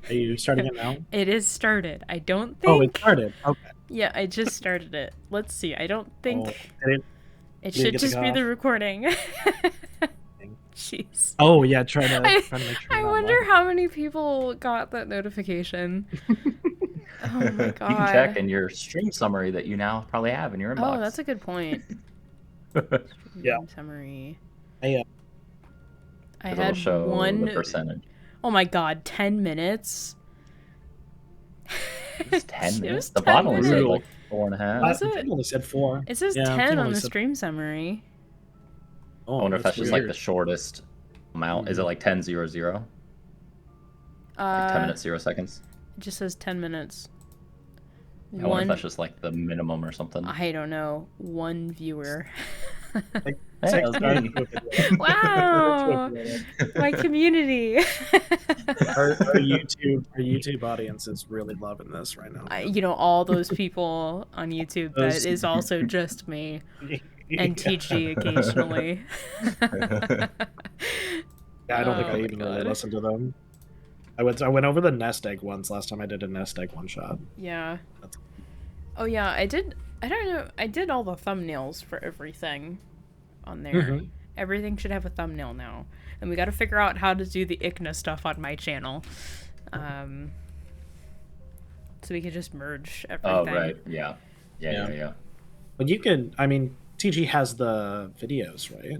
Are you starting it now? It is started. I don't Oh, think. it started. Okay. Yeah, I just started it. Let's see. I don't think Oh, it did it should get the just be the cutoff? recording. Jeez. Oh yeah, try to make sure I you're not wonder live. how many people got that notification. Oh my You can check god. in your stream summary that you now probably have in your inbox. Oh, that's a good point. Yeah. Summary. I It'll had show the one. percentage. Oh my god, 10 minutes. It's 10 It minutes. was The 10 bottom only said minutes. like 4.5. Was I it? think only said 4. It says Yeah, I 10 think on only the said- stream summary. Oh, I wonder if that's just like weird. the shortest amount. Is it like 10:00? Like 10 minutes 0 seconds. It just says 10 minutes. I wonder if that's just like the minimum or something. I don't know. One viewer. Like, Hey, six that was started me. with it. Wow. My community. Our YouTube audience is really loving this right now. You know, all those people on YouTube, that Those- is also just me. And TG occasionally. Yeah, I don't think Oh I my even really God. listened to them. I went over the nest egg once last time I did a nest egg one shot. Yeah. That's- Oh yeah, I don't know, I did all the thumbnails for everything on there. Mhm. Everything should have a thumbnail now. And we gotta figure out how to do the ICNA stuff on my channel. So we could just merge everything. Oh, right. Yeah. Yeah. But you can, I mean, TG has the videos, right?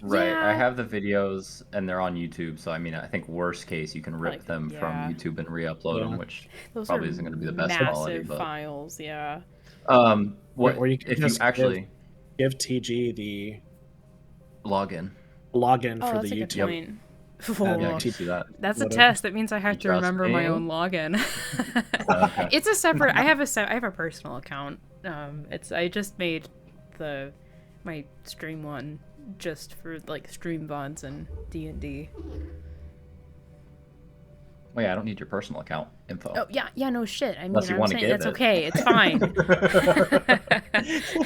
Right. Yeah. I have the videos and they're on YouTube. So, I mean, I think worst case, you can rip Like, them yeah. from YouTube and re-upload Yeah. them, which Those probably are isn't going to be the best massive quality. But files, yeah. what Or you can if you just actually Give TG the log in? login Oh, for that's the a good YouTube. point. Yeah, Whoa. you can see that. That's a Whatever. test. That means I have You to trust remember my me? own login. Okay. It's a separate. I have a personal account. I just made my stream one just for like stream bonds and D&D. Well, yeah, I don't need your personal account info. Oh yeah, no shit. I mean, Unless you I'm wanna saying give that's it. okay. It's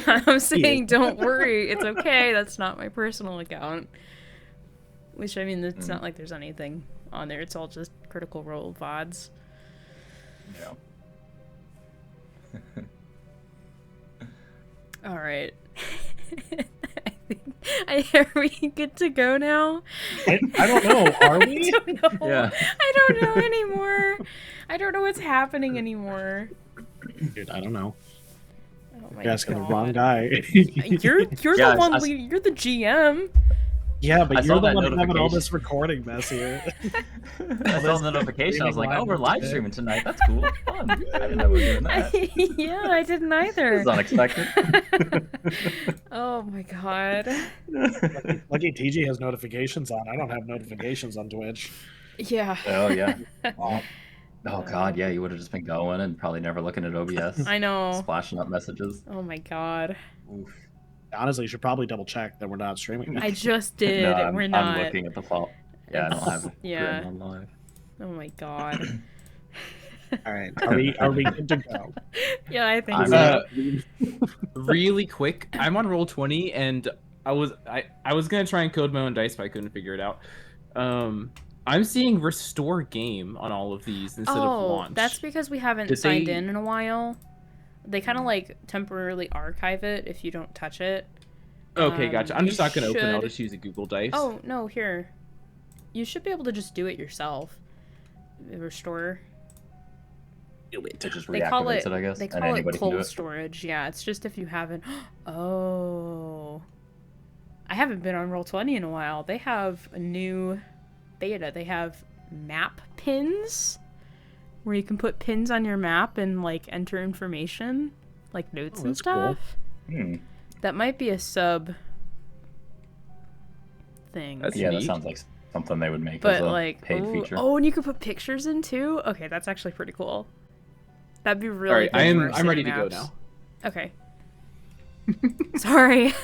fine. I'm saying don't worry. It's okay. That's not my personal account. Which, I mean, it's not like there's anything on there. It's all just Critical Role VODs. Yeah. All right. Are we good to go now? I don't know. Are we? I don't know. Yeah. I don't know anymore. I don't know what's happening anymore. Dude, I don't know. Oh my You're asking the God. wrong guy. You're Yeah, the one. I- You're the GM. Yeah, but I you're saw the that one having all notification. this recording mess here. I saw the notification. I was like, oh, we're live streaming tonight. That's cool. Fun. I didn't know we were doing that. Yeah, I didn't This either. is unexpected. Oh my God. Lucky TG has notifications on. I don't have notifications on Twitch. Yeah. Oh, yeah. Oh, God, yeah, you would have just been going and probably never looking at OBS. I know. Splashing up messages. Oh my God. Oof. Honestly, you should probably double check that we're not streaming. I just did. No, and we're not. I'm looking at the fault. Yeah, I don't have it Yeah. written on live. Oh my God. All right, are we good to go? Yeah, I think I'm so. Really quick, I'm on roll 20 and I was gonna try and code my own dice, but I couldn't figure it out. I'm seeing restore game on all of these instead of launch. That's because we haven't Did signed they- in a while. They kind of like temporarily archive it if you don't touch it. Okay, gotcha. I'm you just not gonna open it. I'll should- just use a Google Dice. Oh, no, here. You should be able to just do it yourself. Restore. It just They call reactivates it, it, I guess. they and call it anybody can do cold it. storage. Yeah, it's just if you haven't. Oh. I haven't been on Roll20 in a while. They have a new beta. They have map pins where you can put pins on your map and like enter information, like notes and that's cool. stuff. Hmm. That might be a sub thing. That's Yeah, that neat. sounds like something they would make But as a like, paid oh, feature. oh, and you could put pictures in too. Okay, that's actually pretty cool. That'd be really. all right, good for I'm city ready to go maps. now. Okay. Sorry.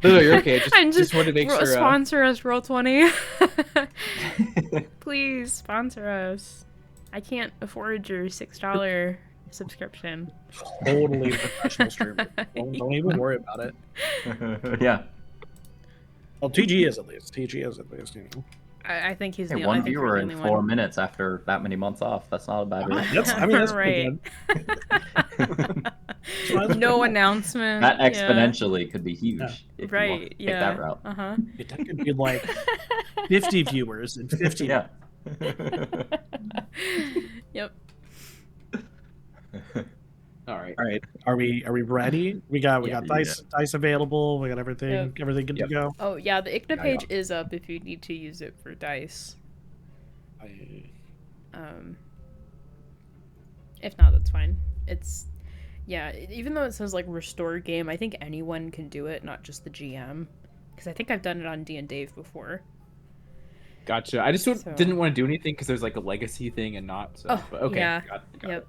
No, you're okay. I'm Just wanted to make sure. Sponsor us, Roll20. Please sponsor us. I can't afford your $6 subscription. Totally professional streamer. Don't even worry about it. Yeah. Well, TG is at least. TG is at least, you know. I think he's Hey, the one I think you're viewer the in only 4 one. minutes after that many months off. That's not a bad rate. That's pretty good. No announcement. That Yeah. exponentially could be huge if you Right. take Yeah. that route. Uh-huh. That could be like 50 viewers and 50. Yeah. Yep. All right. All right. Are we ready? We got Yeah, dice available. We got everything Yep. good to go. Oh yeah, the ICNA Yeah, page is up if you need to use it for dice. If not, that's fine. It's even though it says like restore game, I think anyone can do it, not just the GM. Because I think I've done it on D and Dave before. Gotcha. I just didn't want to do anything because there's like a legacy thing and not. So. Oh, but okay. yeah. Got Yep. it.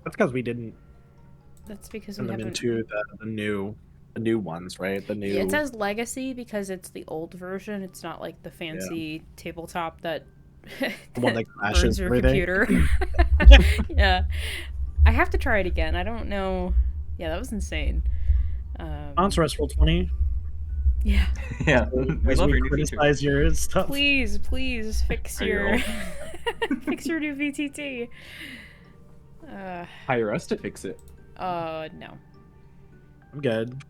That's because we didn't That's because send we them haven't. into the new ones, right? The new. Yeah, it says legacy because it's the old version. It's not like the fancy tabletop that, The one that burns crashes your everything. computer. Yeah, I have to try it again. I don't know. Yeah, that was insane. Sponsor us, Roll20. Yeah. Yeah. We As love we your new feature. criticize your stuff. Please fix Are you your old? fix your new VTT. Hire us to fix it. No. I'm good.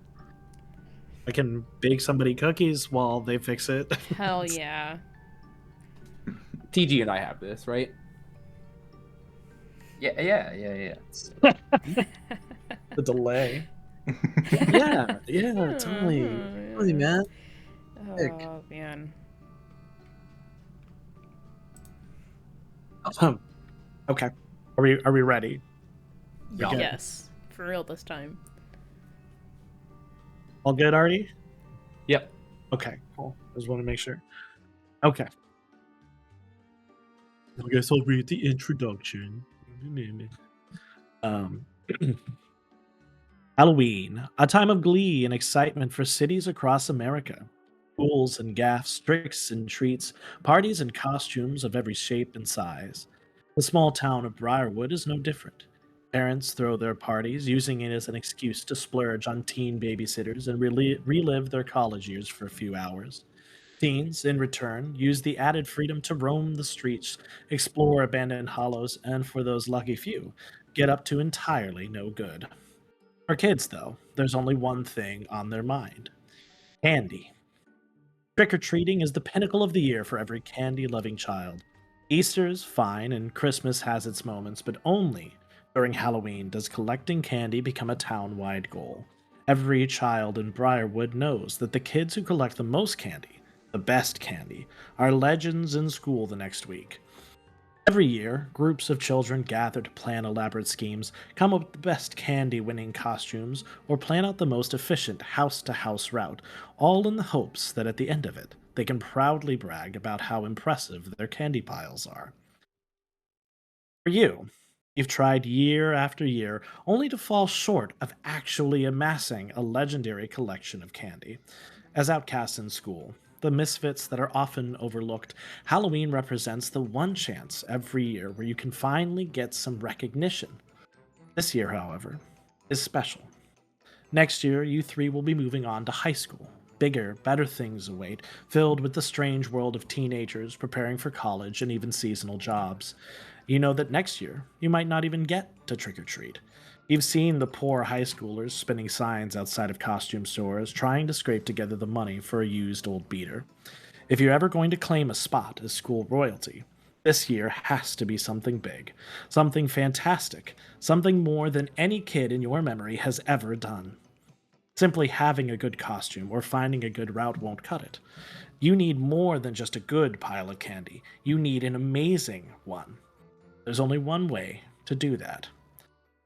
I can bake somebody cookies while they fix it. Hell yeah. TG and I have this, right? Yeah. The delay. yeah, totally, man. Oh man. Okay. Are we ready? Yeah. Okay. Yes, for real this time. All good, Artie? Yep. Okay, cool. Just want to make sure. Okay. I guess I'll read the introduction. Halloween, a time of glee and excitement for cities across America. Fools and gaffs, tricks and treats, parties and costumes of every shape and size. The small town of Briarwood is no different. Parents throw their parties, using it as an excuse to splurge on teen babysitters and relive their college years for a few hours. Teens, in return, use the added freedom to roam the streets, explore abandoned hollows, and for those lucky few, get up to entirely no good. For kids, though, there's only one thing on their mind: candy. Trick-or-treating is the pinnacle of the year for every candy-loving child. Easter's fine and Christmas has its moments, but only during Halloween does collecting candy become a town-wide goal. Every child in Briarwood knows that the kids who collect the most candy, the best candy, are legends in school the next week. Every year, groups of children gather to plan elaborate schemes, come up with the best candy-winning costumes, or plan out the most efficient house-to-house route, all in the hopes that at the end of it, they can proudly brag about how impressive their candy piles are. For you, you've tried year after year, only to fall short of actually amassing a legendary collection of candy. As outcasts in school, the misfits that are often overlooked, Halloween represents the one chance every year where you can finally get some recognition. This year, however, is special. Next year, you three will be moving on to high school. Bigger, better things await, filled with the strange world of teenagers preparing for college and even seasonal jobs. You know that next year, you might not even get to trick-or-treat. You've seen the poor high schoolers spinning signs outside of costume stores, trying to scrape together the money for a used old beater. If you're ever going to claim a spot as school royalty, this year has to be something big, something fantastic, something more than any kid in your memory has ever done. Simply having a good costume or finding a good route won't cut it. You need more than just a good pile of candy. You need an amazing one. There's only one way to do that.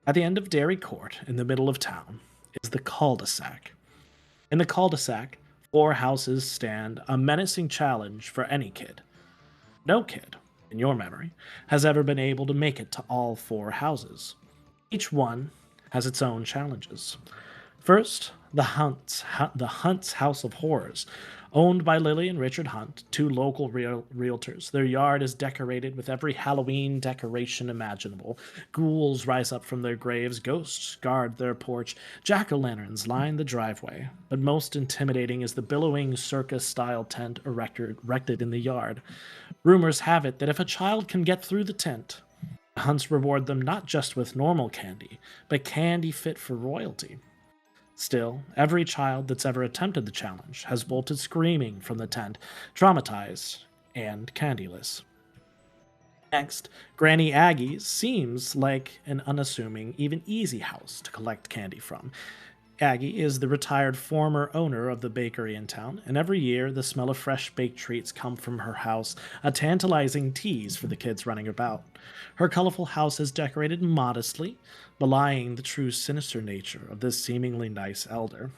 At the end of Dairy Court, in the middle of town, is the cul-de-sac. In the cul-de-sac, 4 houses stand, a menacing challenge for any kid. No kid, in your memory, has ever been able to make it to all 4 houses. Each one has its own challenges. First, the Hunt's House of Horrors. Owned by Lily and Richard Hunt, two local realtors. Their yard is decorated with every Halloween decoration imaginable. Ghouls rise up from their graves, ghosts guard their porch, jack-o'-lanterns line the driveway. But most intimidating is the billowing circus-style tent erected in the yard. Rumors have it that if a child can get through the tent, the Hunts reward them not just with normal candy, but candy fit for royalty. Still, every child that's ever attempted the challenge has bolted screaming from the tent, traumatized and candyless. Next, Granny Aggie's seems like an unassuming, even easy house to collect candy from. Aggie is the retired former owner of the bakery in town, and every year the smell of fresh baked treats come from her house, a tantalizing tease for the kids running about. Her colorful house is decorated modestly, belying the true sinister nature of this seemingly nice elder.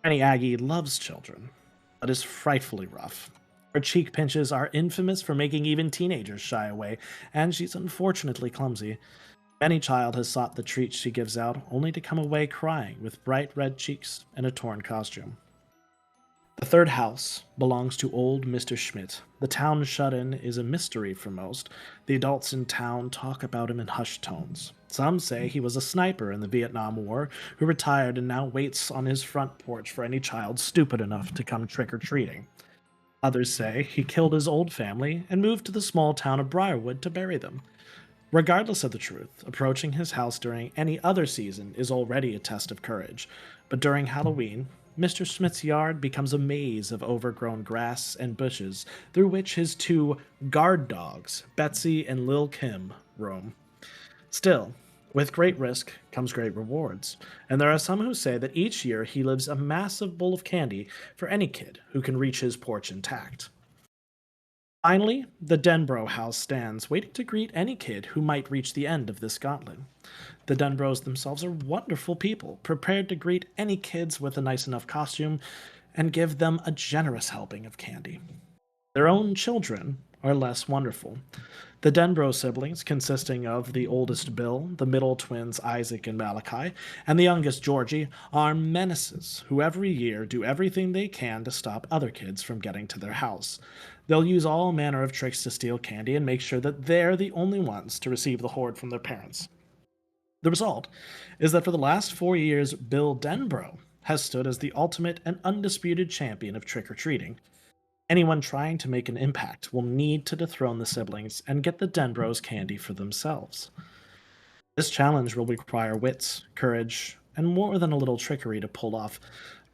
Granny Aggie loves children, but is frightfully rough. Her cheek pinches are infamous for making even teenagers shy away, and she's unfortunately clumsy. Many child has sought the treats she gives out, only to come away crying with bright red cheeks and a torn costume. The third house belongs to old Mr. Schmidt. The town shut-in is a mystery for most. The adults in town talk about him in hushed tones. Some say he was a sniper in the Vietnam War who retired and now waits on his front porch for any child stupid enough to come trick-or-treating. Others say he killed his old family and moved to the small town of Briarwood to bury them. Regardless of the truth, approaching his house during any other season is already a test of courage. But during Halloween, Mr. Smith's yard becomes a maze of overgrown grass and bushes through which his two guard dogs, Betsy and Lil Kim, roam. Still, with great risk comes great rewards, and there are some who say that each year he leaves a massive bowl of candy for any kid who can reach his porch intact. Finally, the Denbrough house stands, waiting to greet any kid who might reach the end of this gauntlet. The Denbroughs themselves are wonderful people, prepared to greet any kids with a nice enough costume and give them a generous helping of candy. Their own children are less wonderful. The Denbrough siblings, consisting of the oldest Bill, the middle twins Isaac and Malachi, and the youngest Georgie, are menaces who every year do everything they can to stop other kids from getting to their house. They'll use all manner of tricks to steal candy and make sure that they're the only ones to receive the hoard from their parents. The result is that for the last 4 years, Bill Denbrough has stood as the ultimate and undisputed champion of trick-or-treating. Anyone trying to make an impact will need to dethrone the siblings and get the Denbroughs candy for themselves. This challenge will require wits, courage, and more than a little trickery to pull off,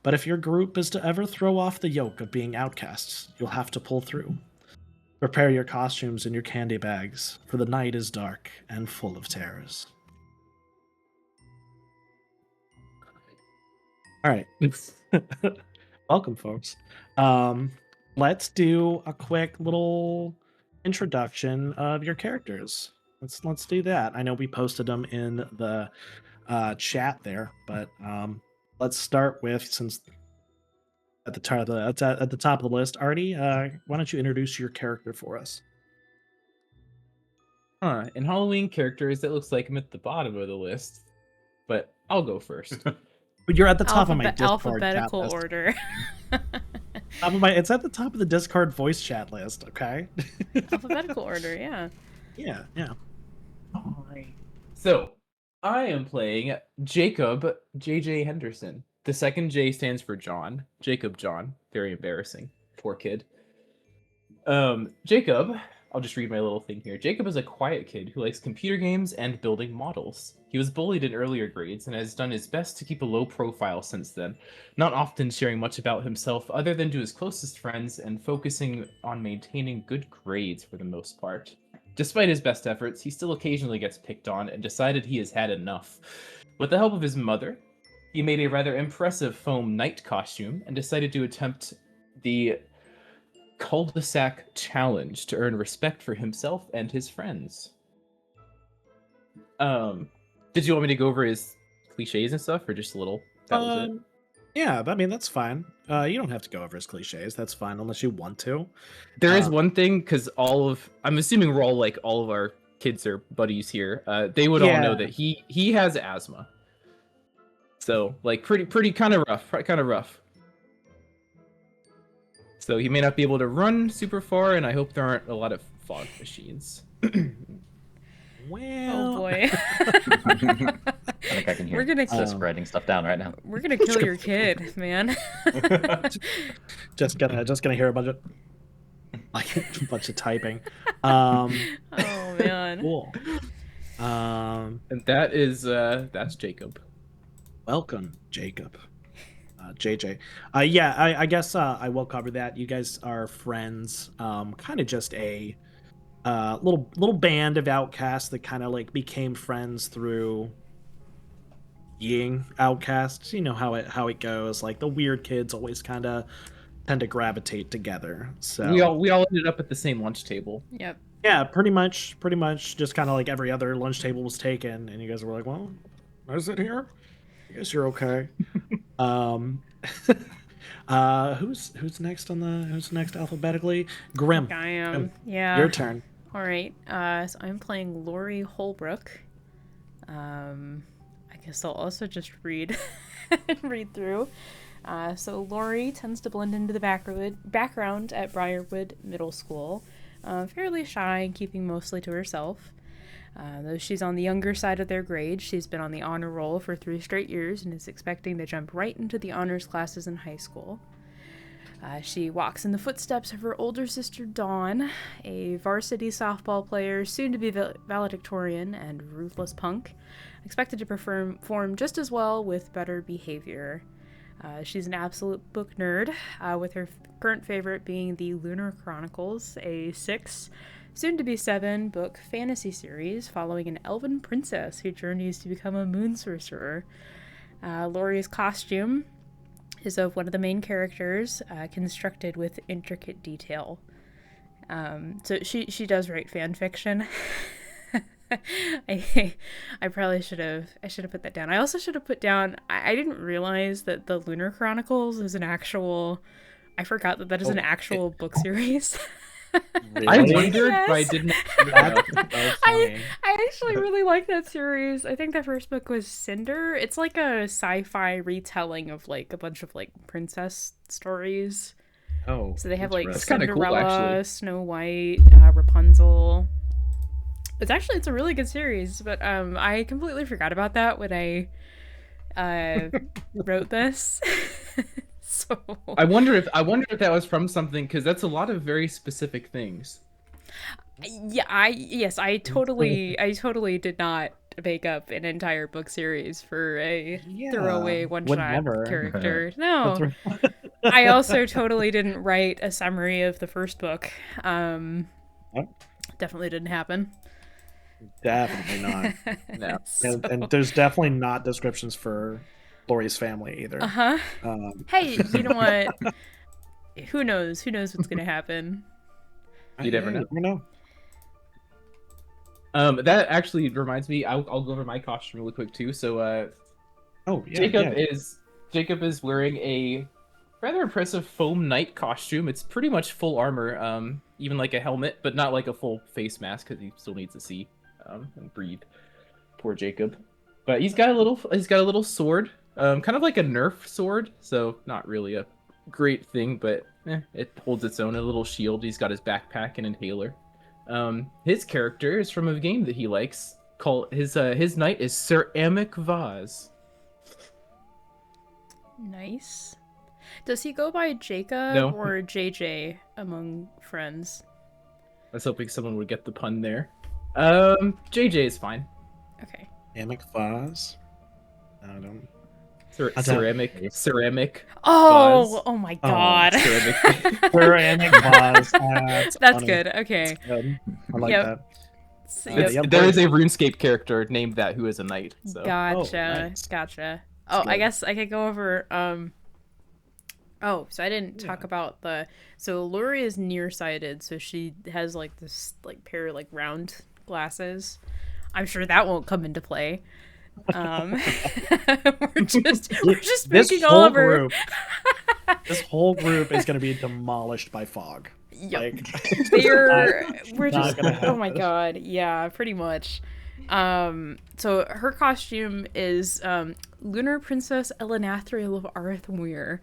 but if your group is to ever throw off the yoke of being outcasts, you'll have to pull through. Prepare your costumes and your candy bags, for the night is dark and full of terrors. All right. Welcome, folks. Let's do a quick little introduction of your characters. Let's do that. I know we posted them in the chat there, but let's start with, since at the top of the list, Artie, why don't you introduce your character for us? In Halloween characters, it looks like I'm at the bottom of the list, but I'll go first. But you're at the top of my Discord alphabetical chat list. order. It's at the top of the Discord voice chat list, okay? Alphabetical order, yeah. Yeah. So, I am playing Jacob J.J. Henderson. The second J stands for John. Jacob John. Very embarrassing. Poor kid. Jacob, I'll just read my little thing here. Jacob is a quiet kid who likes computer games and building models. He was bullied in earlier grades and has done his best to keep a low profile since then, not often sharing much about himself other than to his closest friends and focusing on maintaining good grades for the most part. Despite his best efforts, he still occasionally gets picked on and decided he has had enough. With the help of his mother, he made a rather impressive foam knight costume and decided to attempt the cul-de-sac challenge to earn respect for himself and his friends. Did you want me to go over his cliches and stuff, or just a little? That was it. Yeah, I mean, that's fine. You don't have to go over his cliches. That's fine, unless you want to. There is one thing, because I'm assuming we're all of our kids or buddies here. They would all know that he has asthma. So like pretty kind of rough. So he may not be able to run super far, and I hope there aren't a lot of fog machines. Oh boy. I think I can hear. We're gonna just writing stuff down right now. We're gonna kill your kid, man. just gonna hear a bunch of typing. Oh man. Cool. And that's Jacob. Welcome, Jacob. JJ. Yeah, I guess I will cover that. You guys are friends. Kind of just a little band of outcasts that kind of like became friends through being outcasts. You know how it goes. Like the weird kids always kind of tend to gravitate together. So We all ended up at the same lunch table. Yep. yeah, pretty much just kind of like every other lunch table was taken, and you guys were like, well, is it here? I guess you're okay. Who's next alphabetically? Grim. I am. Grim, Yeah. your turn. All right. So I'm playing Laurie Holbrook. I guess I'll also just read through. So Laurie tends to blend into the background at Briarwood Middle School. Fairly shy and keeping mostly to herself. Though she's on the younger side of their grade, she's been on the honor roll for 3 straight years and is expecting to jump right into the honors classes in high school. She walks in the footsteps of her older sister Dawn, a varsity softball player, soon to be valedictorian and ruthless punk, expected to perform just as well with better behavior. She's an absolute book nerd, with her current favorite being the Lunar Chronicles, a 6, soon-to-be 7-book fantasy series following an elven princess who journeys to become a moon sorcerer. Laurie's costume is of one of the main characters, constructed with intricate detail. So she does write fan fiction. I probably should have put that down. I also should have put down, I didn't realize that the Lunar Chronicles is an actual, I forgot that is an actual book series. Really? I wondered, Yes. but I didn't. I actually really like that series. I think the first book was Cinder. It's like a sci-fi retelling of like a bunch of like princess stories. Oh, So they have like That's kinda cool, Cinderella, actually. Snow White, Rapunzel. It's a really good series, but I completely forgot about that when I wrote this. So I wonder if that was from something, because that's a lot of very specific things. yeah, I totally did not make up an entire book series for a throwaway would one-shot never. character. No. I also totally didn't write a summary of the first book. Definitely didn't happen. Definitely not. No. And there's definitely not descriptions for Laurie's family either. Uh-huh. Hey, you know what? Who knows? Who knows what's gonna happen? You never know. You know. That actually reminds me. I'll go over my costume really quick too. So, Oh yeah. Jacob is wearing a rather impressive foam knight costume. It's pretty much full armor, even like a helmet, but not like a full face mask because he still needs to see and breathe. Poor Jacob. But he's got a little sword, kind of like a Nerf sword, so not really a great thing, but it holds its own. A little shield. He's got his backpack and inhaler. His character is from a game that he likes. Called his knight is Ceramic Vase. Nice. Does he go by Jacob No. or JJ among friends? I was hoping someone would get the pun there. JJ is fine. Okay. Ceramic vase. I don't. Ceramic. Oh, Vase. oh my god. Ceramic. Ceramic vase. That's That's funny. good. Okay. Good. I like Yep. that. So, Yeah, yep. yep. There is a RuneScape character named that who is a knight. So. Gotcha. nice. Gotcha. Oh, I good. guess I could go over so I didn't talk about so Laurie is nearsighted, so she has like this like pair of like round glasses. I'm sure that won't come into play. We're just This making all whole of her group. This whole group is going to be demolished by fog. Yep. Like, We're not just gonna oh my happen. god, yeah, pretty much. So her costume is Lunar Princess Elanathriel of Arthmuir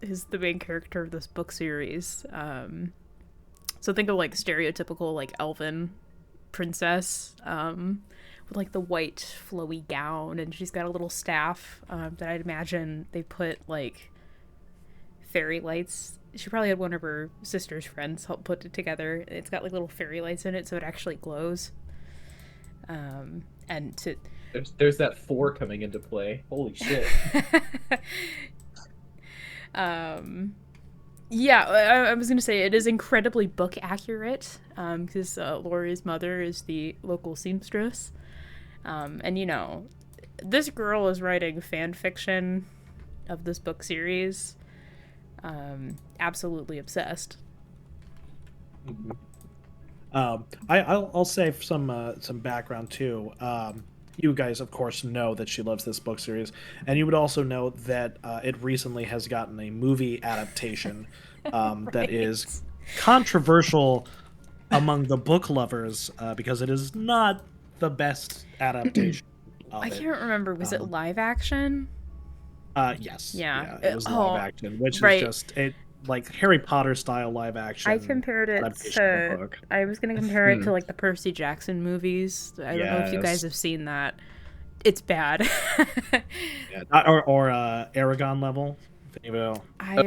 is the main character of this book series. So think of like stereotypical like elven princess with like the white flowy gown, and she's got a little staff that I'd imagine they put like fairy lights. She probably had one of her sister's friends help put it together. It's got like little fairy lights in it, so it actually glows. And to There's that 4 coming into play. Holy shit. Yeah, I was gonna say it is incredibly book accurate because Laurie's mother is the local seamstress, and you know, this girl is writing fan fiction of this book series. Absolutely obsessed. I'll say some background too. You guys, of course, know that she loves this book series, and you would also know that it recently has gotten a movie adaptation that is controversial among the book lovers because it is not the best adaptation of I it. can't remember. Was it live action? Yes. Yeah. It was live action, which right. is just like Harry Potter style live action. I compared it adaptation of the to. book. I was gonna compare it to like the Percy Jackson movies. I don't know if you guys have seen that. It's bad. Yeah, or Aragon level. I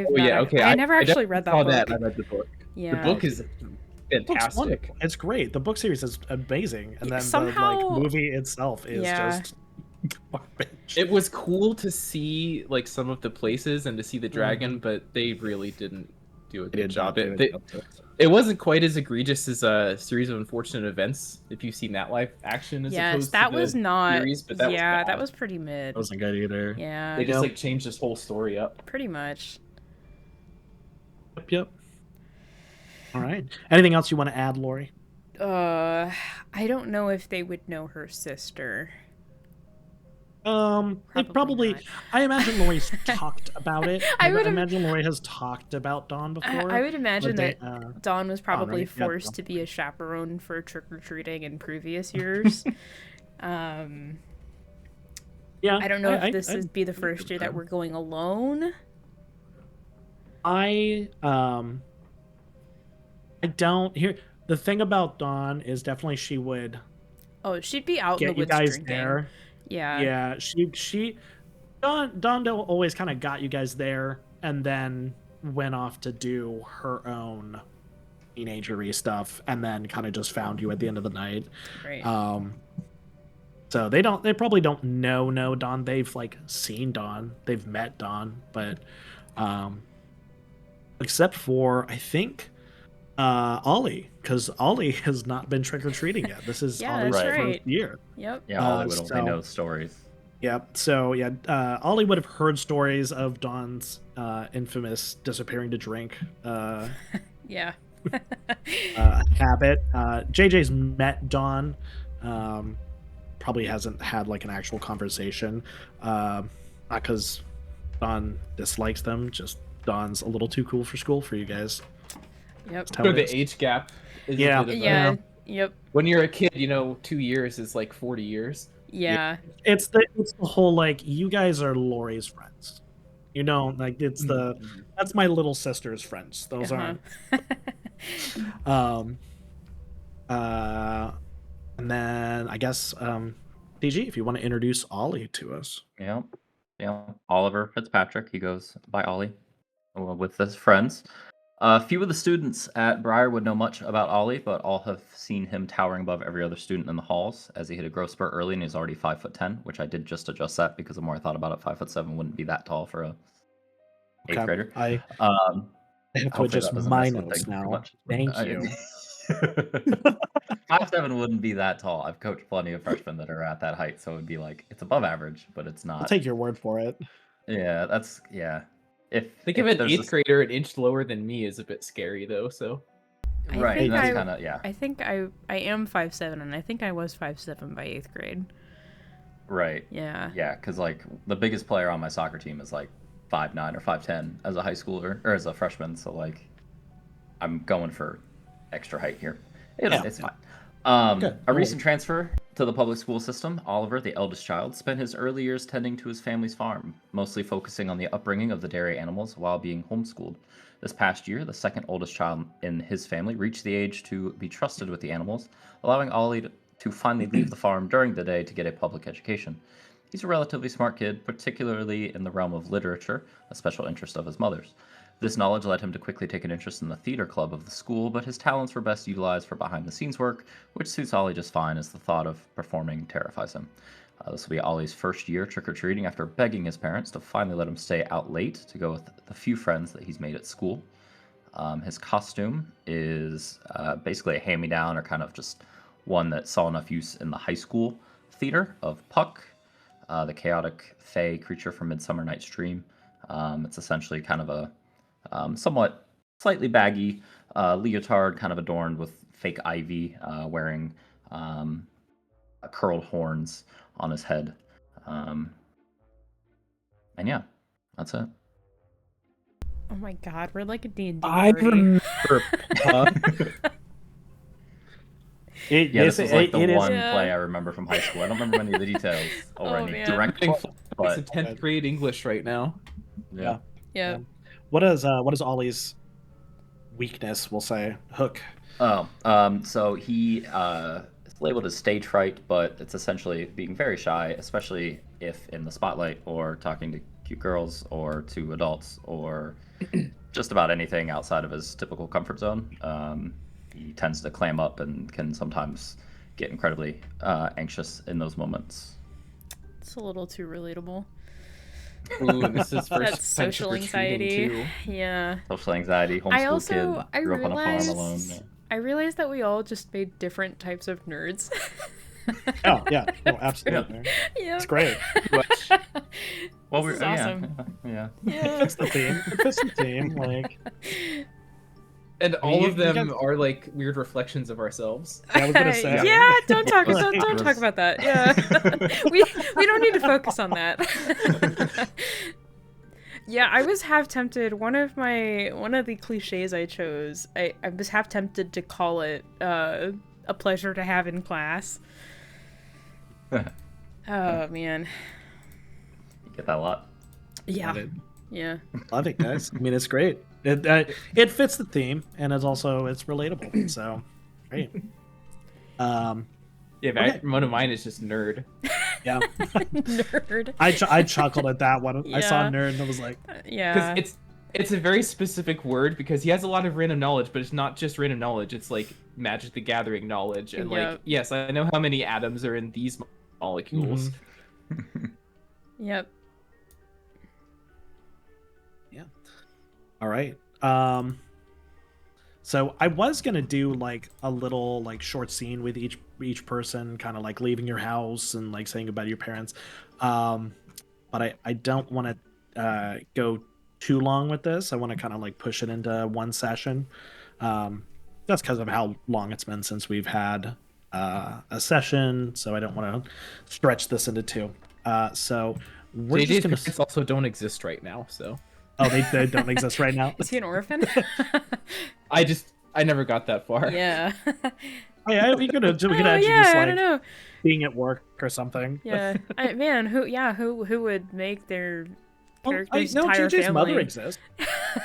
never actually read that book. I read the book. Yeah. The book is fantastic. It's great. The book series is amazing, and then somehow, the movie itself is just garbage. It was cool to see like some of the places and to see the dragon, but they really didn't do a good job. It wasn't quite as egregious as a series of unfortunate events. If you've seen that live action, yes, that was not. Series, but that was bad. That was pretty mid. That wasn't good either. Yeah, they just like changed this whole story up. Pretty much. Yep. All right. Anything else you want to add, Laurie? I don't know if they would know her sister. Probably not. I imagine Laurie's talked about it. I imagine Laurie has talked about Dawn before. I would imagine that Dawn was probably right? forced to be a chaperone for trick-or-treating in previous years. Yeah. I don't know if this would be the first year that we're going alone. I don't hear the thing about Dawn is definitely she would she'd be out in the get you woods guys drinking. there. Yeah, Dawn always kind of got you guys there and then went off to do her own teenagery stuff and then kind of just found you at the end of the night. Right. So they probably don't know Dawn. They've like seen Dawn, they've met Dawn, but except for I think Ollie, because Ollie has not been trick-or-treating yet. This is Ollie's first year. Yep. Yeah, Ollie would only know stories. Yep. So yeah, Ollie would have heard stories of Dawn's infamous disappearing to drink yeah. habit. JJ's met Dawn. Probably hasn't had like an actual conversation. Not because Dawn dislikes them, just Dawn's a little too cool for school for you guys. Yep. So the age gap is Yep. When you're a kid, 2 years is like 40 years. Yeah. It's the whole like you guys are Laurie's friends. Like it's that's my little sister's friends. Those aren't. And then I guess DG, if you want to introduce Ollie to us. Yeah. Oliver Fitzpatrick. He goes by Ollie with his friends. Few of the students at Briarwood know much about Ollie, but all have seen him towering above every other student in the halls as he hit a growth spurt early and he's already 5'10", which I did just adjust that because the more I thought about it, 5'7" wouldn't be that tall for a 8th grader. I have to adjust my notes now. Thank you. 5'7" wouldn't be that tall. I've coached plenty of freshmen that are at that height, so it would be like it's above average, but it's not. I'll take your word for it. Yeah, that's Think of an 8th grader an inch lower than me is a bit scary though. So right, that's kind of I think I am 5'7", and I think I was 5'7" by 8th grade. Right. Yeah. Yeah, because like the biggest player on my soccer team is like 5'9" or 5'10" as a high schooler or as a freshman. So like, I'm going for extra height here. It's fine. A recent transfer to the public school system, Oliver, the eldest child, spent his early years tending to his family's farm, mostly focusing on the upbringing of the dairy animals while being homeschooled. This past year, the second oldest child in his family reached the age to be trusted with the animals, allowing Ollie to finally leave the farm during the day to get a public education. He's a relatively smart kid, particularly in the realm of literature, a special interest of his mother's. This knowledge led him to quickly take an interest in the theater club of the school, but his talents were best utilized for behind-the-scenes work, which suits Ollie just fine as the thought of performing terrifies him. This will be Ollie's first year trick-or-treating after begging his parents to finally let him stay out late to go with the few friends that he's made at school. His costume is basically a hand-me-down, or kind of just one that saw enough use in the high school theater of Puck, the chaotic fey creature from Midsummer Night's Dream. It's essentially kind of a somewhat slightly baggy leotard, kind of adorned with fake ivy, wearing curled horns on his head. And yeah, that's it. Oh my god, we're like a D&D I party. remember Puck. This was like the one Yeah. play I remember from high school. I don't remember many of the details or Oh, any man. direct Getting quotes, It's a but 10th grade English right now. yeah. Yeah. What is Ollie's weakness? We'll say hook. So he is labeled as stage fright, but it's essentially being very shy, especially if in the spotlight or talking to cute girls or to adults or just about anything outside of his typical comfort zone. He tends to clam up and can sometimes get incredibly anxious in those moments. It's a little too relatable. Ooh, and this is first That's time social trick-or-treating, anxiety. too. Yeah. Social anxiety, homeschool kid, grew up on a farm alone. Yeah. I realized that we all just made different types of nerds. Oh yeah, no, absolutely. Yeah. It's great. Well, This is awesome. Yeah. It Yeah. fits the theme. It fits the theme. Like, And I mean, all you- of you them guys- are like weird reflections of ourselves. Yeah, I was gonna say. Yeah, don't talk Was- don't talk was- about that. Yeah. we don't need to focus on that. Yeah, I was half tempted. One of the cliches I chose, I was half tempted to call it a pleasure to have in class. Oh man. You get that a lot. Yeah. Love it. Yeah. Love it, guys. I mean, it's great. It fits the theme, and it's relatable. So, great. Yeah, but Okay. one of mine is just nerd. Yeah, Nerd. I chuckled at that one. I saw Yeah. nerd and I was like, Yeah. Because it's a very specific word because he has a lot of random knowledge, but it's not just random knowledge. It's like Magic the Gathering knowledge. And Yep. like, yes, I know how many atoms are in these molecules. Yep. all right. So I was gonna do like a little like short scene with each person, kind of like leaving your house and like saying goodbye to your parents. But I don't want to go too long with this. I want to kind of like push it into one session. That's because of how long it's been since we've had a session, so I don't want to stretch this into two. So we're JJ's just gonna. parents also don't exist right now, so Oh, they don't exist right now. Is he an orphan? I never got that far. Yeah. Yeah, we could Oh, actually yeah, just I like don't know. being at work or something. Yeah. Man, who would make their Well, character's no, entire JJ's family? mother exists.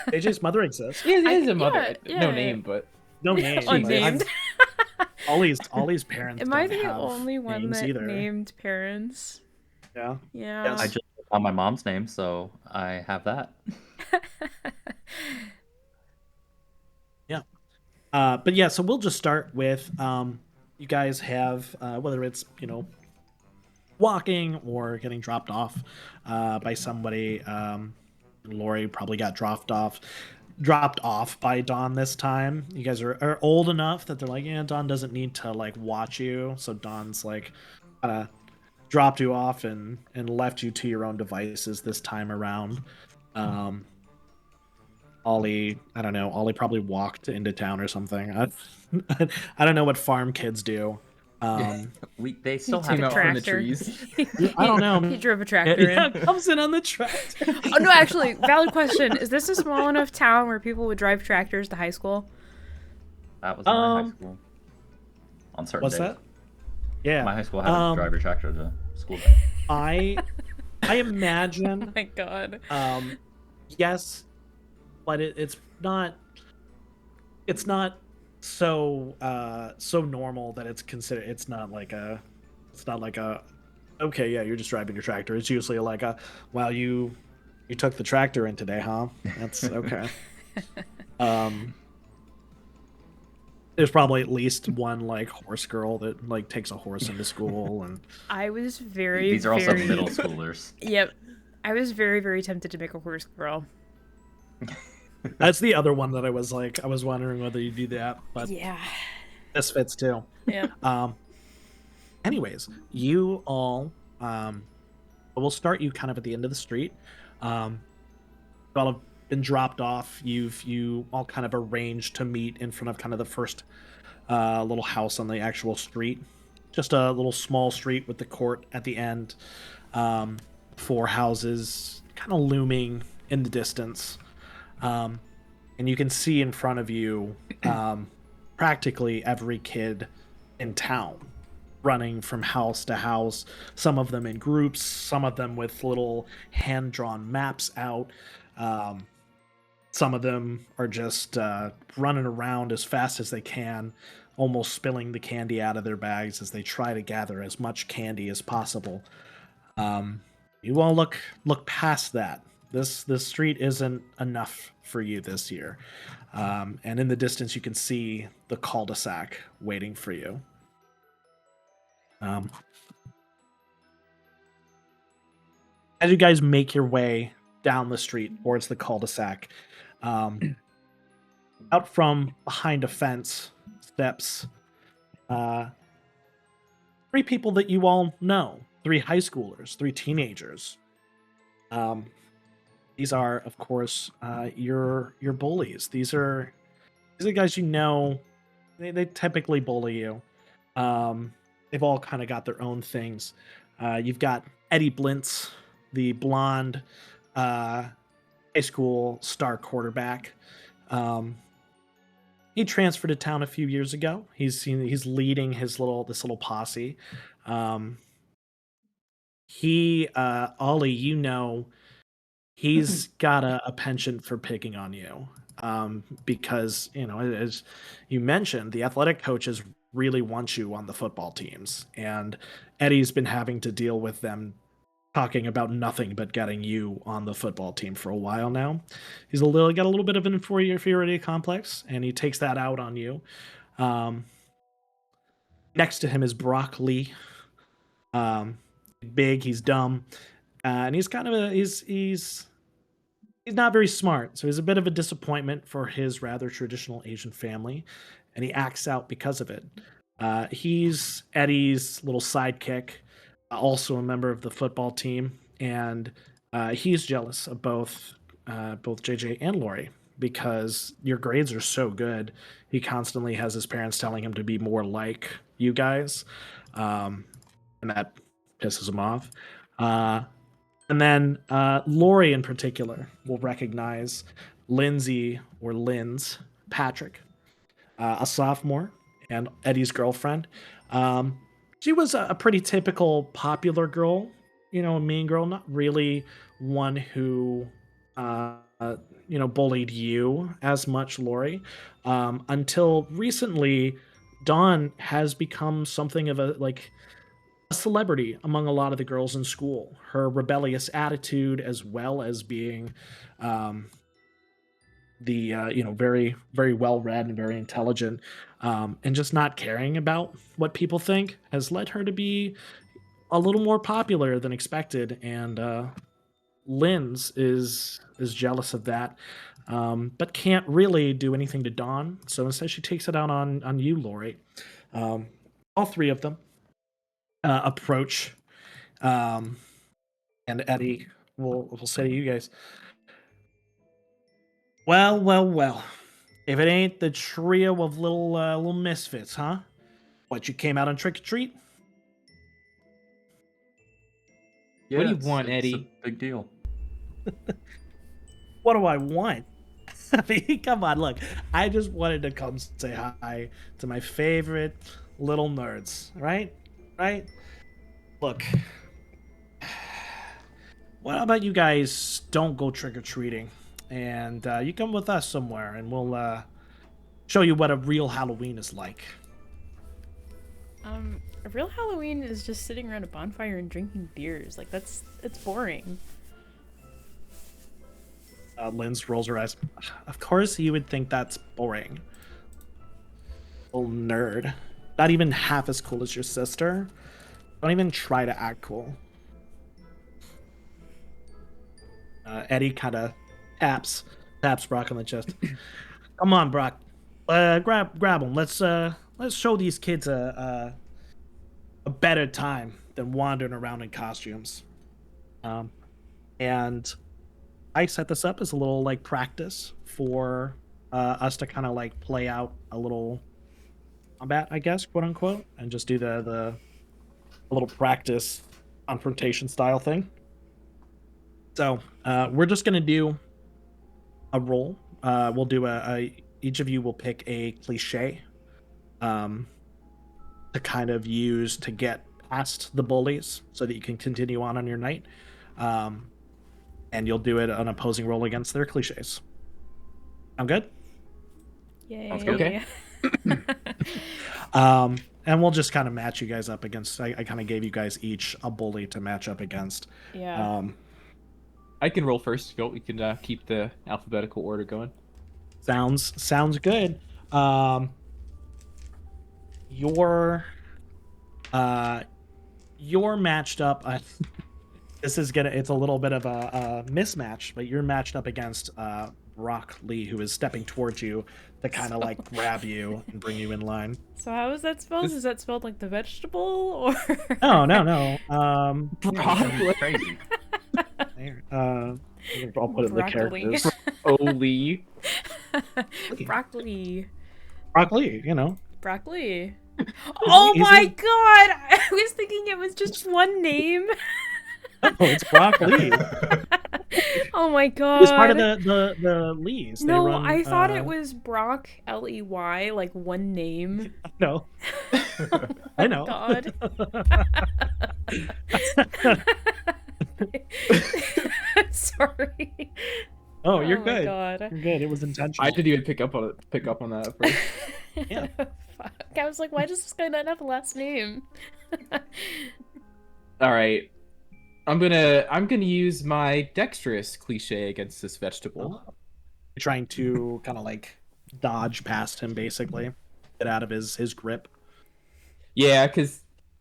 JJ's mother exists. He has a mother. yeah, no yeah. name, but No name. Unnamed. Ollie's parents. Am I don't the have only one names that either. named parents? Yeah. Yeah. Yes. I just found my mom's name, so I have that. But yeah, so we'll just start with you guys have whether it's walking or getting dropped off by somebody. Laurie probably got dropped off by Dawn this time. You guys are old enough that they're like, yeah, Dawn doesn't need to like watch you, so Dawn's like kind of dropped you off and left you to your own devices this time around. Ollie, I don't know. Ollie probably walked into town or something. I don't know what farm kids do. They still took came have a out from the tractor. trees. I don't know. He drove a tractor Yeah, in. comes in on the tractor. Oh no, actually, valid question. Is this a small enough town where people would drive tractors to high school? that was in my high Um, school. On certain What's days. that? Yeah. My high school had to drive your tractor to school day. I Oh imagine my god. yes, but it's not so normal that it's not like a okay, yeah, you're just driving your tractor. It's usually like a wow, you took the tractor in today, huh? That's okay. Um there's probably at least one like horse girl that like takes a horse into school, and I was very, These are also very... middle schoolers. Yep. I was very, very tempted to make a horse girl. that's the other one that I was wondering whether you do that, but Yeah. this fits too. Yep. Anyways, you all we'll start you kind of at the end of the street. You all have been dropped off. You all kind of arranged to meet in front of kind of the first little house on the actual street. Just a little small street with the court at the end. 4 houses kind of looming in the distance. And you can see in front of you practically every kid in town running from house to house, some of them in groups, some of them with little hand-drawn maps out. Some of them are just running around as fast as they can, almost spilling the candy out of their bags as they try to gather as much candy as possible. You all look past that. This street isn't enough for you this year. And in the distance, you can see the cul-de-sac waiting for you. As you guys make your way down the street towards the cul-de-sac, out from behind a fence steps 3 people that you all know, 3 high schoolers, 3 teenagers. These are, of course, your bullies. These are guys you know. They typically bully you. They've all kind of got their own things. You've got Eddie Blintz, the blonde high school star quarterback. He transferred to town a few years ago. He's leading this little posse. Ollie, you know, he's got a penchant for picking on you. Because, you know, as you mentioned, the athletic coaches really want you on the football teams, and Eddie's been having to deal with them talking about nothing but getting you on the football team for a while now. He's got a little bit of an inferiority complex, and he takes that out on you. Next to him is Brock Lee. Big, he's dumb, and he's kind of he's not very smart, so he's a bit of a disappointment for his rather traditional Asian family, and he acts out because of it. He's Eddie's little sidekick, also a member of the football team, and he's jealous of both JJ and Laurie because your grades are so good. He constantly has his parents telling him to be more like you guys, and that pisses him off. And then Laurie in particular will recognize Lindsay or Lynn's Patrick, a sophomore and Eddie's girlfriend. She was a pretty typical popular girl, you know, a mean girl, not really one who, bullied you as much, Laurie. Until recently, Dawn has become something of a celebrity among a lot of the girls in school. Her rebellious attitude, as well as being very, very well read and very intelligent, and just not caring about what people think, has led her to be a little more popular than expected. And Lynn's is jealous of that, but can't really do anything to Dawn. So instead, she takes it out on you, Laurie. All 3 of them approach, and Eddie will say to you guys, well, if it ain't the trio of little misfits, huh? What, you came out on trick or treat? Yeah, What do you want, it's Eddie? a big deal. What do I want? I mean, come on, look, I just wanted to come say hi to my favorite little nerds, right? right? Look, what about you guys don't go trick-or-treating, and you come with us somewhere, and we'll show you what a real Halloween is like. A real Halloween is just sitting around a bonfire and drinking beers. Like, it's boring. Linz rolls her eyes. Of course you would think that's boring. Little nerd. Not even half as cool as your sister. Don't even try to act cool. Eddie kind of taps Brock on the chest. Come on, Brock. Grab him. Let's show these kids a better time than wandering around in costumes. And I set this up as a little like practice for us to kind of like play out a little combat, I guess, quote unquote, and just do the little practice confrontation style thing. So we're just gonna do a roll. We'll do each of you will pick a cliche to kind of use to get past the bullies so that you can continue on your night. And you'll do it an opposing roll against their cliches. I'm good? Yay. Sounds good. Okay. And we'll just kind of match you guys up against. I kind of gave you guys each a bully to match up against. Yeah. I can roll first. Go. We can keep the alphabetical order going. Sounds good. You're matched up. It's a little bit of a mismatch, but you're matched up against Brock Lee, who is stepping towards you to kind of like grab you and bring you in line. So how is that spelled? Is that spelled like the vegetable or? No. Brock Crazy. I'll put it in the characters. Oli. Broccoli. Brock Lee, you know. Broccoli. Oh He's my in- god! I was thinking it was just one name. Oh, it's Brock Lee. Oh my god. It was part of the Lees. They No, run, I thought it was Brock Ley, like one name. No. I know. God. Sorry. Oh, you're my good. God. You're good. It was intentional. I didn't even pick up on that at first. Yeah. Fuck. I was like, why does this guy not have a last name? All right. I'm gonna use my dexterous cliche against this vegetable. Trying to kind of like dodge past him, basically, get out of his grip. Yeah, because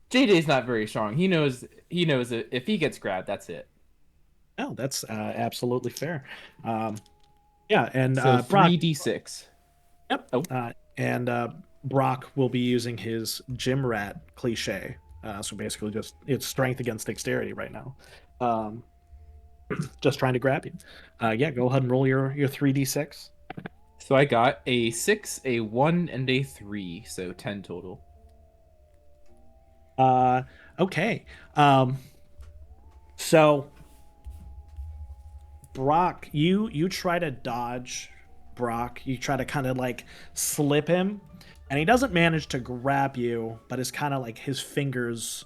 JJ's not very strong. He knows that if he gets grabbed, that's it. Oh, that's absolutely fair. Yeah, and So Brock. 3d6. Yep. Oh. And Brock will be using his gym rat cliche. So basically, just it's strength against dexterity right now. Just trying to grab you. Yeah, go ahead and roll your 3d6. So I got a 6, a 1, and a 3, so 10 total. Okay. So Brock, you try to dodge Brock. You try to kind of like slip him, and he doesn't manage to grab you, but it's kind of like his fingers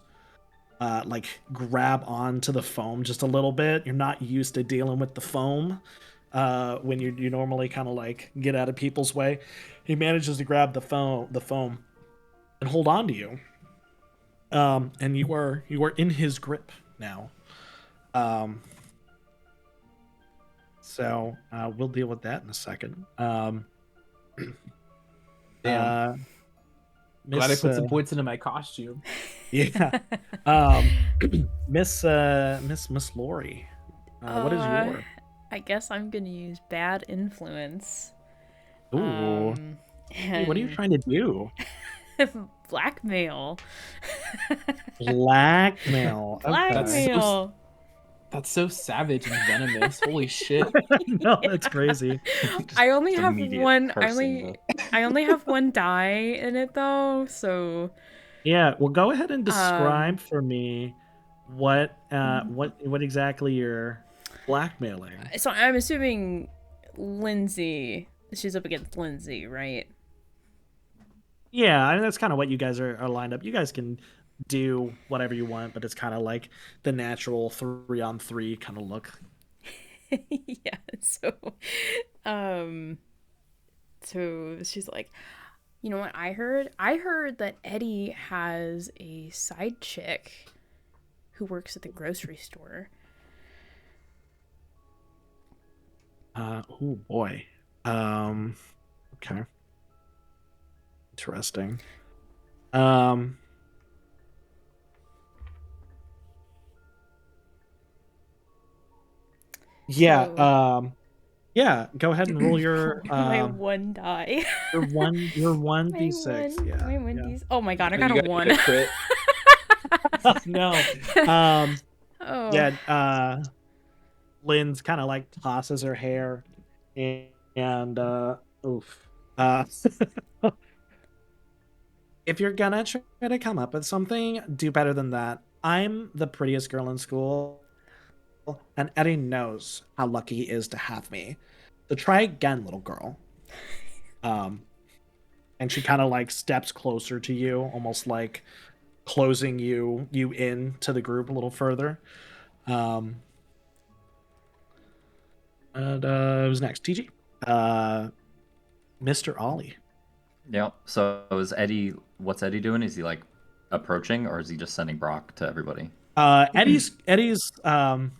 like grab onto the foam just a little bit. You're not used to dealing with the foam when you normally kind of like get out of people's way. He manages to grab the foam and hold on to you. And you are in his grip now. So we'll deal with that in a second. Damn. Miss, Glad I put some points into my costume. Yeah. Miss Laurie. What is your? I guess I'm gonna use bad influence. Ooh. Hey, what are you trying to do? Blackmail. Blackmail. Blackmail. That's so savage and venomous. Holy shit. No, that's crazy. I only have Immediate one. cursing, I only have one die in it though, so. Yeah. Well, go ahead and describe for me what exactly you're blackmailing. So I'm assuming Lindsay. She's up against Lindsay, right? Yeah, I mean, that's kind of what you guys are lined up. You guys can do whatever you want, but it's kind of like the natural 3-on-3 kind of look. Yeah. Um, so she's like, you know what I heard? I heard that Eddie has a side chick who works at the grocery store. Oh boy. Okay. Interesting. Yeah, So yeah, go ahead and roll your my one die. your 1d6. Yeah. My one Yeah. d. Oh my god, I Oh, got you a gotta one. get a crit. No. Oh. Yeah, Lynn's kind of like tosses her hair and oof. If you're gonna try to come up with something, do better than that. I'm the prettiest girl in school, and Eddie knows how lucky he is to have me. So try again, little girl. And she kind of like steps closer to you, almost like closing you in to the group a little further. And who's next? TG. Mr. Ollie. Yeah. So what's Eddie doing? Is he like approaching, or is he just sending Brock to everybody? Eddie's kind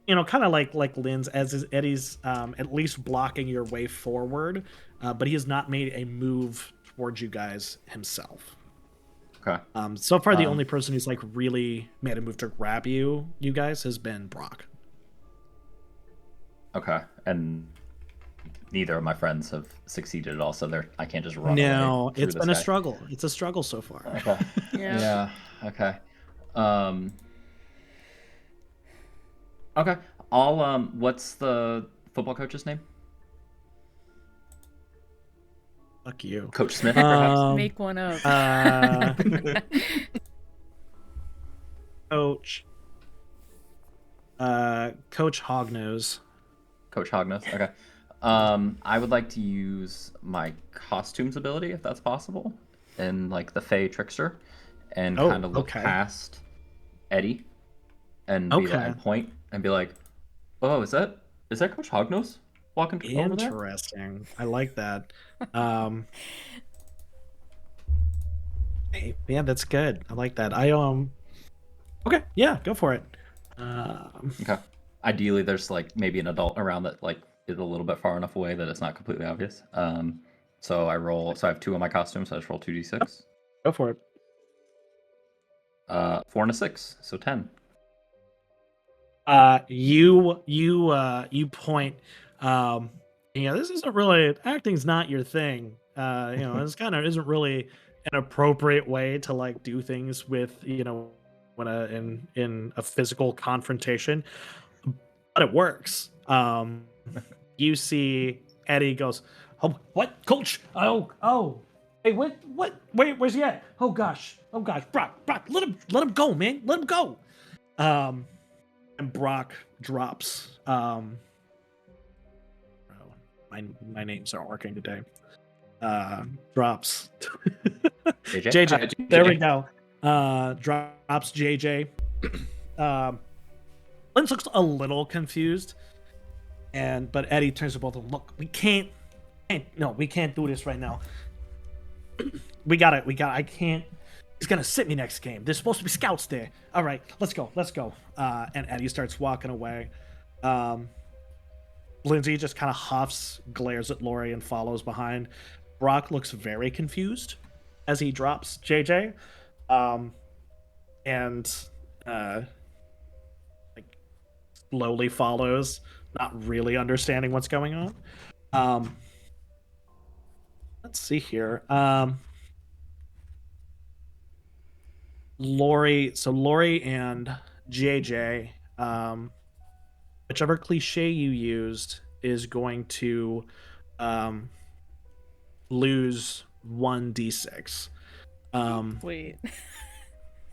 of like Lynn's, as is Eddie's at least blocking your way forward, but he has not made a move towards you guys himself. Okay. So far the only person who's like really made a move to grab you guys has been Brock. Okay. And neither of my friends have succeeded at all, so I can't just run No, away through it's the been a sky. struggle. It's a struggle so far. Okay. Yeah. Yeah. Okay. Okay. What's the football coach's name? Fuck you. Coach Smith, perhaps? Make one up. Coach. Coach Hognose. Coach Hogness. Okay. I would like to use my costumes ability, if that's possible, in like the Fey Trickster, and kind of look past Eddie, and be like, and point and be like, "Oh, is that Coach Hognose walking over there?" Interesting. I like that. Hey, yeah, that's good. I like that. Okay, yeah, go for it. Okay. Ideally, there's like maybe an adult around that like is a little bit far enough away that it's not completely obvious. So I roll. So I have 2 on my costume, so I just roll 2d6. Go for it. 4 and a 6, so 10. You point. This isn't really, acting's not your thing. This kind of isn't really an appropriate way to like do things with when in a physical confrontation, but it works. You see Eddie goes, "Oh, what, Coach? Oh, hey, what? Where's he at? Oh gosh, Brock, let him go, man, let him go." And Brock drops. My names aren't working today. Drops. JJ? JJ. There we go. Drops JJ. Lynn looks a little confused, but Eddie turns to both of them. Look, we can't do this right now. We got it. I can't. He's gonna sit me next game. There's supposed to be scouts there. All right, let's go. And Eddie starts walking away. Lindsay just kind of huffs, glares at Laurie, and follows behind. Brock looks very confused as he drops JJ, and like slowly follows, not really understanding what's going on. Let's see here. Laurie and JJ, whichever cliche you used is going to lose 1d6. Wait.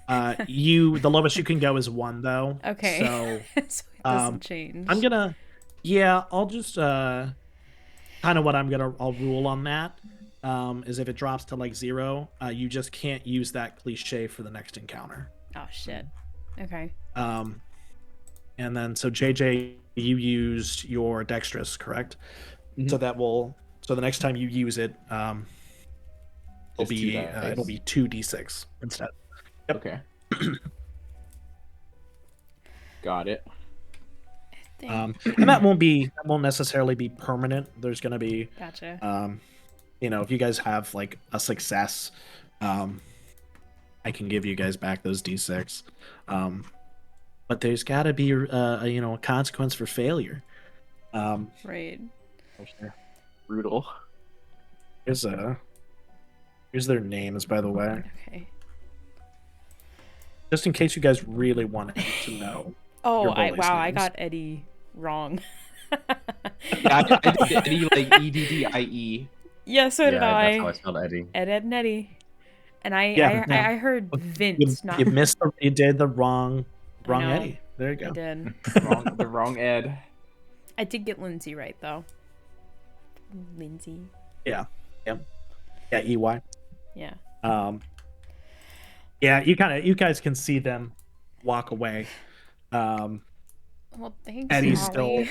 The lowest you can go is 1 though. Okay. So, so it doesn't change. I'll just kind of what I'll rule on that is if it drops to like 0, you just can't use that cliche for the next encounter. Oh shit. Okay. And then so JJ, you used your dexterous, correct? Mhm. So the next time you use it, it'll Just two be dice. 2d6 instead. Yep. Okay. Got it. Dang. And that won't necessarily be permanent. There's going to be Gotcha. if you guys have like a success, I can give you guys back those d6. But there's got to be a consequence for failure. Right. Brutal. Here's their names, by the way, Okay. just in case you guys really wanted to know. Oh, Your bullies' I names. got Eddie wrong. Yeah, I did Eddie like EDDIE. Yeah, so did Yeah, I. that's how I spelled Eddie. Ed and Eddie. And Yeah, I heard Vince, not You missed. You did the wrong I know. Eddie. There you I go. did. The wrong Ed. I did get Lindsay right though. Lindsay. Yeah, EY. Yeah. Yeah, you guys can see them walk away. Well, thanks, Eddie's Ollie.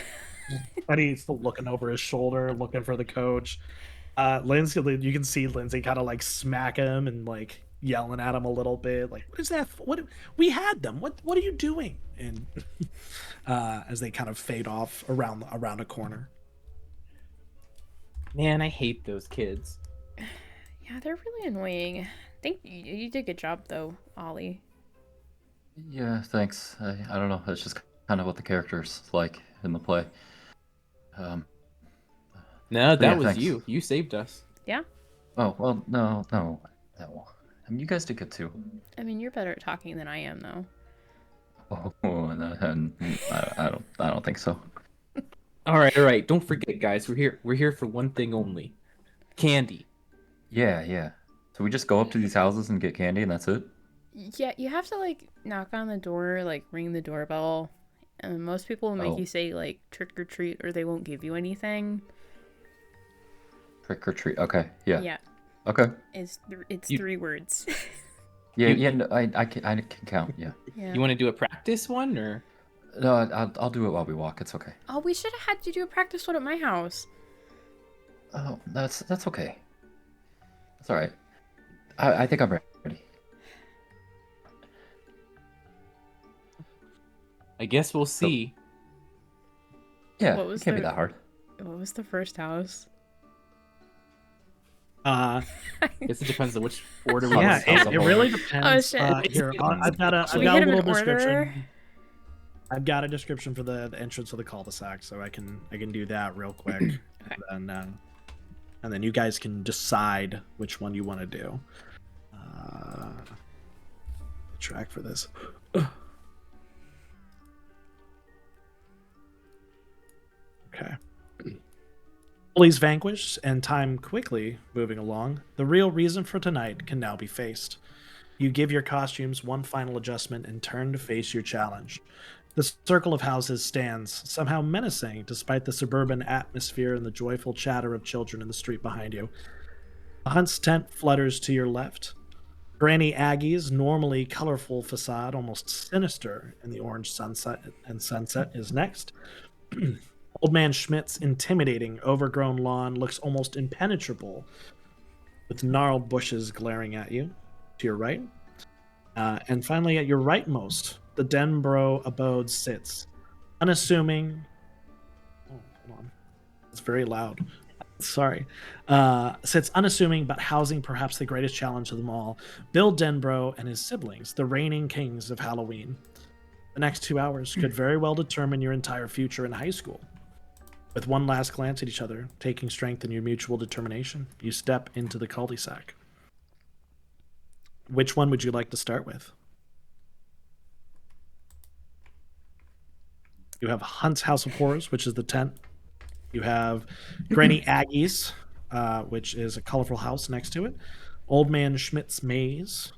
Eddie's still looking over his shoulder, looking for the coach. Lindsay, you can see Lindsay kind of like smack him and like yelling at him a little bit, like, "What is that? What we had them? What are you doing?" And as they kind of fade off around a corner. Man, I hate those kids. Yeah, they're really annoying. I think you did a good job though, Ollie. Yeah, thanks. I don't know. It's just kind of what the character's like in the play. No, Yeah, that was thanks. you. You saved us. Yeah? Oh well, no. I mean, you guys did good too. I mean, you're better at talking than I am though. And I don't think so. All right. Don't forget, guys. We're here for one thing only. Candy. Yeah. So we just go up to these houses and get candy, and that's it. Yeah, you have to like knock on the door, like ring the doorbell. And most people will make Oh. you say like trick or treat or they won't give you anything. Trick or treat. Okay. Yeah. Yeah. Okay. It's 3 words. Yeah. You- Yeah. No, I can count. Yeah. Yeah. You want to do a practice one or? No, I'll do it while we walk. It's okay. Oh, we should have had you do a practice one at my house. Oh, that's okay. That's all right. I think I'm ready. I guess we'll see. Yeah. What was it can't be the- that hard. What was the first house? I guess it depends on which order we Yeah, sounds it really alone. depends. Oh, shit. Here, I've got a Should we hit 'em in little description. order? I've got a description for the entrance of the cul-de-sac, so I can do that real quick, and then you guys can decide which one you want to do. Track for this. Okay. Bullies vanquished and time quickly moving along, the real reason for tonight can now be faced. You give your costumes one final adjustment and turn to face your challenge. The circle of houses stands, somehow menacing despite the suburban atmosphere and the joyful chatter of children in the street behind you. A hunt's tent flutters to your left. Granny Aggie's normally colorful facade, almost sinister in the orange sunset, is next. Old Man Schmidt's intimidating, overgrown lawn looks almost impenetrable, with gnarled bushes glaring at you to your right. And finally, at your rightmost, the Denbro abode sits, unassuming. Oh, hold on. It's very loud. Sorry. Sits unassuming, but housing perhaps the greatest challenge of them all, Bill Denbro and his siblings, the reigning kings of Halloween. The next 2 hours could very well determine your entire future in high school. With one last glance at each other, taking strength in your mutual determination, you step into the cul-de-sac. Which one would you like to start with? You have Hunt's House of Horrors, which is the tent. You have Granny Aggie's, which is a colorful house next to it. Old Man Schmidt's Maze,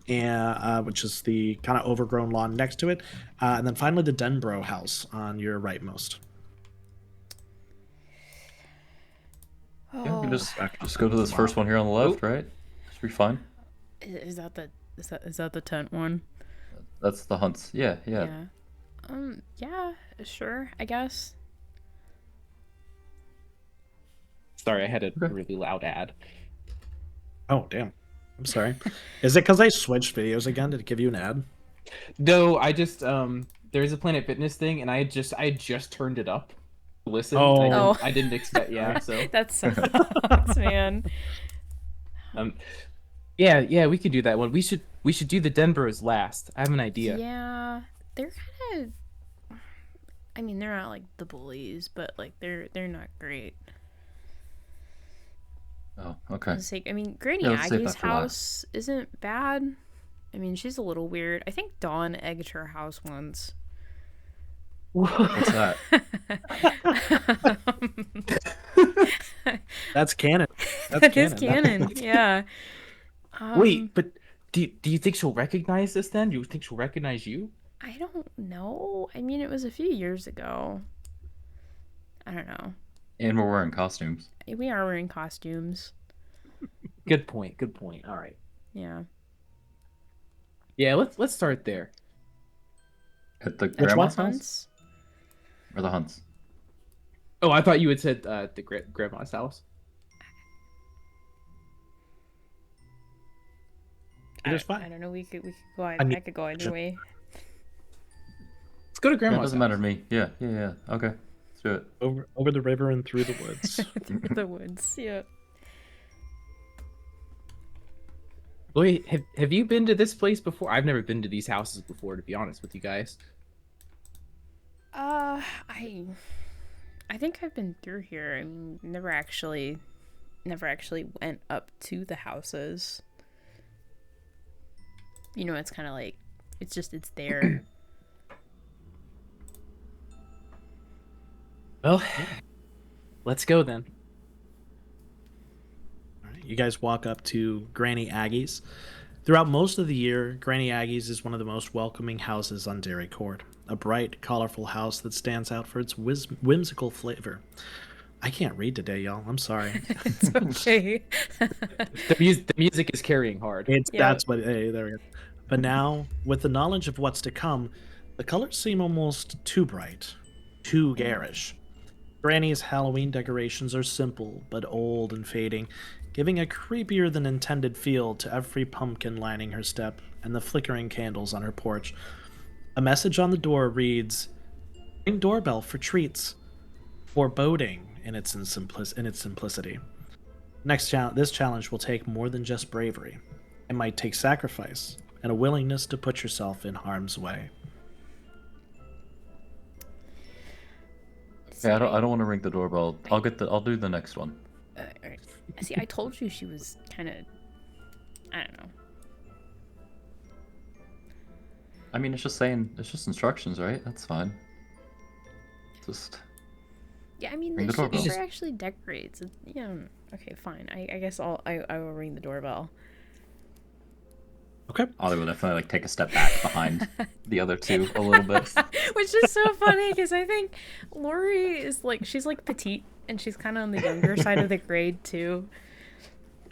and which is the kind of overgrown lawn next to it. And then finally the Denbro house on your rightmost. Yeah, we can Oh, just go to this first one here on the left, right? Should be fine. is that the is that the tent one? That's the hunts. Yeah, yeah. Yeah. Yeah, sure, I guess. Sorry, I had a Okay. really loud ad. Oh, damn. I'm sorry. Is it because I switched videos again? Did it give you an ad? No, I just there's a Planet Fitness thing, and I had just turned it up to listen. Oh. I didn't expect. Yeah, so That sucks, man. yeah, we could do that one. We should do the Denbros last. I have an idea. Yeah, they're kind of. I mean, they're not like the bullies, but like they're not great. Oh, okay. I mean, Granny Yeah, let's save Aggie's that for last. house isn't bad. I mean, she's a little weird. I think Dawn egged her house once. What's that? That's canon. That's That is canon. Yeah. Wait, but do you think she'll recognize this then? Do you think she'll recognize you? I don't know. I mean, it was a few years ago. I don't know. And we're wearing costumes. We are wearing costumes. Good point. Good point. All right. Yeah. Yeah, let's start there. At the Which grandma's one? house? Hunts? Or the hunts? Oh, I thought you had said the grandma's house. It is I fine. don't know. We could go. I mean, I could go either way. Let's go to Yeah, it grandma's doesn't house. matter to me. Yeah. Okay. Let's do it. Over the river and through the woods. Through the woods. Yeah. Wait, have you been to this place before? I've never been to these houses before, to be honest with you guys. I think I've been through here. I mean, never actually went up to the houses. You know, it's kind of like it's there. Well, let's go then. All right, you guys walk up to Granny Aggie's. Throughout most of the year, Granny Aggie's is one of the most welcoming houses on Dairy Court. A bright, colorful house that stands out for its whimsical flavor. I can't read today, y'all. I'm sorry. It's okay. The music is carrying hard. That's what. Hey, there we go. But now, with the knowledge of what's to come, the colors seem almost too bright, too garish. Granny's Halloween decorations are simple but old and fading, giving a creepier than intended feel to every pumpkin lining her step and the flickering candles on her porch. A message on the door reads, "Ring doorbell for treats." Foreboding in its simplicity. This challenge will take more than just bravery. It might take sacrifice and a willingness to put yourself in harm's way. Yeah, I don't want to ring the doorbell. I'll do the next one. All right. See, I told you she was kind of. I don't know. I mean, it's just instructions, right? That's fine. Just Yeah, I mean, Ring the they're doorbell. actually decorates. Yeah. Okay, fine. I guess I will ring the doorbell. Okay. Ollie will definitely like take a step back behind the other two a little bit. Which is so funny because I think Laurie is like she's like petite and she's kind of on the younger side of the grade too.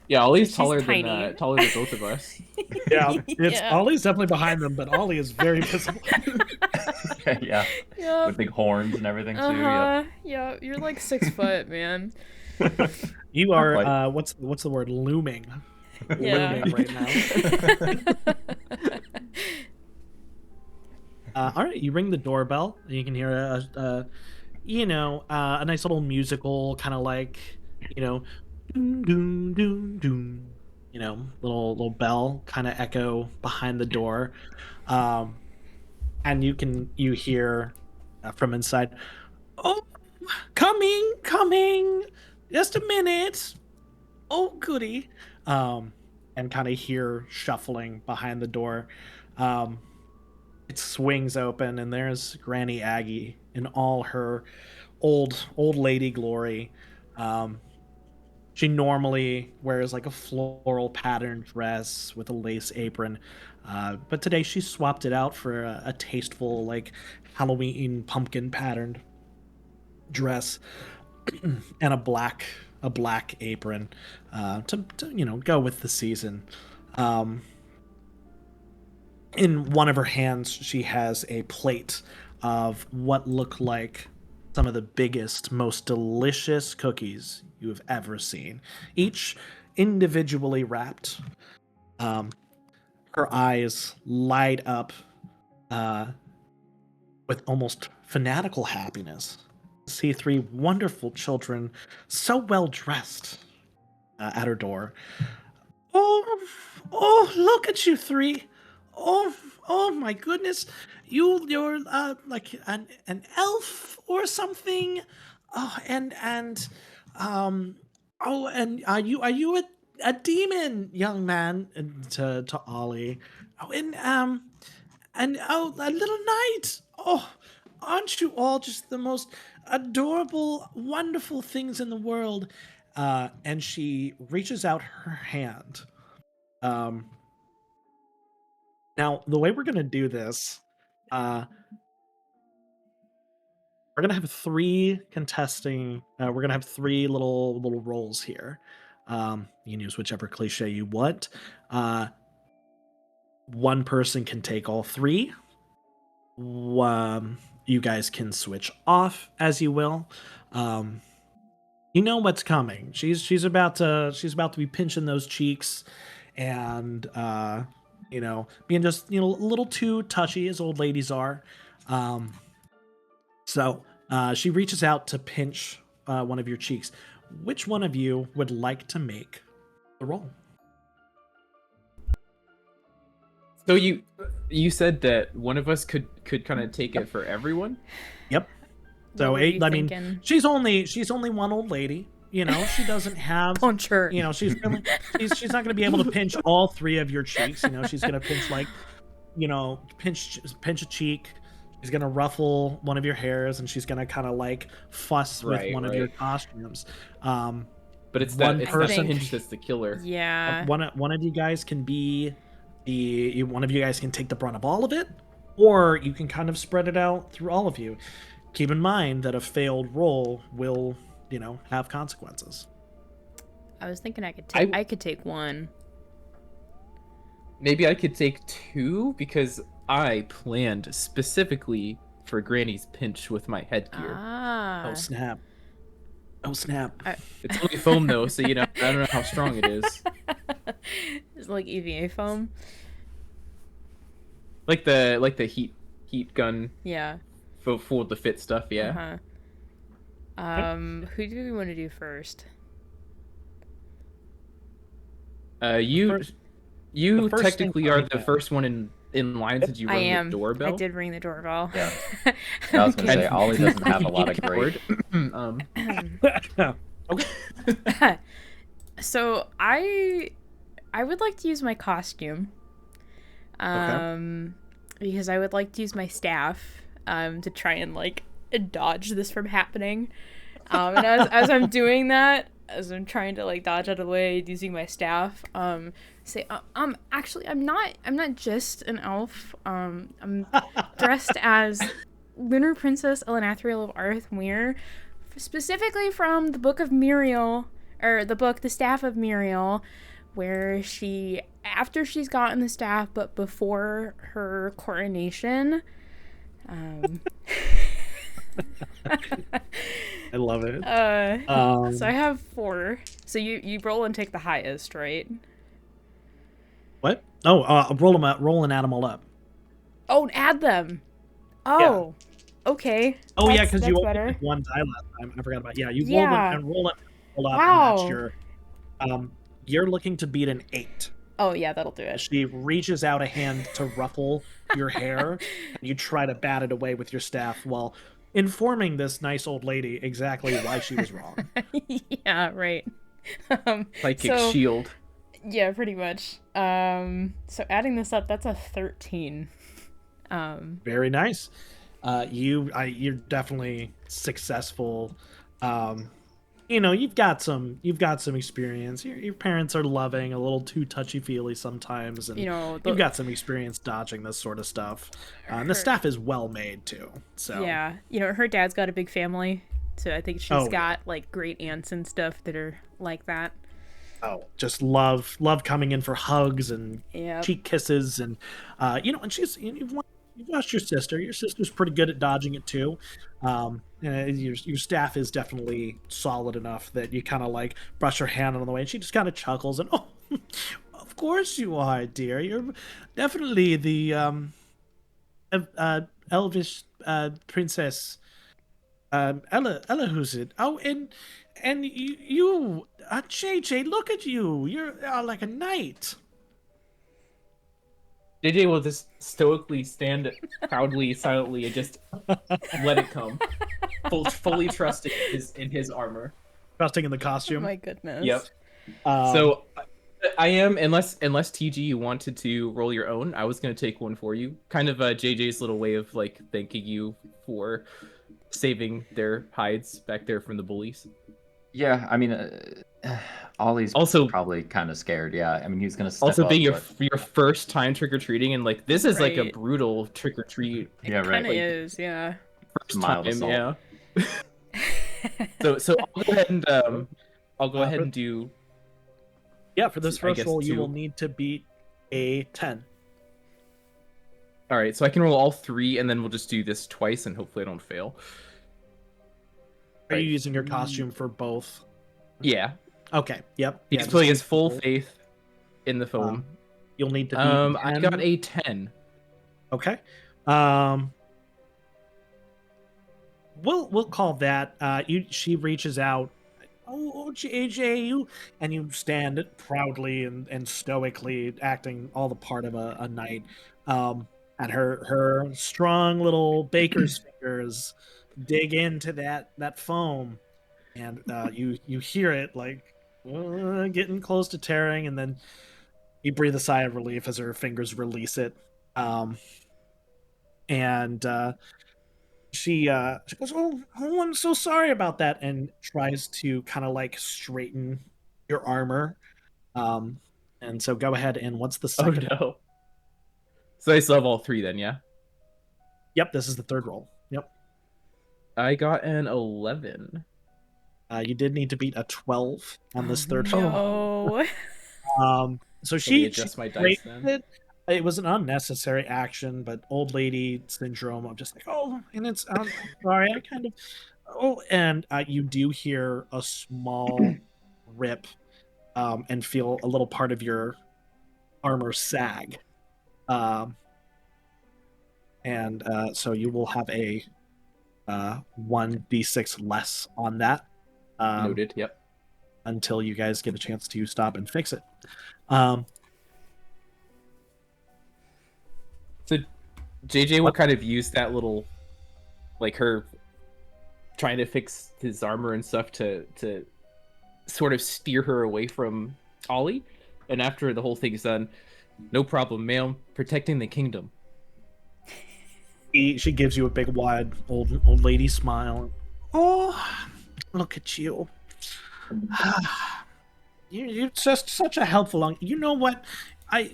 Yeah, Ollie's She's taller tiny. than both of us. Yeah, it's Yeah. Ollie's definitely behind them, but Ollie is very visible. Yeah, Yeah. with big horns and everything too. Yeah, you're like 6 foot, man. You are Quite. what's the word? Looming. Yeah. Looming right now. All right, you ring the doorbell, and you can hear a nice little musical kind of like, doom doom doom doom, little bell kind of echo behind the door, and you hear from inside, "Oh, coming, just a minute. Oh, goody," and kind of hear shuffling behind the door. It swings open, and there's Granny Aggie in all her old lady glory. She normally wears like a floral patterned dress with a lace apron, but today she swapped it out for a tasteful like Halloween pumpkin patterned dress and a black a black apron to go with the season. In one of her hands, she has a plate of what look like some of the biggest, most delicious cookies you have ever seen, each individually wrapped. Her eyes light up with almost fanatical happiness. See three wonderful children, so well dressed, at her door. Oh, look at you three! Oh my goodness! You're like an elf or something. Oh, and are you a demon, young man? And to Ollie. Oh, and oh, a little knight. Oh, aren't you all just the most adorable, wonderful things in the world? And she reaches out her hand. Now, the way we're going to do this, we're going to have three contesting. We're going to have three little roles here. You can use whichever cliche you want. One person can take all three. You guys can switch off as you will. You know what's coming. She's about to be pinching those cheeks, and being just a little too touchy as old ladies are. So she reaches out to pinch one of your cheeks. Which one of you would like to make the roll? So you said that one of us could kind of take it for everyone. Yep. What So were you I mean, thinking? she's only one old lady. She doesn't have. Punch her. She's not going to be able to pinch all three of your cheeks. She's going to pinch pinch a cheek. She's going to ruffle one of your hairs, and she's going to kind of like fuss with one of your costumes. But it's one that person- hinge that's the killer. Yeah. One of you guys can be one of you guys can take the brunt of all of it, or you can kind of spread it out through all of you. Keep in mind that a failed roll will, have consequences. I was thinking I could take one. Maybe I could take two because I planned specifically for Granny's pinch with my headgear. Ah. Oh snap! It's only foam though, so I don't know how strong it is. It's like EVA foam. Like the heat gun. Yeah. For the fit stuff, yeah. Who do we want to do first? You the first technically thing are I the know. first one in line since you I rang am. the doorbell. I did ring the doorbell. Yeah. I was gonna say Ollie doesn't have a lot of great. Okay. So I would like to use my costume. Because I would like to use my staff to try and dodge this from happening. And as I'm doing that, as I'm trying to dodge out of the way using my staff, say I'm not just an elf. I'm dressed as Lunar Princess Elanathriel of Arthmere, specifically from the Book of Muriel, or the Staff of Muriel, where after she's gotten the staff, but before her coronation. I love it. So I have 4. So you roll and take the highest, right? What? Oh, roll and add them all up. Oh, and add them. Oh, okay. Oh yeah, That's because you only better. did one die last time. I forgot about. Yeah, you Yeah. roll it up, Wow. and that's your. You're looking to beat an 8. Oh yeah, that'll do it. She reaches out a hand to ruffle your hair, and you try to bat it away with your staff while informing this nice old lady exactly why she was wrong. Yeah, right. Psychic so- shield. Yeah, pretty much. So adding this up, that's a 13. Very nice. You're definitely successful. You've got some experience. Your parents are loving, a little too touchy-feely sometimes, and you've got some experience dodging this sort of stuff. And the staff is well made too. So Yeah, her dad's got a big family, So I think she's Oh, got like great aunts and stuff that are like that. Oh, just love coming in for hugs and Yeah. cheek kisses, and and you've watched your sister. Your sister's pretty good at dodging it too. Your staff is definitely solid enough that you kind of like brush her hand on the way, and she just kind of chuckles and oh, of course you are, dear. You're definitely the elvish princess. Ella, who's it? Oh, and you, JJ, look at you. You're like a knight. JJ will just stoically stand proudly, silently, and just let it come, fully trusting in his armor. Trusting in the Oh costume. my goodness. Yep. Um, So I am, unless TG you wanted to roll your own, I was gonna take one for you. Kind of JJ's little way of like thanking you for saving their hides back there from the bullies. Yeah, I mean, Ollie's Also- probably kind of scared. Yeah, I mean, he's gonna step Also, up, being but- your first time trick or treating, and like this is like a Right. brutal trick or treat. yeah, right. Kind of Like, is, yeah. First Mild time, assault. yeah. So I'll go ahead and for- do. yeah, for this I first guess roll, you two. will need to beat a 10. All right, so I can roll all three, and then we'll just do this twice, and hopefully I don't fail. Are Right. you using your costume for both? Yeah, Okay. Yep. he's just putting his use full both. faith in the foam. You'll need to beat. I 10. got a 10. Okay. We'll call that. She reaches out. Oh, JJ, you stand proudly and stoically, acting all the part of a knight. And her strong little baker's fingers dig into that foam, and you hear it like getting close to tearing, and then you breathe a sigh of relief as her fingers release it. And she goes, oh, I'm so sorry about that, and tries to kind of like straighten your armor. And so go ahead, and what's the Oh second? no. So I still have all three then, yeah? Yep, this is the third roll. Yep. I got an 11. You did need to beat a 12 on this third roll. No. So Let me she adjust my dice straightened then. it. It was an unnecessary action, but old lady syndrome. I'm just like, oh, and it's I'm sorry. I kind of, oh, and you do hear a small rip, and feel a little part of your armor sag, and so you will have a 1d6 less on that. Noted, yep. Until you guys get a chance to stop and fix it. So JJ will kind of use that little, like her trying to fix his armor and stuff to sort of steer her away from Ollie. And after the whole thing is done, no problem, ma'am. Protecting the kingdom. She gives you a big, wide, old lady smile. Oh, look at you. You're just such a helpful. You know what?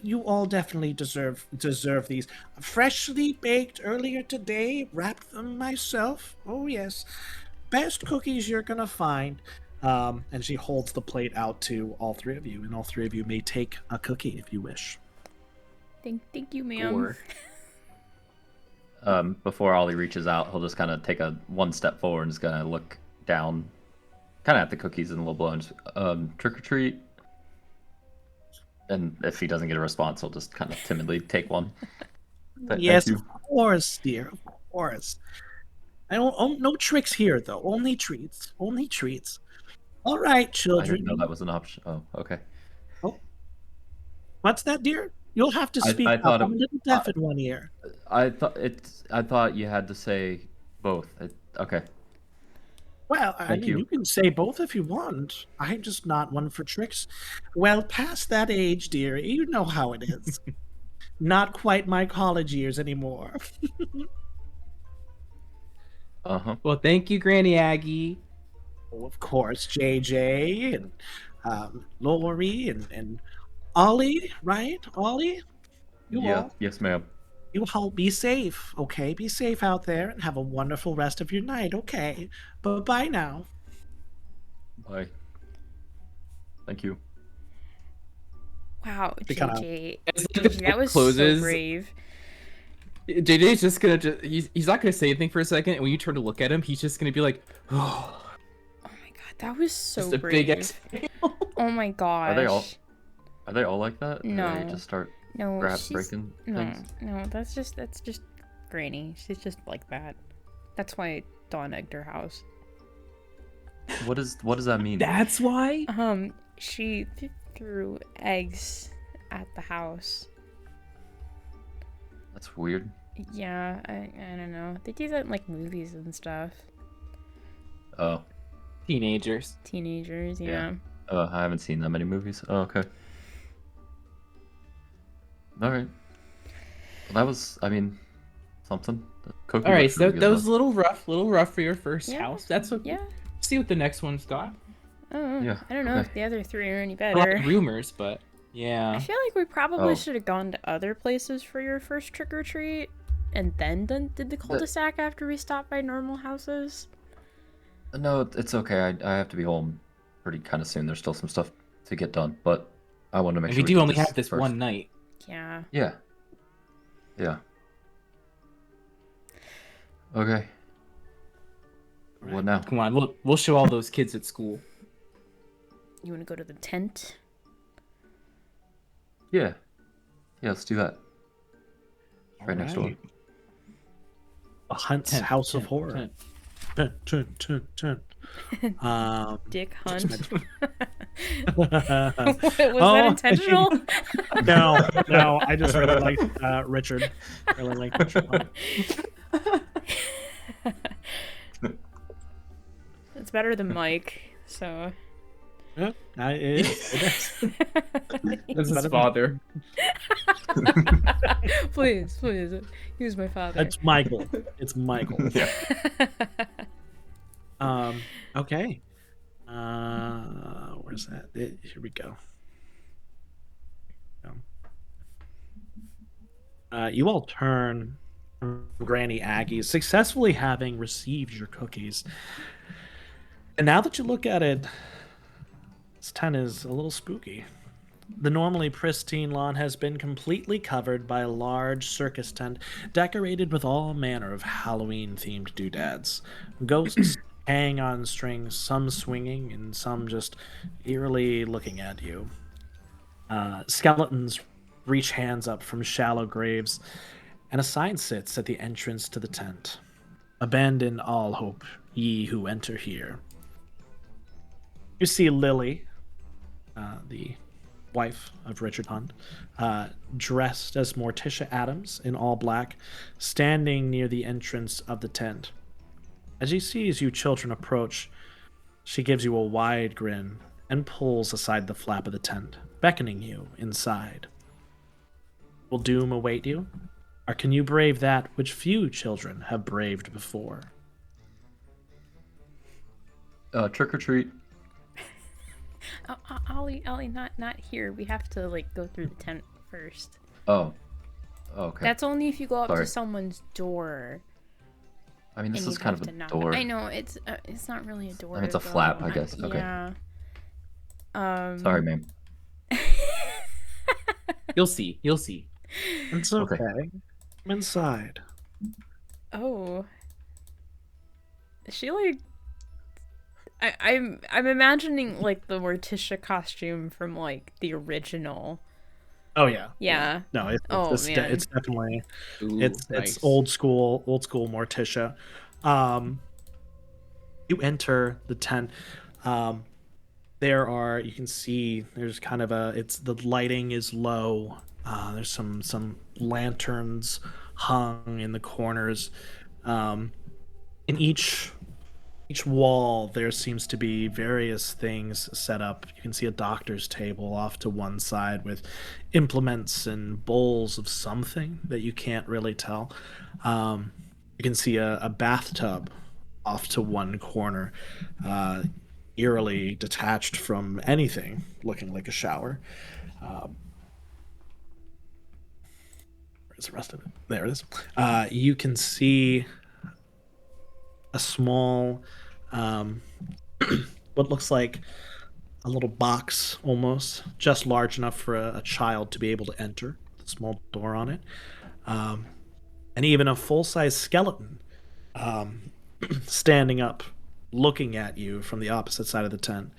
You all definitely deserve these. Freshly baked earlier today. Wrapped them myself. Oh yes, best cookies you're gonna find. And she holds the plate out to all three of you, and all three of you may take a cookie if you wish. Thank you, ma'am. Or Before Ollie reaches out, he'll just kind of take one step forward and just gonna look down, kind of at the cookies and the little blow, and just, trick or treat. And if he doesn't get a response, he'll just kind of timidly take one. Yes, Thank you. of course, dear, of course. I don't. No tricks here, though. Only treats. Only treats. All right, I children. didn't know that was an option. Oh, okay. What's that, dear? You'll have to I speak up. thought I'm a it- little deaf in one ear. I thought you had to say both. Okay. Well, I Thank mean, you. you can say both if you want. I'm just not one for tricks. Well, past that age, dear, you know how it is. Not quite my college years anymore. Uh-huh. well, thank you, Granny Aggie. Oh, of course, JJ and Laurie and Ollie, right? Ollie? You Yeah. all? Yes, ma'am. You all be safe, okay? Be safe out there and have a wonderful rest of your night, okay? Bye now. Bye. Thank you. Wow, They kinda- JJ. As like, the JJ, that book was closes, so brave. JJ's just gonna he's not gonna say anything for a second, and when you turn to look at him, he's just gonna be like, oh, Oh my god, that was so just a brave. big exhale. Oh my gosh. Are they all like that? No. Or they just start No, breaking no, things? no. That's just Granny. She's just like that. That's why Dawn egged her house. What does that mean? That's why. She threw eggs at the house. That's weird. Yeah, I don't know. They do that in like movies and stuff. Oh. Teenagers. Teenagers, yeah. I haven't seen that many movies. Oh, okay. All right. Well, that was, I mean, something. The cookie All right, looks so really that good, was a little rough for your first Yeah, house. That's okay. Yeah. See what the next one's got. Yeah, I don't know okay. if the other three are any A lot better. of rumors, but yeah. I feel like we probably Oh. should have gone to other places for your first trick or treat, and then did the cul-de-sac after we stopped by normal houses. No, it's okay. I have to be home pretty kind of soon. There's still some stuff to get done, but I want to make And sure we do did only have this first. one night. Yeah. Yeah. Yeah. Okay. What now? Come on, we'll show all those kids at school. You want to go to the tent? Yeah. Yeah, let's do that. Right next door. Alright. The Hunt's Tent, House of tent, Horror. tent. Tent. Dick Hunt. just Was Oh, that intentional? no, I just really liked Richard. Really liked Richard Hunt. It's better than Mike, so. Yeah, it is. That's his better than- father. Please, he was my father. It's Michael. It's Michael. Yeah. Okay. Where's that? Here we go. You all turn from Granny Aggie, successfully having received your cookies. And now that you look at it, this tent is a little spooky. The normally pristine lawn has been completely covered by a large circus tent decorated with all manner of Halloween-themed doodads. Ghosts hang on strings, some swinging and some just eerily looking at you. Skeletons reach hands up from shallow graves, and a sign sits at the entrance to the tent. Abandon all hope, ye who enter here. You see Lily, the wife of Richard Hunt, dressed as Morticia Adams in all black, standing near the entrance of the tent. As she sees you children approach, she gives you a wide grin and pulls aside the flap of the tent, beckoning you inside. Will doom await you, or can you brave that which few children have braved before? Trick or treat. Ollie, not here. We have to like go through the tent first. Oh. Okay. That's only if you go up Sorry. to someone's door. I mean, this and is you kind have of a to knock. door. I know it's not really a door. I mean, it's a though. flap, I guess. Okay. Yeah. Sorry, ma'am. You'll see. It's okay. I'm inside. Oh. Is she like? I'm imagining like the Morticia costume from like the original. Oh yeah. Yeah. No, Oh, man. it's definitely Ooh, it's nice. old school Morticia. You enter the tent. You can see there's kind of the lighting is low. There's some lanterns hung in the corners. In each wall there seems to be various things set up. You can see a doctor's table off to one side with implements and bowls of something that you can't really tell. You can see a bathtub off to one corner, eerily detached from anything, looking like a shower. Where's the rest of it? There it is. You can see a small, what looks like a little box almost, just large enough for a child to be able to enter, with a small door on it. Um, and even a full-size skeleton um, standing up, looking at you from the opposite side of the tent.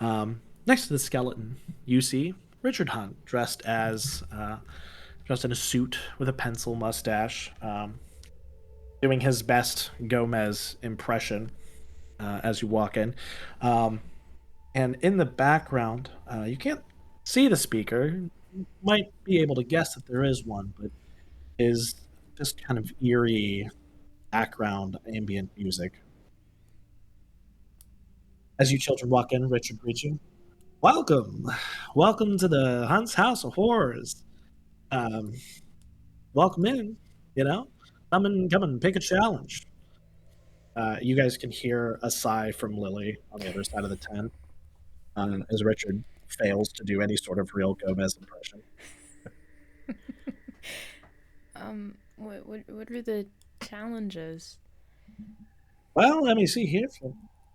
Next to the skeleton, you see Richard Hunt dressed in a suit with a pencil mustache, doing his best Gomez impression as you walk in. And in the background, you can't see the speaker. You might be able to guess that there is one, but is just kind of eerie background ambient music. As you children walk in, Richard greets you. Welcome. Welcome to the Hunt's House of Horrors. Um, Welcome in, you know? Come and pick a challenge. You guys can hear a sigh from Lily on the other side of the tent as Richard fails to do any sort of real Gomez impression. What are the challenges? Well, let me see here.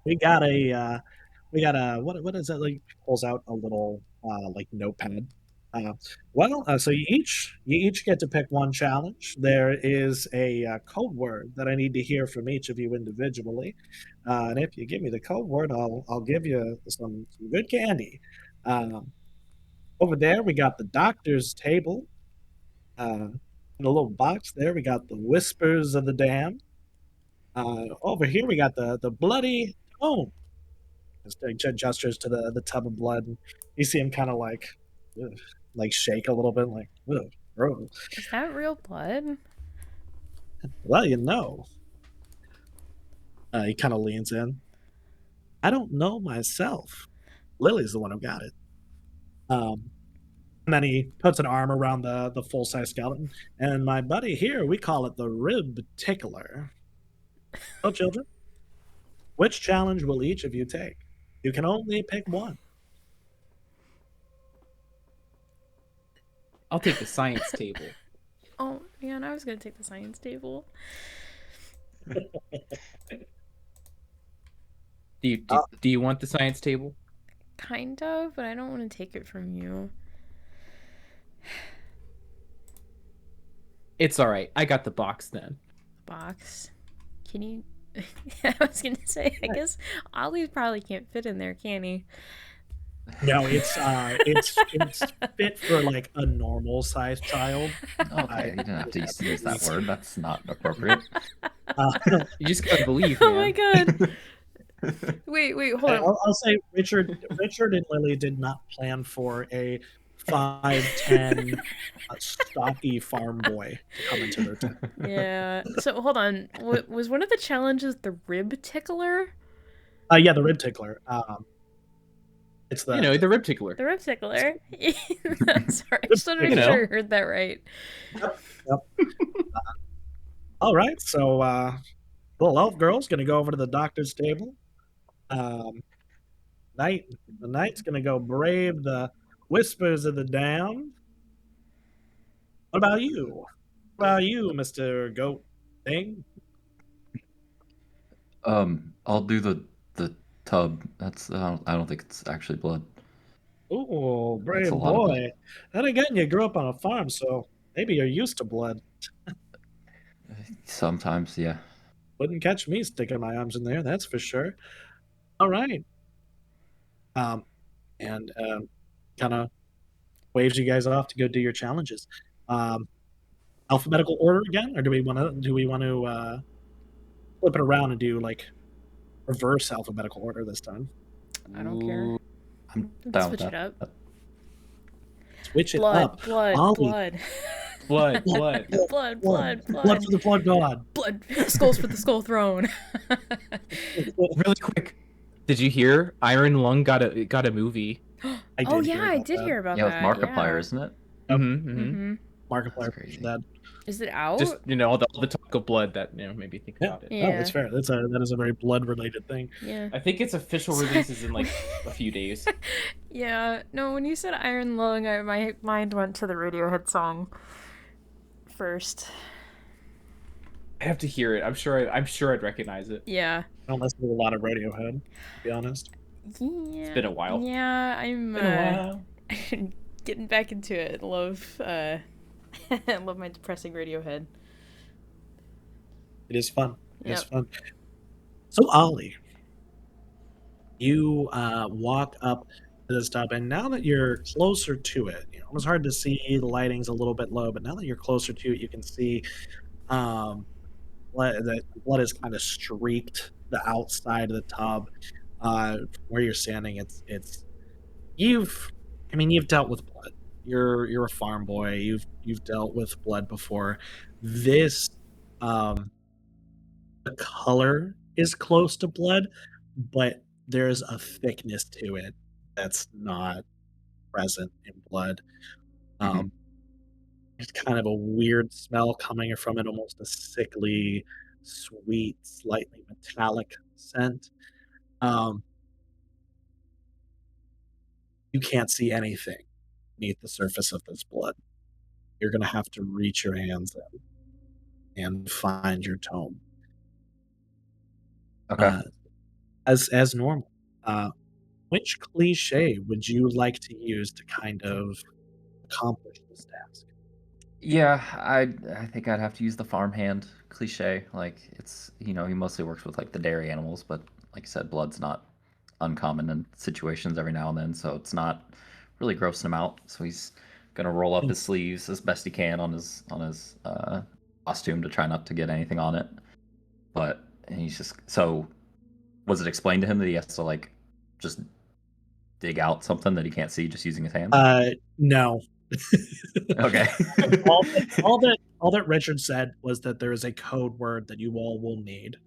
We got what is that? Like, pulls out a little like notepad. So you each get to pick one challenge. There is a code word that I need to hear from each of you individually, and if you give me the code word, I'll give you some good candy. Um, Over there, we got the doctor's table. In a little box there, we got the whispers of the dam. Over here, we got the bloody tome. Gestures to the tub of blood. And you see him kind of like shake a little bit, like, ugh, gross. Is that real blood? Well, he kind of leans in. I don't know myself. Lily's the one who got it. And then he puts an arm around the full size skeleton. And my buddy here, we call it the rib tickler. So, children, which challenge will each of you take? You can only pick one. I'll take the science table. Oh man, I was gonna take the science table. Do you want the science table? Kind of, but I don't want to take it from you. It's all right. I got the box then. Box. Can you? I was gonna say. I guess Ollie probably can't fit in there, can he? No, it's fit for like a normal sized child. Okay, you didn't have to use that word. That's not appropriate. You just gotta believe, Oh man. my god. Wait, hold on. I'll say Richard and Lily did not plan for a 5'10" stocky farm boy to come into their tent. Yeah. So hold on. Was one of the challenges the rib tickler? Yeah, the rib tickler. It's the the rib tickler. The rib tickler. Sorry, I just wanted to make sure I heard that right. Yep. All right, so little elf girl's gonna go over to the doctor's table. The knight's gonna go brave the whispers of the dam. What about you? What about you, Mr. Goat Thing? I'll do the tub. That's I don't think it's actually blood. Ooh, That's brave a lot of boy. Then again, you grew up on a farm, so maybe you're used to blood. Sometimes, yeah. Wouldn't catch me sticking my arms in there, that's for sure. All right. And kind of waves you guys off to go do your challenges. Alphabetical order again, or do we want to flip it around and do like reverse alphabetical order this time? I don't care. I'm Let's down with switch it that. up. Switch it Blood, up. blood, Ollie. blood. Blood. Blood for the blood god. Blood. Skulls for the skull throne. Really quick. Did you hear Iron Lung got a movie? I Oh did yeah, hear I about did that. hear about Yeah, with that. Markiplier, isn't it? Mm-hmm. Markiplier That's for crazy. that. Is it out? Just all the talk of blood that made me think about it. Yeah. No, it's fair. That is a very blood related thing. Yeah. I think its official release is in like a few days. Yeah. No, when you said Iron Lung, my mind went to the Radiohead song first. I have to hear it. I'm sure I'd recognize it. Yeah. I don't listen to a lot of Radiohead, to be honest. Yeah. It's been a while. Yeah, I'm Been a while. getting back into it. Love love my depressing Radiohead. It is fun. It is Yep. fun. So, Ollie, you walk up to this tub, and now that you're closer to it, it was hard to see. The lighting's a little bit low, but now that you're closer to it, you can see the blood is kind of streaked the outside of the tub. Where you're standing, it's you've you've dealt with blood. You're a farm boy. You've dealt with blood before. This the color is close to blood, but there's a thickness to it that's not present in blood. Mhm. There's kind of a weird smell coming from it, almost a sickly, sweet, slightly metallic scent. Um, you can't see anything beneath the surface of this blood. You're gonna have to reach your hands in and find your tome. Okay. As normal. Which cliche would you like to use to kind of accomplish this task? Yeah, I think I'd have to use the farmhand cliche. Like it's he mostly works with like the dairy animals, but like I said, blood's not uncommon in situations every now and then, so it's not really grossing him out. So he's gonna roll up his sleeves as best he can on his costume to try not to get anything on it. But he's just so. Was it explained to him that he has to like just dig out something that he can't see just using his hands? No. Okay. All that Richard said was that there is a code word that you all will need,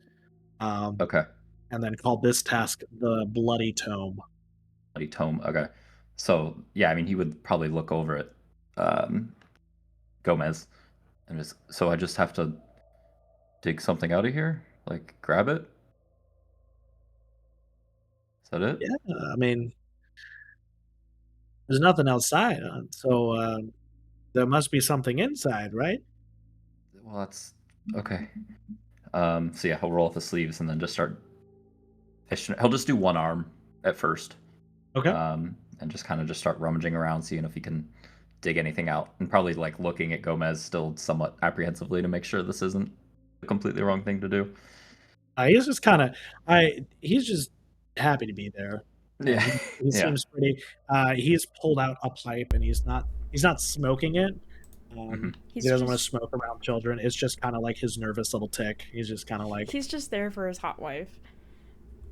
Okay. and then called this task the Bloody Tome. Bloody tome. Okay. So yeah, I mean, he would probably look over at Gomez and just. So I just have to dig something out of here, like grab it. Is that it? Yeah, there's nothing outside, so there must be something inside, right? Well, that's okay. So yeah, he'll roll up his sleeves and then just start fishing. He'll just do one arm at first. Okay. And just kind of just start rummaging around, seeing if he can dig anything out, and probably like looking at Gomez still somewhat apprehensively to make sure this isn't the completely wrong thing to do. He's just kind of, he's just happy to be there. Yeah, He yeah. seems pretty. He's pulled out a pipe and he's not smoking it. Mhm. He doesn't want to smoke around children. It's just kind of like his nervous little tick. He's just kind of like He's just there for his hot wife.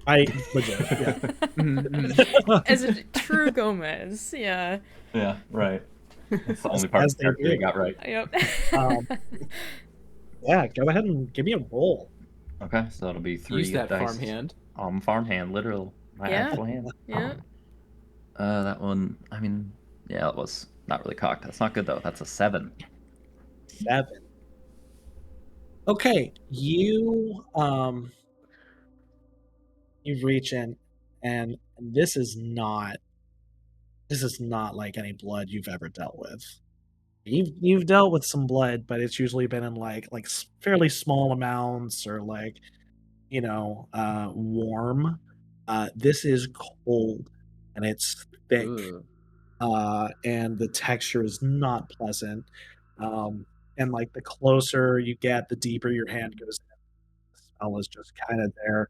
legit. Yeah. As a true Gomez, yeah. Yeah, right. That's the only part of As the they character he do. got right. Yep. Yeah, go ahead and give me a roll. Okay, so that'll be 3 Use that dice. farmhand. Farmhand, literal. My Yeah. actual hand. Yeah. That one, I mean, yeah, it was not really cocked. That's not good though. That's a 7. 7. Okay, you reach in, and this is not like any blood you've ever dealt with. You've dealt with some blood, but it's usually been in like fairly small amounts or like warm. This is cold and it's thick, Ugh. and the texture is not pleasant. And like the closer you get, the deeper your hand goes in. The smell is just kind of there.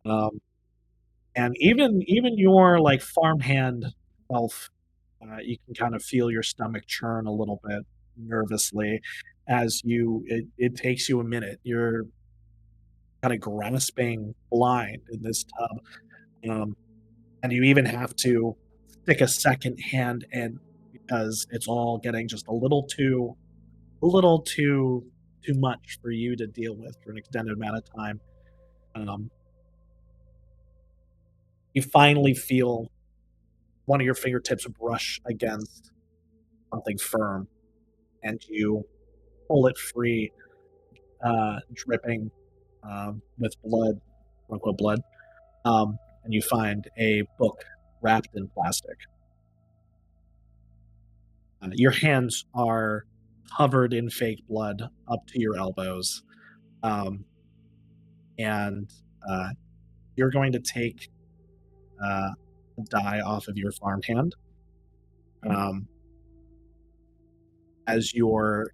Um, and even your like farmhand self, you can kind of feel your stomach churn a little bit nervously as it takes you a minute. You're kind of grasping blind in this tub, um, and you even have to stick a second hand in because it's all getting just a little too much for you to deal with for an extended amount of time. Um, you finally feel one of your fingertips brush against something firm, and you pull it free, dripping with blood, quote unquote blood, and you find a book wrapped in plastic. Your hands are covered in fake blood up to your elbows. Um, and you're going to take a die off of your farmhand. Um, as your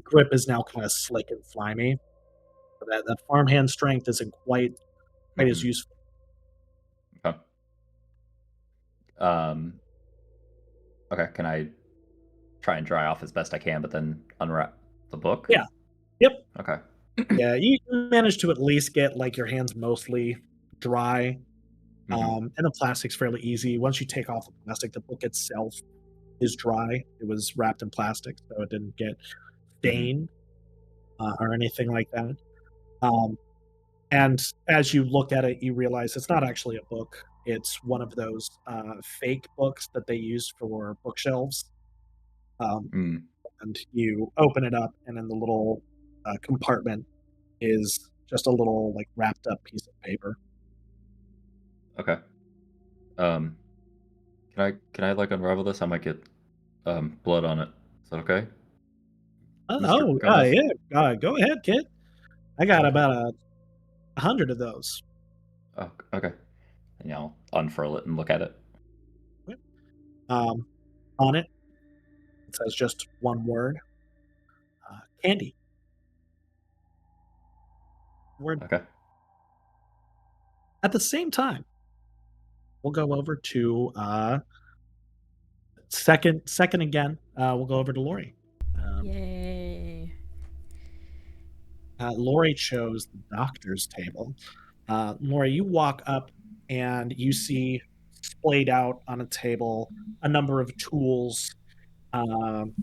grip is now kind of slick and slimy. That farmhand strength isn't quite as Mhm. useful. Okay. Um, okay, can I try and dry off as best I can, but then unwrap the book? Yeah. Yep. Okay. Yeah. You manage to at least get like your hands mostly dry. Mhm. And the plastic's fairly easy. Once you take off the plastic, the book itself is dry. It was wrapped in plastic, so it didn't get Mhm. stained or anything like that. Um, and as you look at it, you realize it's not actually a book. It's one of those fake books that they use for bookshelves. Um, Mm. and you open it up, and in the little compartment is just a little like wrapped up piece of paper. Okay. Um, can I like unravel this? I might get blood on it. Is that okay, Mr. Gomez? Yeah. Go ahead, kid. I got about 100 of those. Oh, okay. And yeah, I'll unfurl it and look at it. Um, on it, it says just one word: candy. Word. Okay. At the same time, we'll go over to second again. We'll go over to Lori. Um, Yay. Lori chose the doctor's table. Lori, you walk up and you see splayed out on a table a number of tools. Um,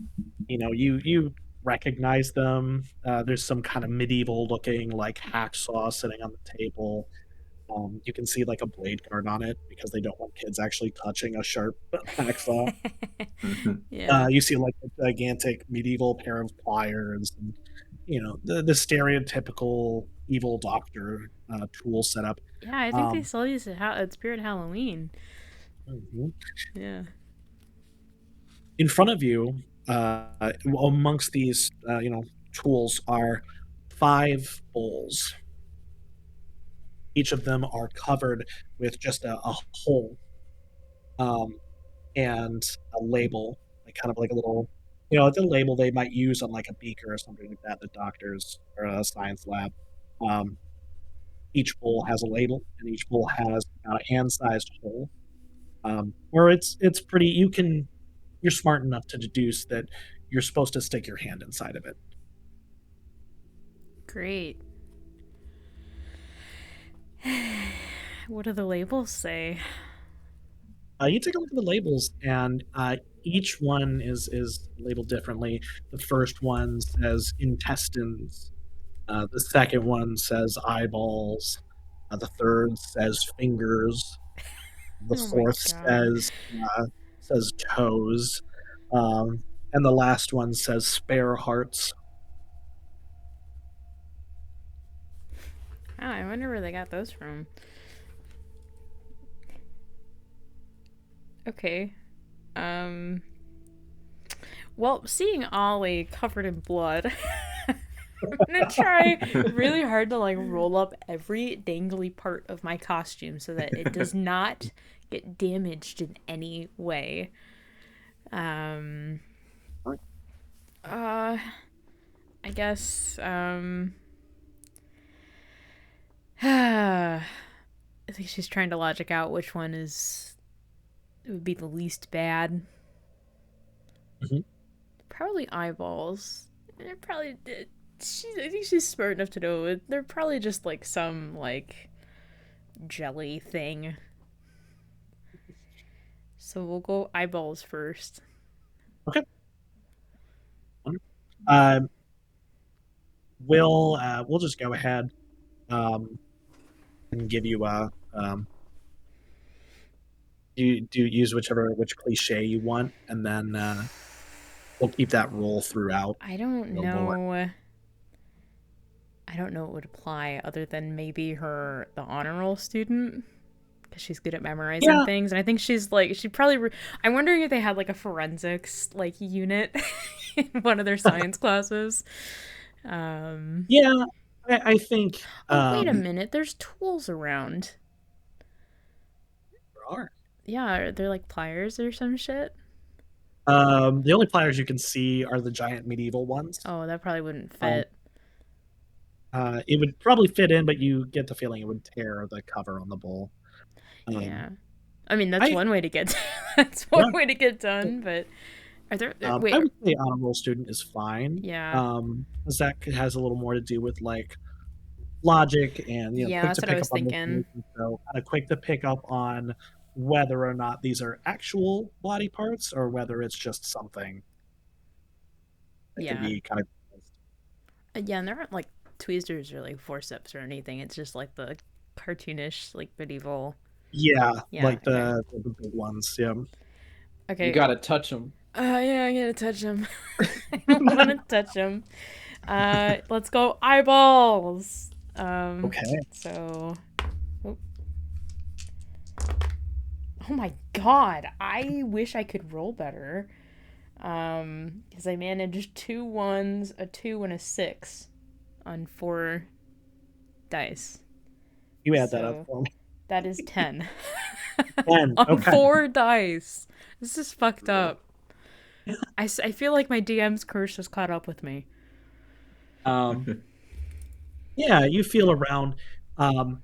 you recognize them. There's some kind of medieval looking like hacksaw sitting on the table. You can see like a blade guard on it because they don't want kids actually touching a sharp hacksaw. Yeah. You see like a gigantic medieval pair of pliers, and the stereotypical evil doctor tool setup. Yeah, I think they Um, sell these at Spirit Halloween. mhm. Yeah. In front of you, amongst these tools are 5 bowls. Each of them are covered with just a hole, um, and a label, like kind of like a little, the label they might use on like a beaker or something like that. The doctors or a science lab. Um, each bowl has a label, and each bowl has about a hand-sized hole, where it's pretty. You're smart enough to deduce that you're supposed to stick your hand inside of it. Great. What do the labels say? You take a look at the labels, and each one is labeled differently. The first one says intestines. The second one says eyeballs. The third says fingers. The Oh my fourth god. says toes, and the last one says spare hearts. Oh, I wonder where they got those from. Okay. Um. Well, seeing Ollie covered in blood, I'm gonna try really hard to like roll up every dangly part of my costume so that it does not get damaged in any way. Um. Uh. I guess. I think she's trying to logic out which one would be the least bad. Mhm. Probably eyeballs. They're probably. I think she's smart enough to know it. They're probably just like some like jelly thing. So we'll go eyeballs first. Okay. Um, we'll just go ahead um, and give you a do use which cliche you want, and then we'll keep that roll throughout. I don't We'll roll it. know. I don't know what would apply other than maybe the honor roll student because she's good at memorizing Yeah, things, and I think she's like she probably. I'm wondering if they had like a forensics like unit in one of their science classes. Um, Yeah, I think oh, wait a minute. There's tools around. there are. Yeah, they're like pliers or some shit. The only pliers you can see are the giant medieval ones. Oh, that probably wouldn't Um, fit. it would probably fit in, but you get the feeling it would tear the cover on the bowl. Um, Yeah. I mean, that's I one way to get that's one yeah, way to get done, but are there I wait, would say honor roll student is fine. yeah. 'Cause that has a little more to do with like logic and Yeah, quick that's to what I pick was up on thinking. information. So kind of quick to pick up on whether or not these are actual body parts or whether it's just something that can Yeah. be kind of. Yeah, and there aren't like tweezers or like forceps or anything. It's just like the cartoonish like medieval. Yeah, Yeah, like okay. the big ones. Yeah. You Okay. gotta touch them. Yeah, I gotta touch him. I want to touch him. Let's go eyeballs. Okay. So, oh, oh my god, I wish I could roll better. Because I managed 2 1s, a 2, and a 6 on 4 dice. You add that up So for me. that is 10 10. on Okay. 4 dice. This is fucked up. I feel like my DM's curse has caught up with me. Yeah, you feel around. Um,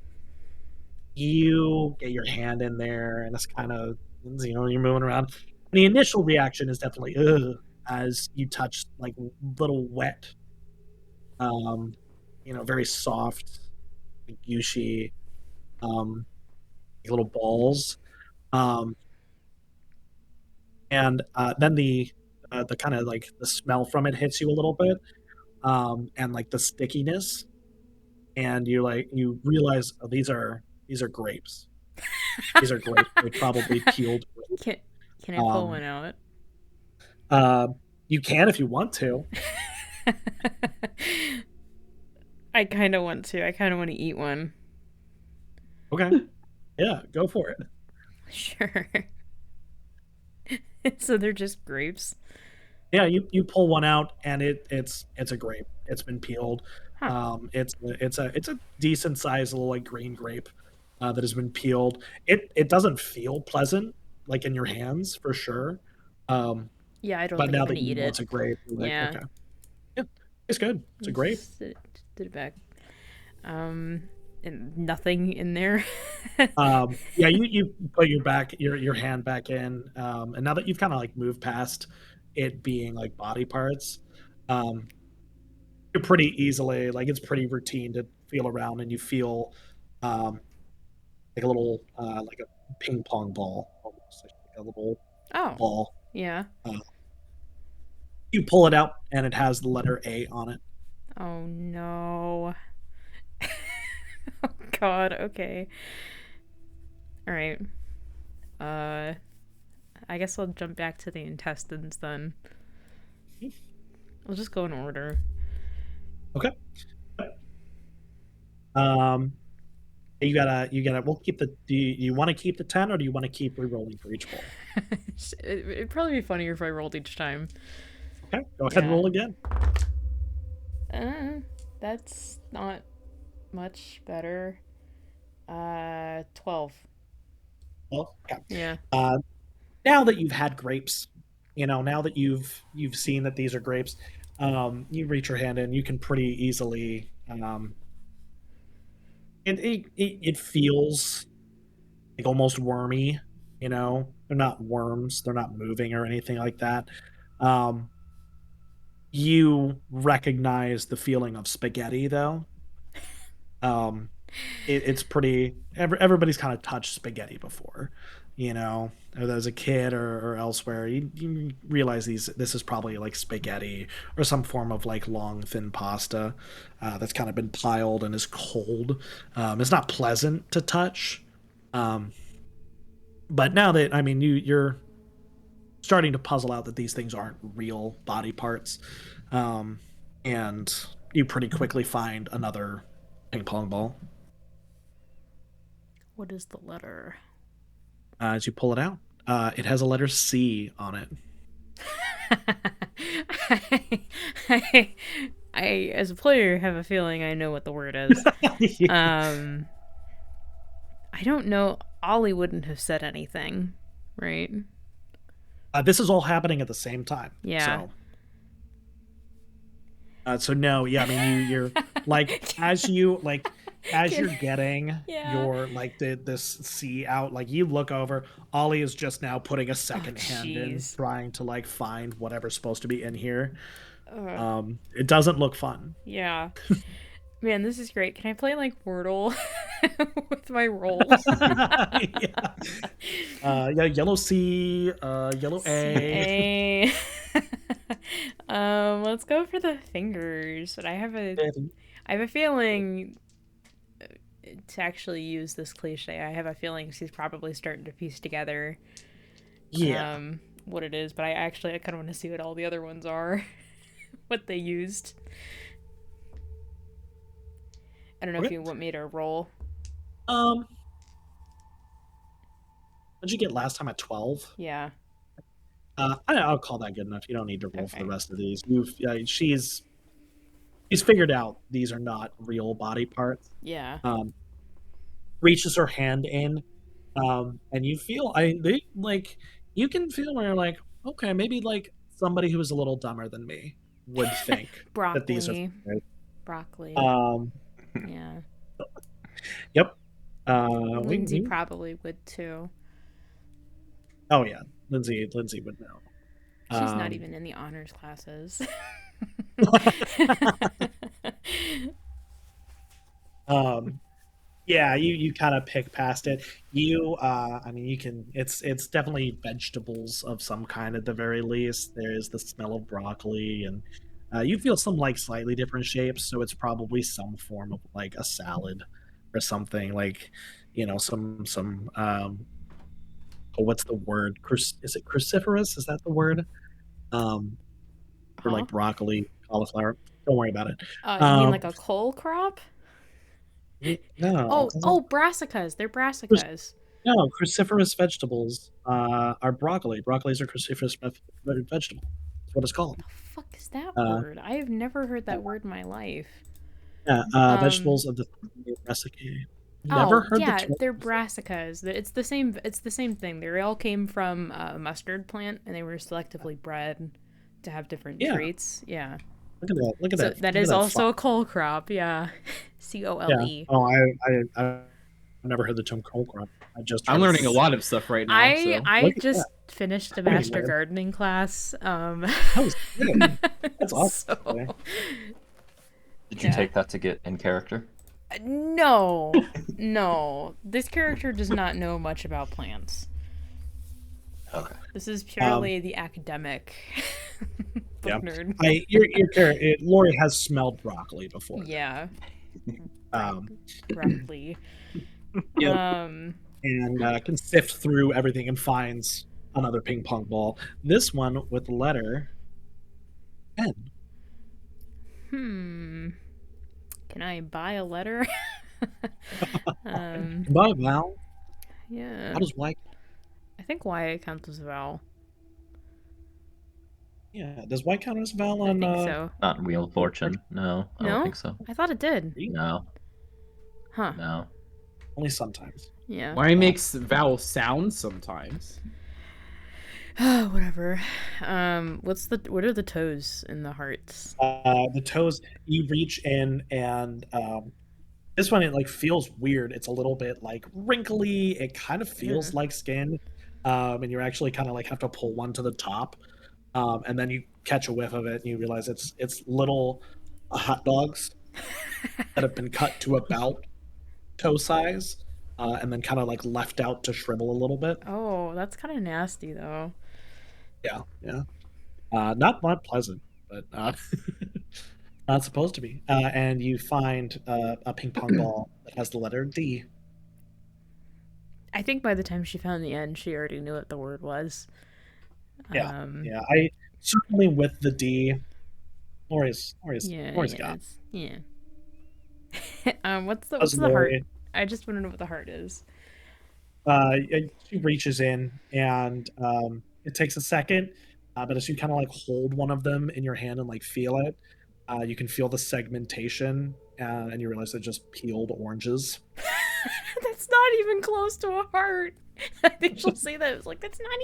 you get your hand in there, and it's kind of you're moving around. The initial reaction is definitely ugh, as you touch like little wet, um, very soft, like, gushy, um, little balls. Um, and then the kind of like the smell from it hits you a little bit, and like the stickiness, and you realize these are grapes. These are grapes. They probably peeled grapes. Can can I pull Um, one out? uh, you can if you want to. I kind of want to. I kind of want to eat one. Okay, yeah, go for it. Sure. So they're just grapes. Yeah, you pull one out, and it's a grape. It's been peeled. Huh. It's a decent sized little like green grape that has been peeled. It doesn't feel pleasant like in your hands for sure. Um, Yeah, I don't but think I'm now gonna that you eat know it. it's a grape, you're like, Yeah. okay, yeah, it's good. It's a grape. Just did it back. And nothing in there. Yeah, you put your hand back in, and now that you've kind of like moved past it being like body parts, um, you're pretty easily like it's pretty routine to feel around, and you feel um, like a little like a ping pong ball, almost like a little Oh, ball. yeah. Uh, you pull it out, and it has the letter A on it. Oh no. Oh god, okay. All right. Uh I guess I'll jump back to the intestines then. We'll just go in order. Okay. Um, you gotta. We'll keep the. Do you want to keep the 10, or do you want to keep re-rolling for each bowl? It'd probably be funnier if I rolled each time. Okay, go ahead and Yeah. roll again. That's not much better. 12. Well, okay. Yeah. Now that you've had grapes, now that you've seen that these are grapes, you reach your hand in, you can pretty easily, and it feels like almost wormy. They're not worms, they're not moving or anything like that. Um, you recognize the feeling of spaghetti though. Um, it's pretty. Everybody's kind of touched spaghetti before, whether as a kid or elsewhere. You realize this is probably like spaghetti or some form of like long thin pasta that's kind of been piled and is cold. It's not pleasant to touch, um, but now that you're starting to puzzle out that these things aren't real body parts, um, and you pretty quickly find another ping pong ball. What is the letter? As you pull it out, it has a letter C on it. I, as a player, have a feeling I know what the word is. I don't know. Ollie wouldn't have said anything, right? This is all happening at the same time. Yeah. So no, yeah, I mean you're like as you're getting Yeah. your like this sea out, like you look over, Ollie is just now putting a second hand in, jeez. trying to like find whatever's supposed to be in here. Ugh. It doesn't look fun. Yeah. Man, this is great. Can I play like Wordle with my rolls? Yeah, yellow C, yellow A. Let's go for the fingers. But I have a feeling to actually use this cliche. I have a feeling she's probably starting to piece together what it is, but I kind of want to see what all the other ones are. What they used. I don't know if you want me to roll. What'd you get last time at 12? Yeah. I'll call that good enough. You don't need to roll for the rest of these. She's figured out these are not real body parts. Yeah. Reaches her hand in, and you feel you can feel where you're like, okay, maybe like somebody who is a little dumber than me would think that these are broccoli. Yeah. Yep. Lindsay probably would too. Oh yeah, Lindsay would know. She's not even in the honors classes. Yeah, you kind of pick past it. I mean, you can. It's definitely vegetables of some kind at the very least. There is the smell of broccoli, and you feel some like slightly different shapes. So it's probably some form of like a salad or something. Like, some. What's the word? Is it cruciferous? Is that the word? For like broccoli, cauliflower. Don't worry about it. You mean like a cole crop? No. Brassicas. They're brassicas. No, cruciferous vegetables are broccoli. Broccolis are cruciferous vegetable. That's what it's called. The fuck is that word? I have never heard that word in my life. Yeah, vegetables of the brassicae. Never heard the term? They're brassicas. It's the same. It's the same thing. They all came from a mustard plant, and they were selectively bred to have different traits. Yeah. Look at that. That is also a cole crop. Yeah. COLE. Oh, I've never heard the term cole crop. I'm learning a lot of stuff right now. I just finished a master gardening class. That was good. That's awesome. Did you take that to get in character? No. This character does not know much about plants. Okay. This is purely the academic book nerd. Your character, Laurie has smelled broccoli before. Yeah. Broccoli. And can sift through everything and finds another ping pong ball. This one with the letter N. Can I buy a letter? Buy a vowel? Yeah. How does Y? I think Y counts as a vowel. Yeah. Does Y count as a vowel on? I think so. Not in Wheel of Fortune. No, I don't think so. I thought it did. No. Huh. No. Only sometimes. Yeah. Y makes vowel sounds sometimes. Whatever. What are the toes in the hearts? The toes, you reach in and this one, it like feels weird. It's a little bit like wrinkly. It kind of feels like skin. And you actually kind of like have to pull one to the top. And then you catch a whiff of it and you realize it's little hot dogs that have been cut to about toe size. And then kind of like left out to shrivel a little bit. Oh, that's kind of nasty though. Yeah. Not pleasant, but not supposed to be. And you find a ping pong ball that has the letter D. I think by the time she found the end, she already knew what the word was. Yeah. I certainly with the D. Laurie's got it. Yeah. What's the heart? I just want to know what the heart is. She reaches in and it takes a second, But as you kind of like hold one of them in your hand and like feel it, you can feel the segmentation, and you realize they're just peeled oranges. That's not even close to a heart. I think she'll say that. It's like, that's not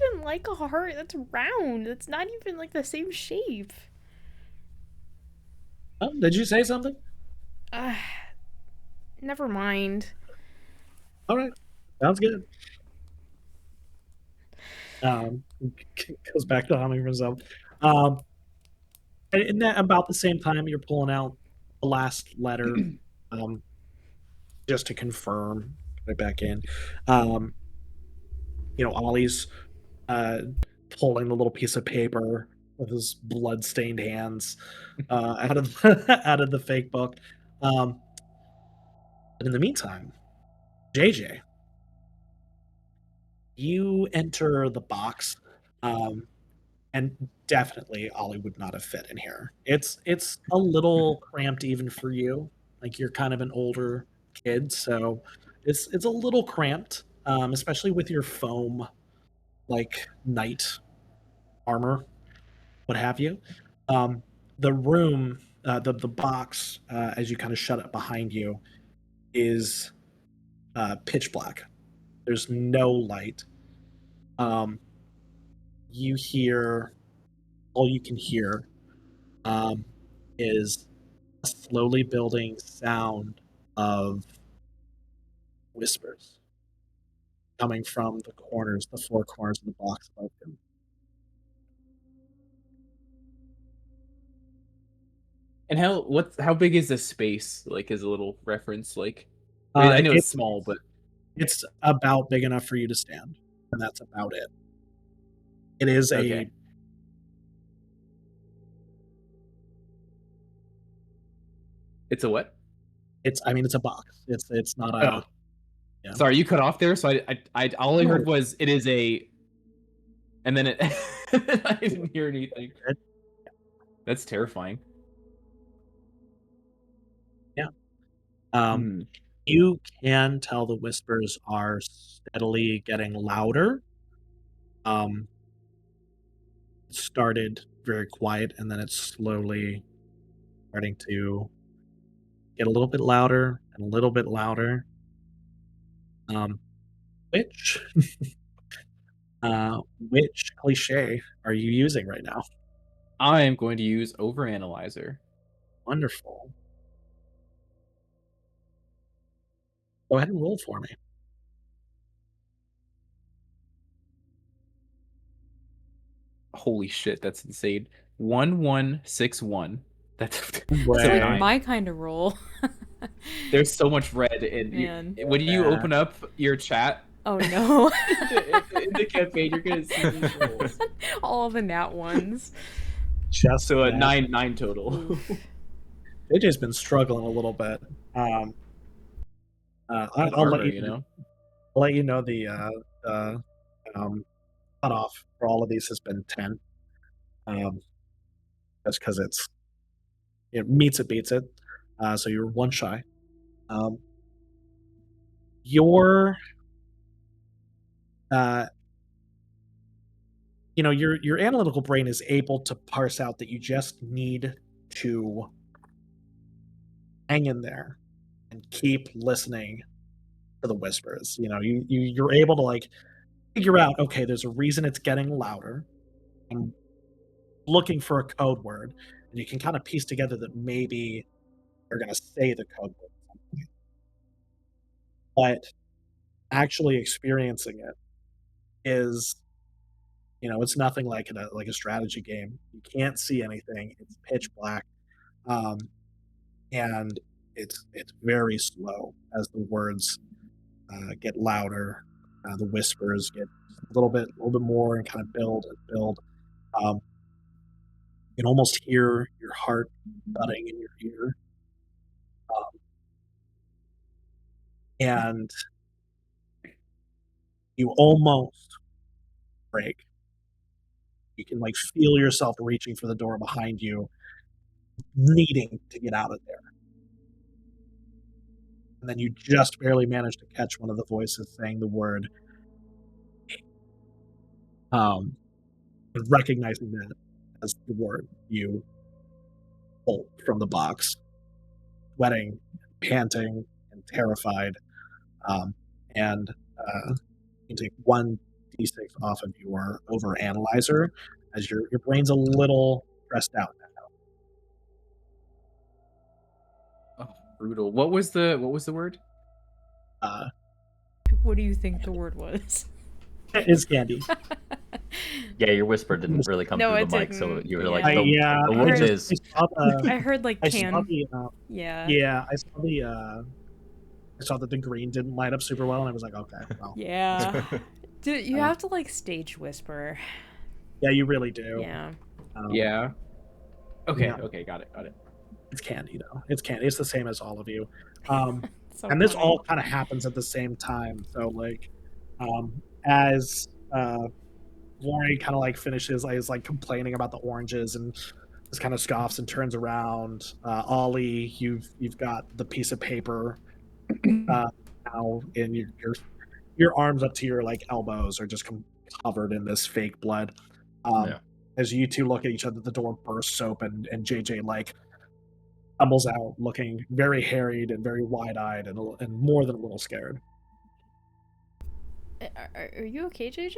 even like a heart. That's round. That's not even like the same shape. Oh, did you say something? Uh, Never mind. All right, sounds good. Goes back to humming for himself. And that about the same time, you're pulling out the last letter, um, just to confirm right back in. Um, Ollie's pulling the little piece of paper with his blood-stained hands out of out of the fake book. Um, but in the meantime, JJ, you enter the box, um, and definitely Ollie would not have fit in here. It's a little cramped even for you. Like you're kind of an older kid, so it's a little cramped, especially with your foam like knight armor, what have you. Um, the room, the box, as you kind of shut it behind you, is pitch black. There's no light. Um, you hear all you can hear um, is a slowly building sound of whispers coming from the four corners of the box above him. And how big is this space? Like, as a little reference, like, I know it's It's small, but it's about big enough for you to stand, and that's about it. It is okay. It's a what? I mean, it's a box. It's not Oh, a yeah. sorry, you cut off there. So I all I heard No, was it is a, and then it. I didn't hear anything. That's terrifying. yeah. Um, Hmm. you can tell the whispers are steadily getting louder. Um, it started very quiet, and then it's slowly starting to get a little bit louder and a little bit louder. Um, which which cliche are you using right now? I am going to use overanalyzer. Wonderful. Go ahead and roll for me. Holy shit, that's insane. 1161. That's That's a like Way. 9. my kind of roll. There's so much red, and Man. when you Yeah. open up your chat Oh no. in the campaign, you're gonna see these rolls. All the nat ones. Just So a that. 9 total. Oof. JJ's been struggling a little bit. I'll let Armor, you you know. I'll let you know the cutoff for all of these has been 10. Just because it meets it beats it. So you're one shy. Um, your uh, your analytical brain is able to parse out that you just need to hang in there and keep listening to the whispers. You're able to like figure out, okay, there's a reason it's getting louder. I'm looking for a code word, and you can kind of piece together that maybe they're going to say the code word at some point. But actually experiencing it is, it's nothing like a strategy game. You can't see anything. It's pitch black, um, and it's very slow as the words get louder. The whispers get a little bit more, and kind of build and build. Um, you can almost hear your heart thudding in your ear, and you almost break. You can like feel yourself reaching for the door behind you, needing to get out of there. And then you just barely manage to catch one of the voices saying the word. Um, recognizing that as the word, you bolt from the box, sweating, panting, and terrified. Um, and you take 1d6 off of your over analyzer as your brain's a little stressed out. Oh, brutal. What was the word? What do you think the word was? Is candy. Yeah, your whisper didn't really come No, through it the mic, so didn't. you were like, Yeah. the word is. I heard like I saw can. Yeah. I saw that the green didn't light up super well, and I was like, okay, well. Yeah. Dude, you have to like stage whisper. Yeah, you really do. Yeah. Yeah. Okay. Yeah. Okay. Got it. It's candy, though. It's candy. It's the same as all of you. So And this funny. all kind of happens at the same time. So, like, as Laurie kind of like finishes, is like complaining about the oranges and just kind of scoffs and turns around. Ollie, you've got the piece of paper now in your arms up to your like elbows are just covered in this fake blood. Yeah. As you two look at each other, the door bursts open and JJ like stumbles out, looking very harried and very wide-eyed and more than a little scared. Are you okay, JJ?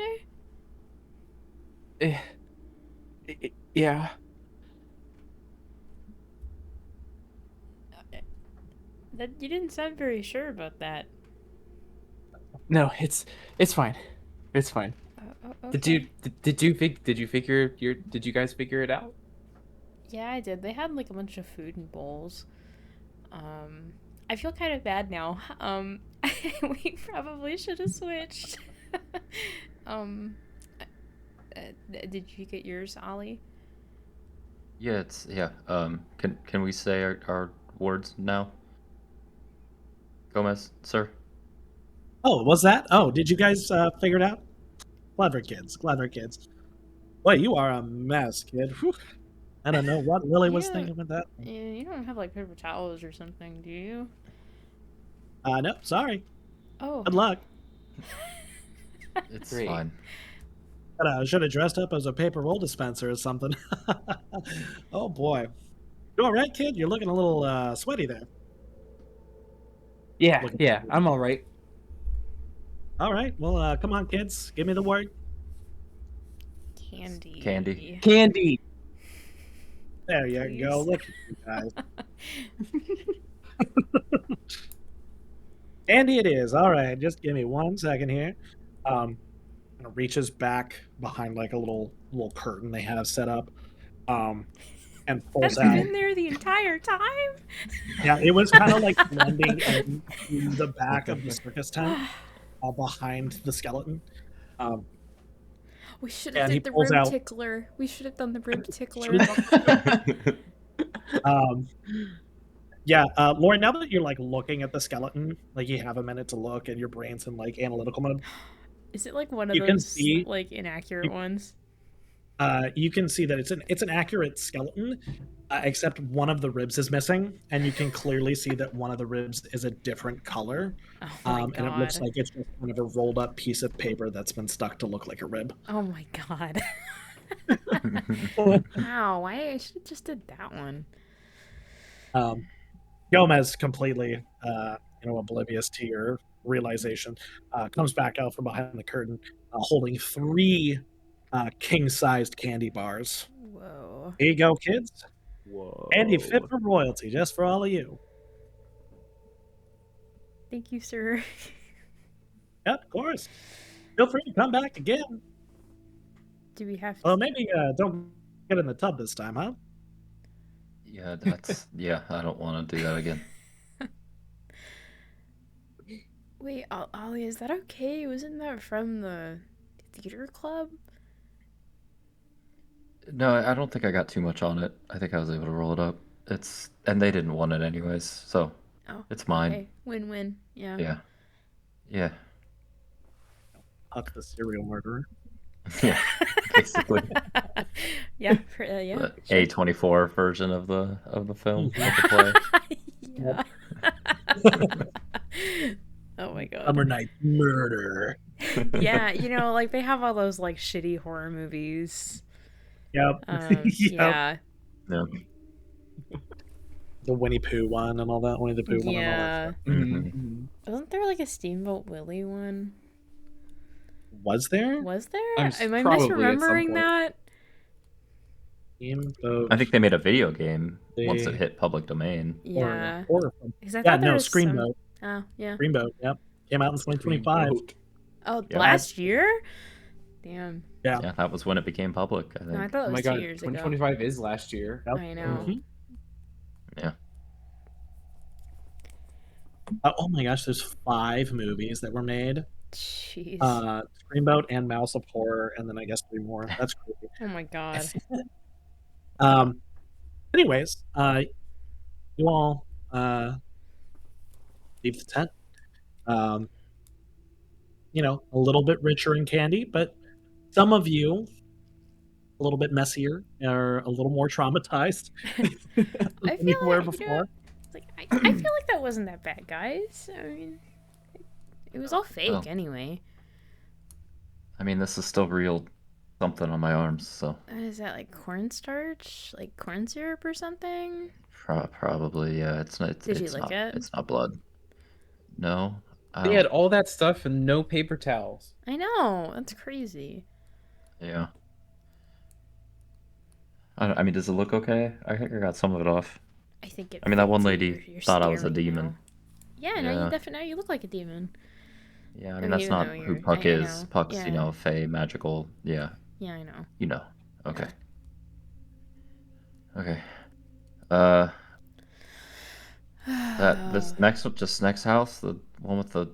Yeah. That you didn't sound very sure about that. No, it's fine. It's fine. Okay. Did you guys figure it out? Yeah, I did. They had like a bunch of food in bowls. I feel kind of bad now. We probably should have switched. Did you get yours, Ollie? Yeah, it's yeah. Can we say our words now? Gomez, sir. Oh, was that? Oh, did you guys figure it out? Clever kids. Boy, you are a mess, kid. Whew. I don't know what Lily was thinking with that. Yeah, you don't have like paper towels or something, do you? No, sorry. Oh. Good luck. It's Great. fine. But I should have dressed up as a paper roll dispenser or something. Oh boy. You all right, kid? You're looking a little sweaty there. Yeah. Looking- Yeah. I'm all right. All right. Well, come on, kids. Give me the word. Candy. Candy. There you Please. go. Look at you guys. Andy, it is. All right. Just give me 1 second here. Kind of reaches back behind like a little curtain they have set up, and pulls That's out. been there the entire time. Yeah, it was kind of like blending into the back of the circus tent, behind the skeleton. We should And have he did the pulls rib out- tickler. We should have done the rib tickler. Yeah, Lauren, now that you're like looking at the skeleton, like you have a minute to look and your brain's in like analytical mode, Is it like one of You can those see- like inaccurate ones? you can see that it's an accurate skeleton, except one of the ribs is missing, and you can clearly see that one of the ribs is a different color, Oh my god. and it looks like it's just kind of a rolled up piece of paper that's been stuck to look like a rib. Oh my god. Wow, I should have just did that one. Gomez, completely oblivious to your realization, comes back out from behind the curtain, holding 3 king-sized candy bars. Whoa. Here you go, kids. Whoa. Candy fit for royalty, just for all of you. Thank you, sir. Yeah, of course. Feel free to come back again. Do we have to Well, maybe don't get in the tub this time, huh? Yeah, I don't want to do that again. Wait, Ollie, is that okay? Wasn't that from the theater club? No, I don't think I got too much on it. I think I was able to roll it up. And they didn't want it anyways, so Oh, it's mine. okay. Win-win. Yeah. Yeah. Yeah. Huck the serial murderer. Yeah. Basically. Yeah. Yeah. The A24 version of the film, of the play. Yeah. Oh my god. Summer night murder. Yeah, like they have all those like shitty horror movies. Yep. Yep. Yeah. Yeah. The Winnie Pooh one and all that. Winnie the Pooh one and all that Yeah. stuff. Mhm. Wasn't there like a Steamboat Willie one? Was there? Was there? I'm Am I probably at some misremembering point. that? Steamboat. I think they made a video game once it They- hit public domain. Yeah. Horror. Because I Yeah, thought there no, was some... Screamboat. Oh, yeah. Screamboat. Yep. Came out in 2025. Steamboat. Oh, Yeah. last year? Damn. Yeah. Yeah, that was when it became public, I No, I think. thought Oh it my was god, 2 years ago. 2025 is last year. Yep. I know. Mhm. Yeah. Oh my gosh, there's 5 movies that were made. Jeez. Screamboat and Mouse of Horror, and then I guess 3 more. That's crazy. Oh my god. Anyways, you all leave the tent. A little bit richer in candy, but some of you a little bit messier or a little more traumatized I than you feel were like, before. Like, I feel like that wasn't that bad, guys. I mean, it was all fake Oh. anyway. I mean, this is still real something on my arms, so What is that, like cornstarch? Like corn syrup or something? probably, yeah. It's not. Did you it's lick not. it? It's not blood. No. I They had don't- all that stuff and no paper towels. I know. That's crazy. Yeah. I mean, does it look okay? I think I got some of it off. I think it. I mean, that one fits. lady You're thought I was a scary demon. now. Yeah, no, Yeah. you definitely you look like a demon. Yeah, I I mean, mean, that's even not though who you're- Puck I is. know. Puck's, Yeah. fey, magical. Yeah, Yeah, I know. you know. Okay. Okay. That this next house, the one with the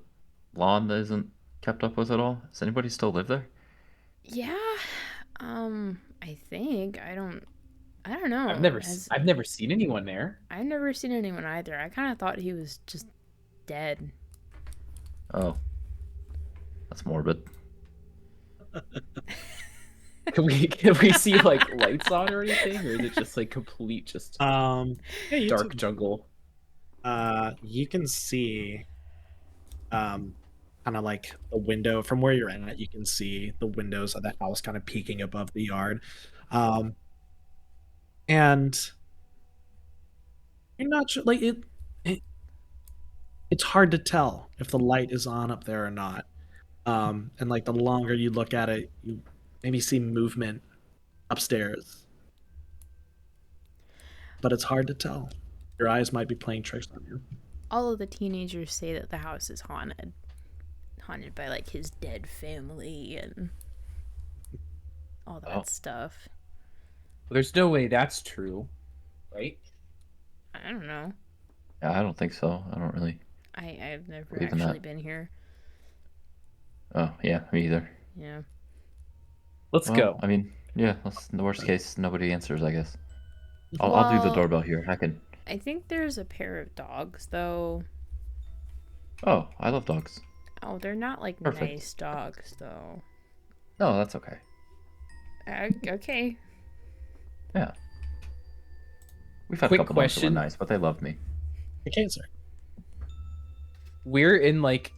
lawn that isn't kept up with at all. Does anybody still live there? Yeah. I think I don't know. I've never seen anyone there. I've never seen anyone either. I kind of thought he was just dead. Oh, that's morbid. Can we see like lights on or anything, or is it just like complete just Yeah, dark jungle? you can see kind of like the window from where you're at. You can see the windows of the house kind of peeking above the yard, and you're not sure. Like it's hard to tell if the light is on up there or not. And like the longer you look at it, you maybe see movement upstairs, but it's hard to tell. Your eyes might be playing tricks on you. All of the teenagers say that the house is haunted. Haunted by like his dead family and all that Oh. stuff. Well, there's no way that's true, right? I don't know. Yeah, I don't think so. I don't really. I've never Believe in actually that. been here. Oh, yeah, me either. Yeah. Let's Well, go. I mean, yeah. That's in the worst case, nobody answers. I guess. I'll do the Well- doorbell here. I can. I think there's a pair of dogs though. Oh, I love dogs. Oh, they're not like Perfect. nice dogs though. No, that's okay. Okay. Yeah. We've had Quick a couple dogs that were question. nice, but they love me. The cancer. We're in like,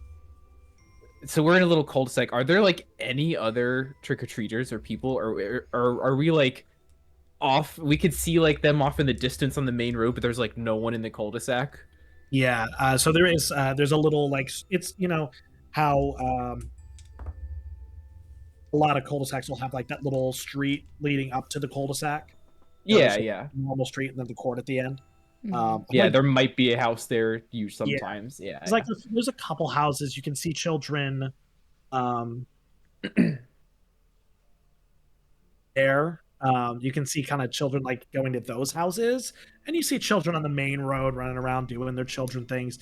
so we're in a little cul-de-sac. Are there like any other trick-or-treaters or people, or are we like off? We could see like them off in the distance on the main road, but there's like no one in the cul-de-sac. Yeah, so there's a little like it's how a lot of cul-de-sacs will have like that little street leading up to the cul-de-sac. Yeah, there's a yeah, Normal street and then the court at the end. Mhm. yeah. like, There might be a house there. You sometimes, yeah. it's like there's a couple houses you can see children there. You can see kind of children like going to those houses, and you see children on the main road running around doing their children things.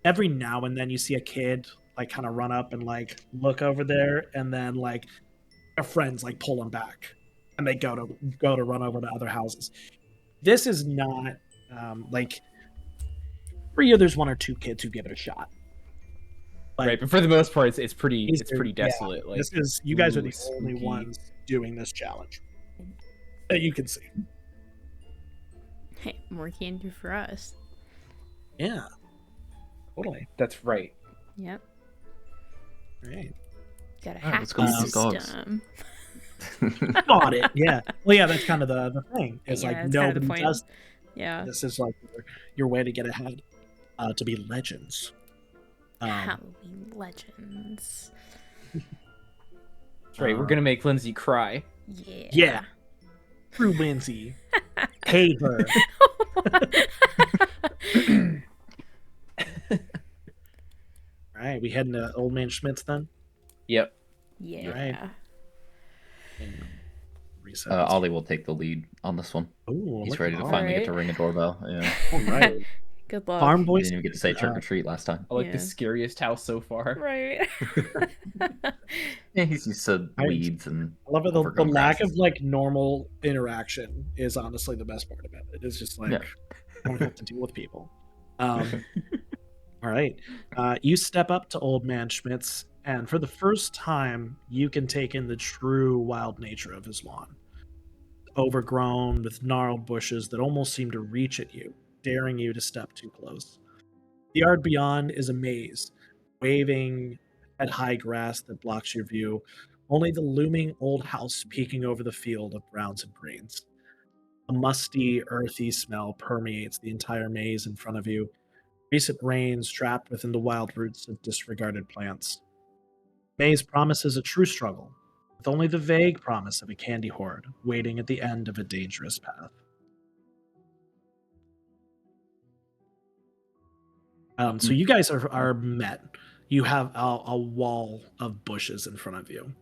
Every now and then you see a kid like kind of run up and like look over there, and then like their friends like pull them back, and they go to run over to other houses. This is not like for you. There's 1 or 2 kids who give it a shot. But Right, but for the most part, it's pretty these it's pretty are- yeah, desolate. Like this is you guys are ooh, the only spooky. ones doing this challenge that you can see. Hey, more candy for us. Yeah, totally. That's right. Yep. Right. Got a Alright, hack let's go meet these dogs. system. Got it. Yeah. Well, yeah, that's kind of the thing. It's Yeah, like that's kind of the nobody point. does. Yeah. This is like your way to get ahead, to be legends. Halloween legends. That's right, we're gonna make Lindsay cry. Yeah. Yeah. True Lindsay. Pay her. All right, we heading to Old Man Schmidt's then. Yep. Yeah. Right. Reset. Ollie will take the lead on this one. Ooh, He's look ready at to all. finally get to Alright. ring a doorbell. Yeah. All right. Good luck. Farm We boys. didn't even get to say trick or treat last time. I like the Yeah. scariest house so far. Right. Yeah, he's used to I- weeds and I love it. The overgrown lack grasses. of like normal interaction is honestly the best part about it. It's just like Yeah. I don't have to deal with people. All right. You step up to Old Man Schmidt's, and for the first time, you can take in the true wild nature of his lawn. Overgrown with gnarled bushes that almost seem to reach at you, daring you to step too close. The yard beyond is a maze, waving at high grass that blocks your view, only the looming old house peeking over the field of browns and greens. A musty, earthy smell permeates the entire maze in front of you, recent rains trapped within the wild roots of disregarded plants. Maze promises a true struggle, with only the vague promise of a candy hoard waiting at the end of a dangerous path. So you guys are met. You have a wall of bushes in front of you.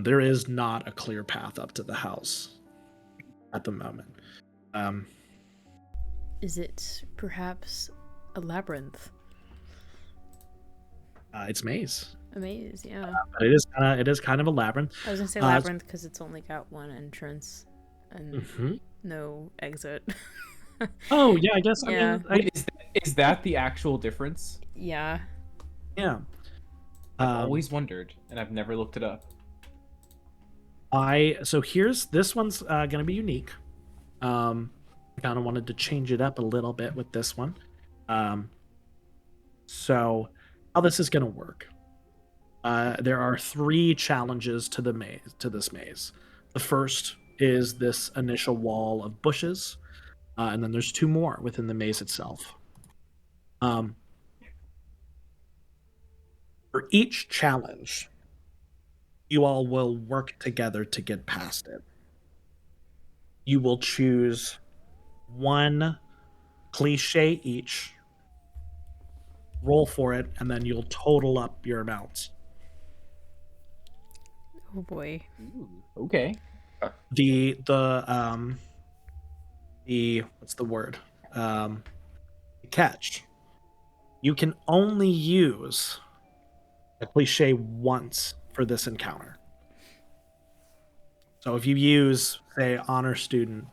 There is not a clear path up to the house at the moment. Is it perhaps a labyrinth? It's maze, A maze, yeah. but it is kind of a labyrinth. I was gonna say Uh, labyrinth because it's only got one entrance and Mhm. no exit. Oh yeah, I guess. Yeah. I mean, Wait, is that the actual difference? Yeah. yeah. I've always wondered, and I've never looked it up. So here's this one's gonna be unique. I kind of wanted to change it up a little bit with this one. So how this is gonna work? There are 3 challenges to this maze. The first is this initial wall of bushes, and then there's 2 more within the maze itself. For each challenge, you all will work together to get past it. You will choose 1 cliche each, roll for it, and then you'll total up your amounts. Oh boy. Ooh, okay. The what's the word? Catch. You can only use a cliche once for this encounter. So if you use, say, honor student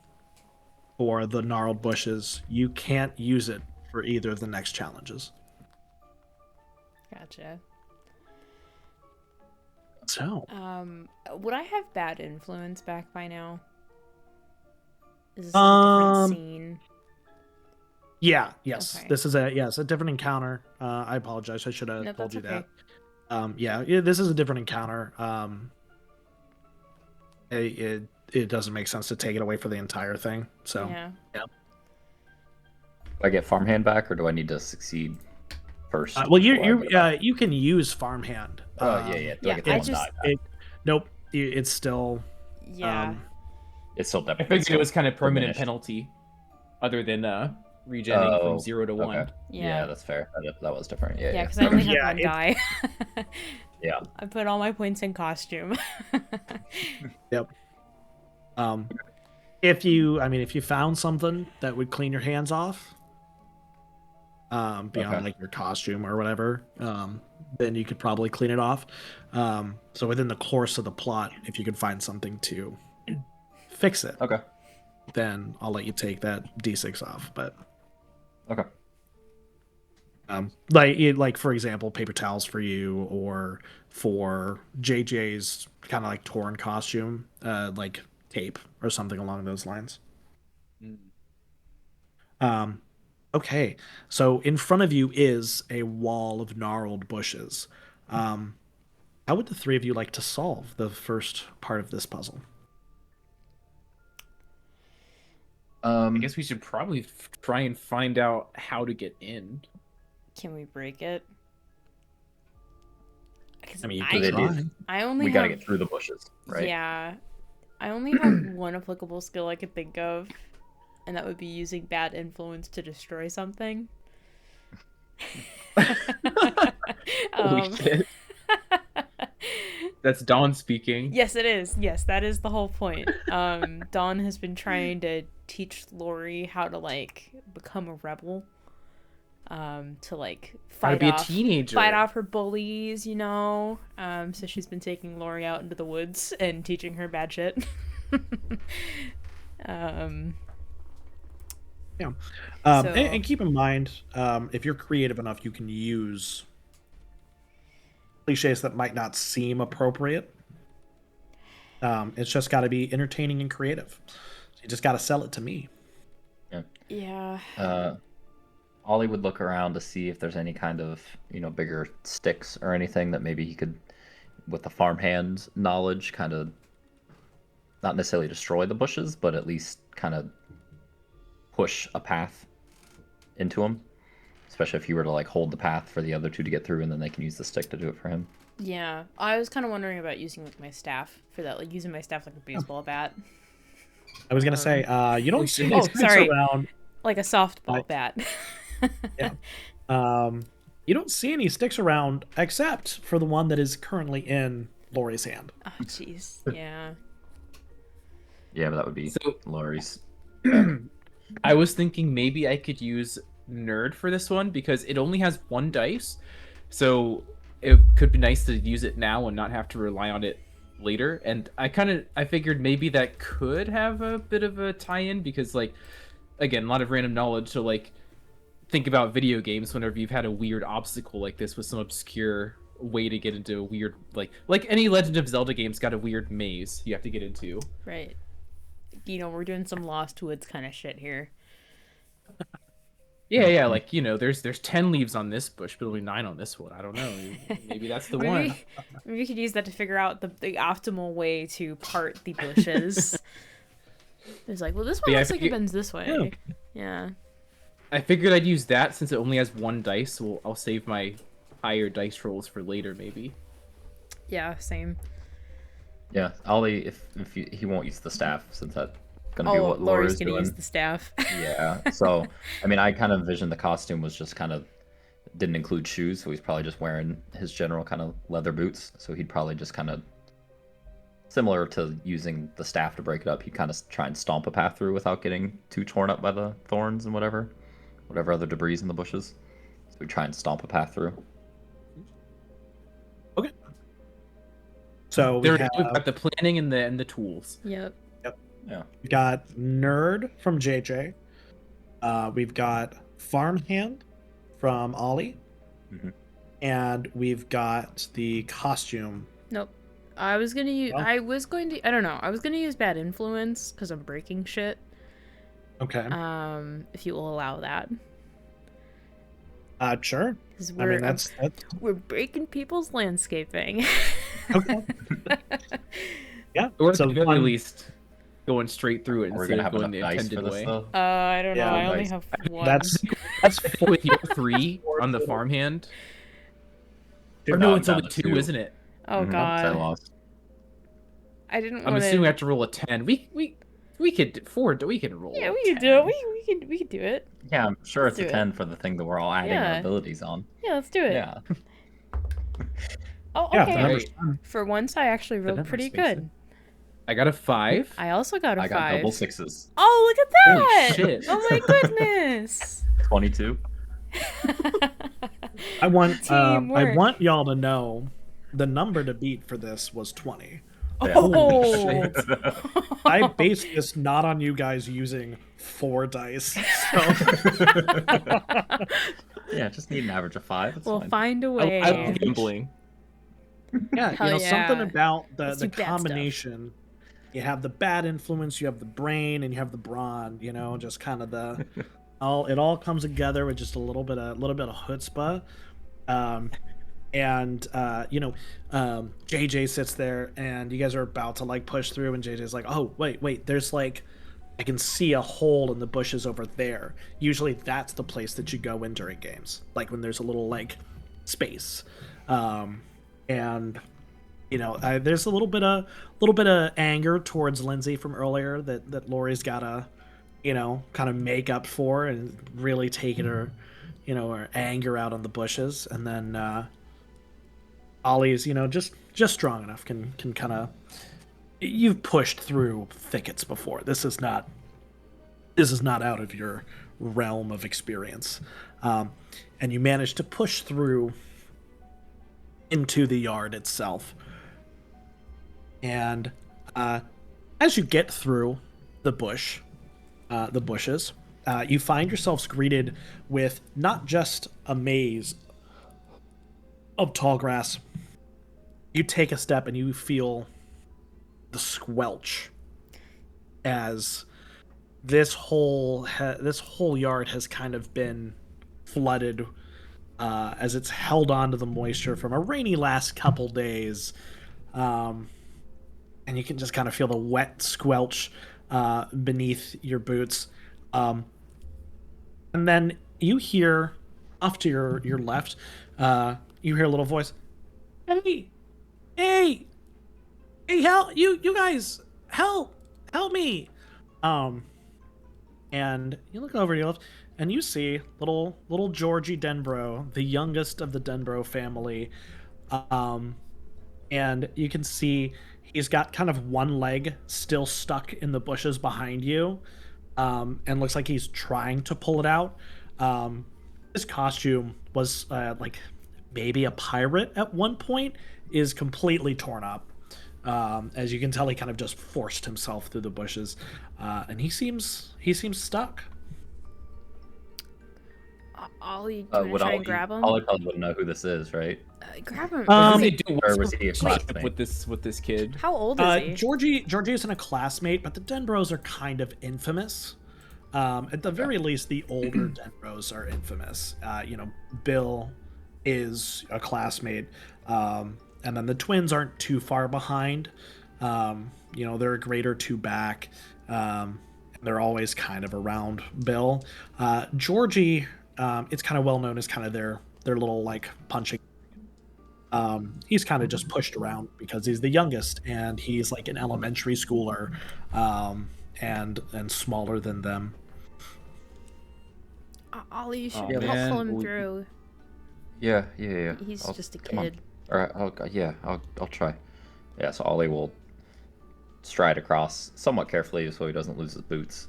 for the gnarled bushes, you can't use it for either of the next challenges. Gotcha. So Would I have bad influence back by now? Is this a different scene? yeah, yes, Okay. this is a different encounter. I apologize. I should have No, told that's you okay. that. Yeah, this is a different encounter. It doesn't make sense to take it away for the entire thing. So Yeah. Do I get farmhand back, or do I need to succeed first? well, before I get it? you can use farmhand. Oh yeah. Do yeah, I get the I one just- die back? Nope, it's still Yeah. It's still I definitely. figured it was kind of permanent diminished. penalty, other than regenning from Oh, 0 to 1. Okay. Yeah, that's fair. That was different. Yeah, Yeah, yeah. because I only have Yeah, one die. Yeah. I put all my points in costume. if you found something that would clean your hands off, beyond Okay. like your costume or whatever, then you could probably clean it off. So within the course of the plot, if you could find something to fix it, Okay. then I'll let you take that D6 off. But Okay. like for example, paper towels for you, or for JJ's kind of like torn costume, like tape or something along those lines. Okay, so in front of you is a wall of gnarled bushes. How would the three of you like to solve the first part of this puzzle? I guess we should probably try and find out how to get in. Can we break it? 'Cause I mean, you They could do. try. I only We have, gotta get through the bushes, right? Yeah. I only have one applicable skill I could think of, and that would be using bad influence to destroy something. Holy shit. That's Dawn speaking. Yes, it is. Yes, that is the whole point. Dawn has been trying to teach Laurie how to like become a rebel. To like How to fight be off, a teenager. fight off her bullies, you know. So she's been taking Laurie out into the woods and teaching her bad shit. Yeah. So- And keep in mind, if you're creative enough, you can use cliches that might not seem appropriate. It's just got to be entertaining and creative. You just got to sell it to me. Yeah. Ollie would look around to see if there's any kind of, bigger sticks or anything that maybe he could, with the farmhand knowledge, kind of not necessarily destroy the bushes, but at least kind of push a path into them. Especially if you were to like hold the path for the other two to get through, and then they can use the stick to do it for him. Yeah. I was kind of wondering about using like my staff for that, like using my staff like a baseball bat, I was gonna say, you don't see any Oh, sticks sorry. around. like a softball Right. bat. You don't see any sticks around except for the one that is currently in Laurie's hand. Oh, jeez. Yeah. Yeah, but that would be So- Laurie's. I was thinking maybe I could use Nerd for this one because it only has one dice. So it could be nice to use it now and not have to rely on it later. And I figured maybe that could have a bit of a tie-in because, like, again, a lot of random knowledge. So, like, think about video games whenever you've had a weird obstacle like this with some obscure way to get into a weird, like any Legend of Zelda game's got a weird maze you have to get into. Right. You know, we're doing some Lost Woods kind of shit here. Yeah, like, there's 10 leaves on this bush, but only 9 on this one. I don't know. Maybe that's the one. Maybe we could use that to figure out the optimal way to part the bushes. It's like, well, this one Yeah, I looks like it figure- bends this way. Yeah. I figured I'd use that since it only has one dice, so I'll save my higher dice rolls for later, maybe. Yeah, same. Yeah, Ollie, if he won't use the staff since that's gonna be Oh, what Laurie's Laura's gonna doing. use the staff. Yeah, so I mean, I kind of envisioned the costume was just kind of didn't include shoes, so he's probably just wearing his general kind of leather boots. So he'd probably just kind of similar to using the staff to break it up. He'd kind of try and stomp a path through without getting too torn up by the thorns and whatever other debris in the bushes. So he'd try and stomp a path through. Okay. So we We've have got the planning and the tools. Yep. Yeah. we got Nerd from JJ. We've got Farmhand from Ollie. Mhm. And we've got the costume. Nope. I was gonna use. Well- I was going to. I don't know. I was gonna use bad influence because I'm breaking shit. Okay. If you will allow that. Sure. 'Cause I mean, that's we're breaking people's landscaping. okay. Yeah. Or at So the very fun- least, going straight through it We're instead gonna of have going the enough dice for intended this way. though. I don't know. Yeah, I only nice. have one. That's With your 3 on the farmhand. Or no, it's down only to 2, 2. isn't it? Oh Mhm. So I god. lost. I didn't I'm want assuming we to. have to roll a 10. We could afford. We can roll. Yeah, a we could 10. do it. We could do it. Yeah, I'm sure Let's it's a do it. 10 for the thing that we're all adding Yeah. our abilities on. Yeah, let's do it. Yeah. Oh, yeah. okay. the Alright. number's fun. For once, I actually rolled numbers pretty makes good. I got a 5. I also got a I got 5. double sixes. Oh, look at Holy that! shit. Oh my goodness! 22. I Teamwork. want y'all to know the number to beat for this was 20. Oh, I based this not on you guys using 4 dice. So Yeah, just need an average of 5. It's we'll fine. find a I way. love gambling. yeah, Hell something yeah. about Let's the do bad stuff. combination. You have the bad influence, you have the brain, and you have the brawn. Just kind of the it all comes together with just a little bit of chutzpah. and JJ sits there, and you guys are about to like push through, and JJ's like, oh wait, there's like, I can see a hole in the bushes over there. Usually that's the place that you go in during games, like when there's a little like space. And there's a little bit of anger towards Lindsay from earlier that Laurie's gotta kind of make up for, and really taking her her anger out on the bushes. And then Ollie's just strong enough, can kind of, you've pushed through thickets before. This is not out of your realm of experience. And you manage to push through into the yard itself. And as you get through the bushes, you find yourselves greeted with not just a maze of tall grass. You take a step and you feel the squelch as this whole yard has kind of been flooded, as it's held on to the moisture from a rainy last couple days. And you can just kind of feel the wet squelch beneath your boots. And then you hear, off to your left, you hear a little voice. Hey, help, you guys, help me. And you look over to your left, and you see little Georgie Denbrough, the youngest of the Denbrough family. And you can see he's got kind of one leg still stuck in the bushes behind you, and looks like he's trying to pull it out. His costume was like maybe a pirate at one point, is completely torn up. As you can tell, he kind of just forced himself through the bushes, and he seems stuck. Ollie, do you want to try and grab him? Ollie probably wouldn't know who this is, right? Grab him. Or was he a classmate? with this kid? How old is he? Georgie isn't a classmate, but the Denbrows are kind of infamous. At the very least, the older Denbrows are infamous. Bill is a classmate, and then the twins aren't too far behind. They're a grade or two back. They're always kind of around Bill. Georgie, it's kind of well known as kind of their little like punching. He's kind of just pushed around because he's the youngest, and he's like an elementary schooler, and smaller than them. Ollie, you should pull him through. Yeah. He's just a kid. All right, I'll try. Yeah, so Ollie will stride across somewhat carefully so he doesn't lose his boots.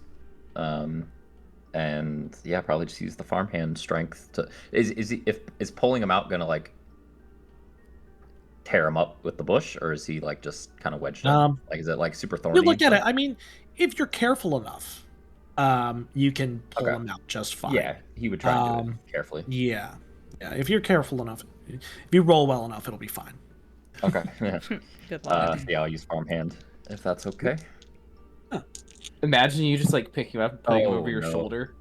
And yeah, probably just use the farmhand strength to. Is pulling him out gonna like tear him up with the bush, or is he like just kind of wedged in? Like, is it like super thorny? You look at it. I mean, if you're careful enough, you can pull him out just fine. Yeah, he would try to do it carefully. Yeah. If you're careful enough, if you roll well enough, it'll be fine. Okay. Yeah. Good luck. Yeah, I'll use farmhand if that's okay. Huh. Imagine you just like pick him up and putting him over your shoulder.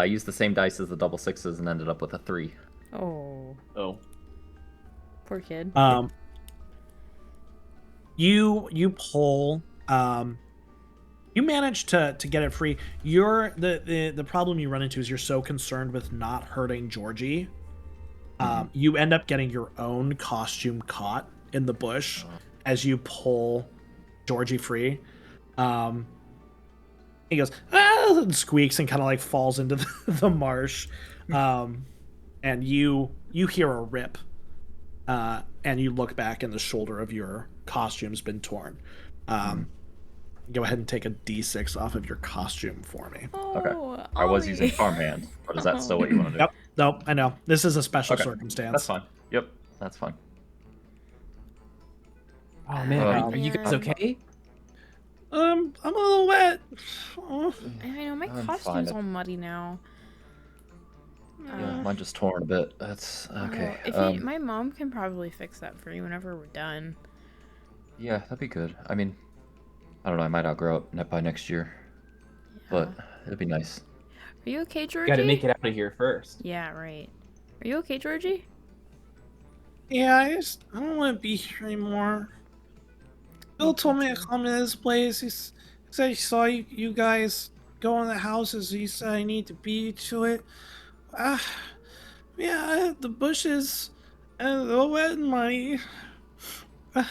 Used the same dice as the double sixes and ended up with a 3. Oh. Poor kid. You pull. You manage to get it free. The problem you run into is you're so concerned with not hurting Georgie. You end up getting your own costume caught in the bush as you pull Georgie free. He goes, and squeaks and kind of like falls into the marsh. And you hear a rip. And you look back, and the shoulder of your costume's been torn. Go ahead and take a d6 off of your costume for me. Okay. I was using farmhand, but is that still what you want to do? Yep. Nope, I know. This is a special circumstance. That's fine. Yep, that's fine. Oh man, are you guys okay? I'm a little wet. I know, my costume's all muddy now. Yeah, mine just torn a bit. That's okay. My mom can probably fix that for you whenever we're done. Yeah, that'd be good. I mean, I don't know. I might outgrow it by next year, but it'd be nice. Are you okay, Georgie? Got to make it out of here first. Yeah, right. Are you okay, Georgie? Yeah, I don't want to be here anymore. Bill Me told me to too. come to this place. Said he saw you guys go in the houses. He said I need to beat to it. Ah, yeah, the bushes and the wedding money. Ah,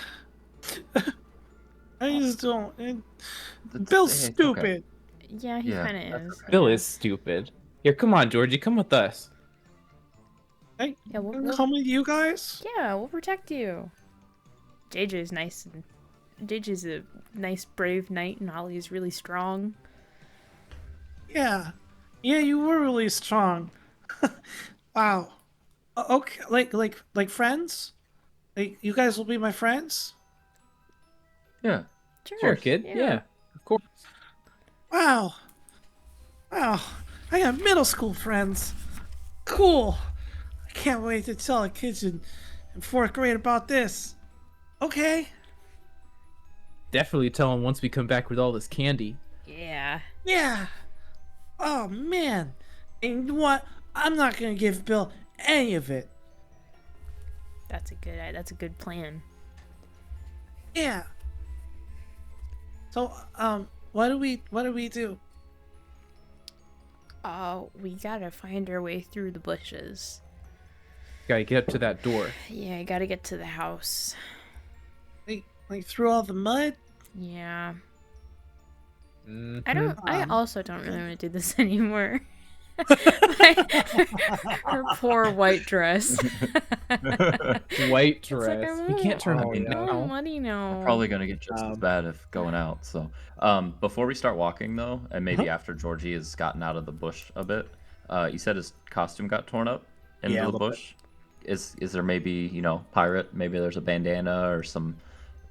I just don't. Bill's It's okay. stupid. Yeah, he Yeah, kind of that's is. okay. Bill yeah. is stupid. Here, come on, Georgie, come with us. I Yeah, can come with you guys. yeah, we'll protect you. JJ's nice and JJ's a nice, brave knight, and Ollie's really strong. Yeah, yeah, you were really strong. Wow. Okay, like friends. Like you guys will be my friends. Yeah. Sure, kid. Yeah, of course. Wow. Wow. I got middle school friends. Cool. I can't wait to tell the kids in fourth grade about this. Okay. Definitely tell him once we come back with all this candy. Yeah. Yeah. Oh man. And you know what? I'm not gonna give Bill any of it. That's a good plan. Yeah. So what do we do? We gotta find our way through the bushes. Gotta get up to that door. Yeah, I gotta get to the house. Like through all the mud? Yeah. Mhm. I also don't really want to do this anymore. Her poor white dress. White It's like, dress. I'm We can't turn all- away yeah. Oh, now. money now. Probably gonna get just as bad if going out. So, before we start walking though, and maybe after Georgie has gotten out of the bush a bit, you said his costume got torn up into Yeah, a the little bush. Is there maybe pirate? Maybe there's a bandana or some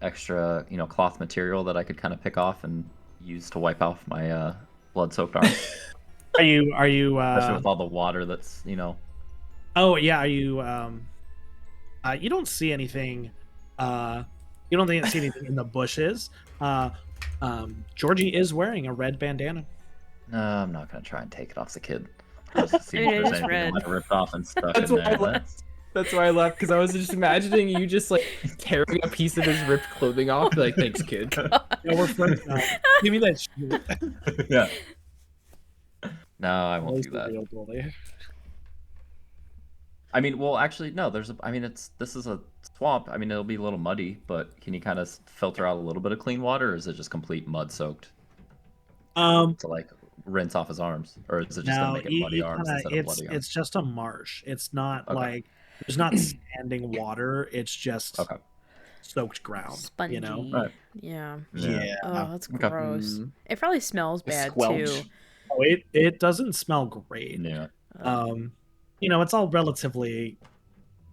extra cloth material that I could kind of pick off and use to wipe off my blood-soaked arms, Are you especially with all the water that's Oh yeah, are you you don't see anything you don't see anything in the bushes. Georgie is wearing a red bandana. No, I'm not gonna try and take it off the kid. Just to see I if mean, it there's is anything red. that might have ripped off and stuck That's in why I there. left. That's why I left, because I was just imagining you just like tearing a piece of his ripped clothing off. Like, thanks, kid. Yeah, we're friends now. Give me that shield. Yeah. No, I won't Always do the that. real bully. I mean, well, actually, no. This is a swamp. I mean, it'll be a little muddy, but can you kind of filter out a little bit of clean water, or is it just complete mud soaked to like rinse off his arms, or is it just gonna No, make it muddy arms instead of bloody arms? it's just a marsh. It's not Okay. like there's not standing water. It's just Okay. soaked ground. Spongy. You know. Right. Yeah. Yeah. Oh, that's Okay. gross. Mm. It probably smells bad Squelch. too. Oh, it doesn't smell great. Yeah. It's all relatively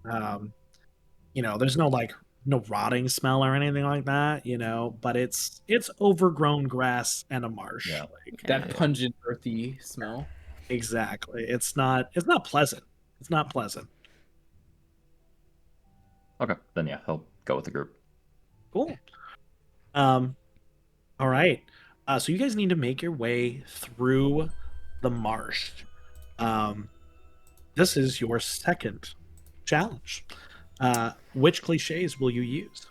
there's no rotting smell or anything like that, but it's overgrown grass and a marsh. Yeah. Like, That pungent, earthy smell. exactly. It's not pleasant. It's not pleasant. Okay. Then yeah, he'll go with the group. Cool. All right. So you guys need to make your way through the marsh. This is your second challenge. Which cliches will you use?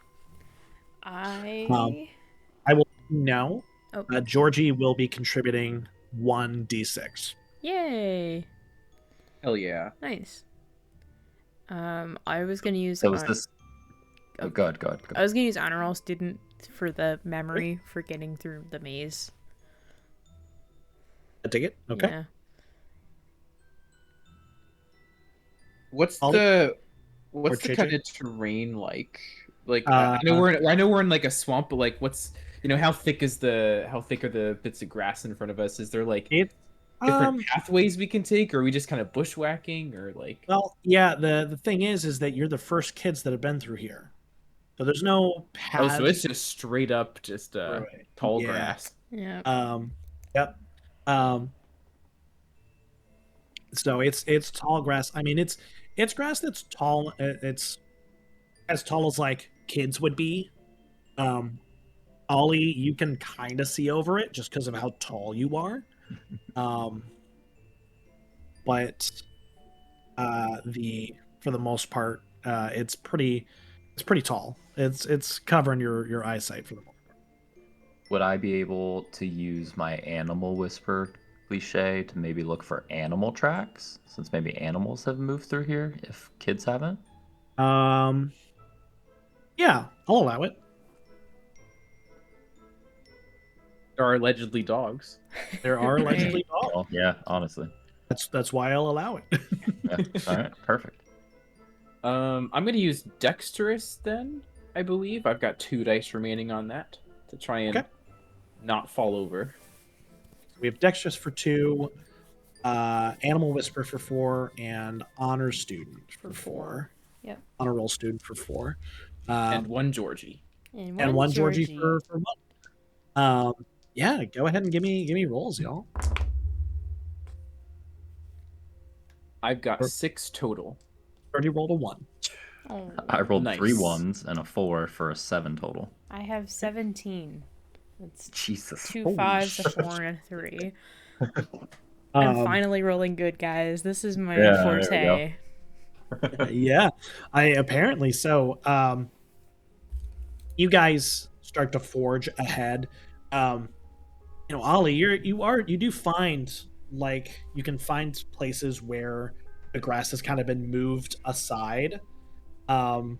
I will know. Oh. Georgie will be contributing 1d6. Yay. Hell yeah. Nice. I was gonna use. So is this? Oh, go ahead. I was gonna use honor roll student for the memory for getting through the maze. I dig it. Okay. Yeah. What's Ollie? the Or kind JJ? of terrain like? Like Uh, I know we're in like a swamp, but like what's how thick are the bits of grass in front of us? Is there like It's different pathways we can take, or are we just kind of bushwhacking, or like? well, yeah. The thing is that you're the first kids that have been through here, so there's no paths. Oh, so it's just straight up, just Right. tall Yeah. grass. Yeah. Yep. So it's tall grass. I mean, it's grass that's tall. It's as tall as like kids would be. Ollie, you can kind of see over it just because of how tall you are. But for the most part, It's pretty tall. It's covering your eyesight for the moment. Would I be able to use my animal whisper cliche to maybe look for animal tracks, since maybe animals have moved through here if kids haven't? Yeah, I'll allow it. There are allegedly dogs. There are allegedly dogs. Well, yeah, honestly. That's why I'll allow it. Yeah. All right, perfect. I'm gonna use dexterous then. I believe I've got 2 dice remaining on that to try and Okay. not fall over. We have dexterous for 2, animal whisper for 4, and honor student for 4. Yep. Honor roll student for 4. And 1 Georgie. And one Georgie for 1. Yeah, go ahead and give me rolls, y'all. I've got 6 total. Already rolled a 1. Oh, I rolled Nice. 3 1s and a 4 for a 7 total. I have 17. It's Jesus. 2 Holy 5s, a shit. 4, and a 3. I'm Um, finally rolling good, guys. This is my Yeah, there we forte. yeah, I apparently so. You guys start to forge ahead. Ollie, you do find, like, you can find places where the grass has kind of been moved aside, and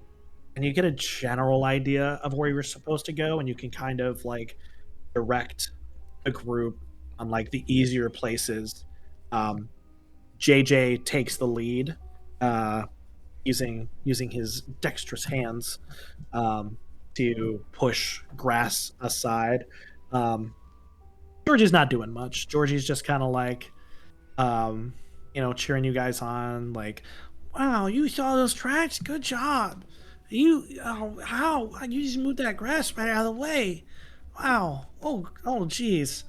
you get a general idea of where you're supposed to go, and you can kind of like direct the group on like the easier places. JJ takes the lead, using his dexterous hands to push grass aside. Georgie's not doing much. Georgie's just kind of like, cheering you guys on, like, "Wow, you saw those tracks? Good job! How you just moved that grass right out of the way? Wow! Oh, geez."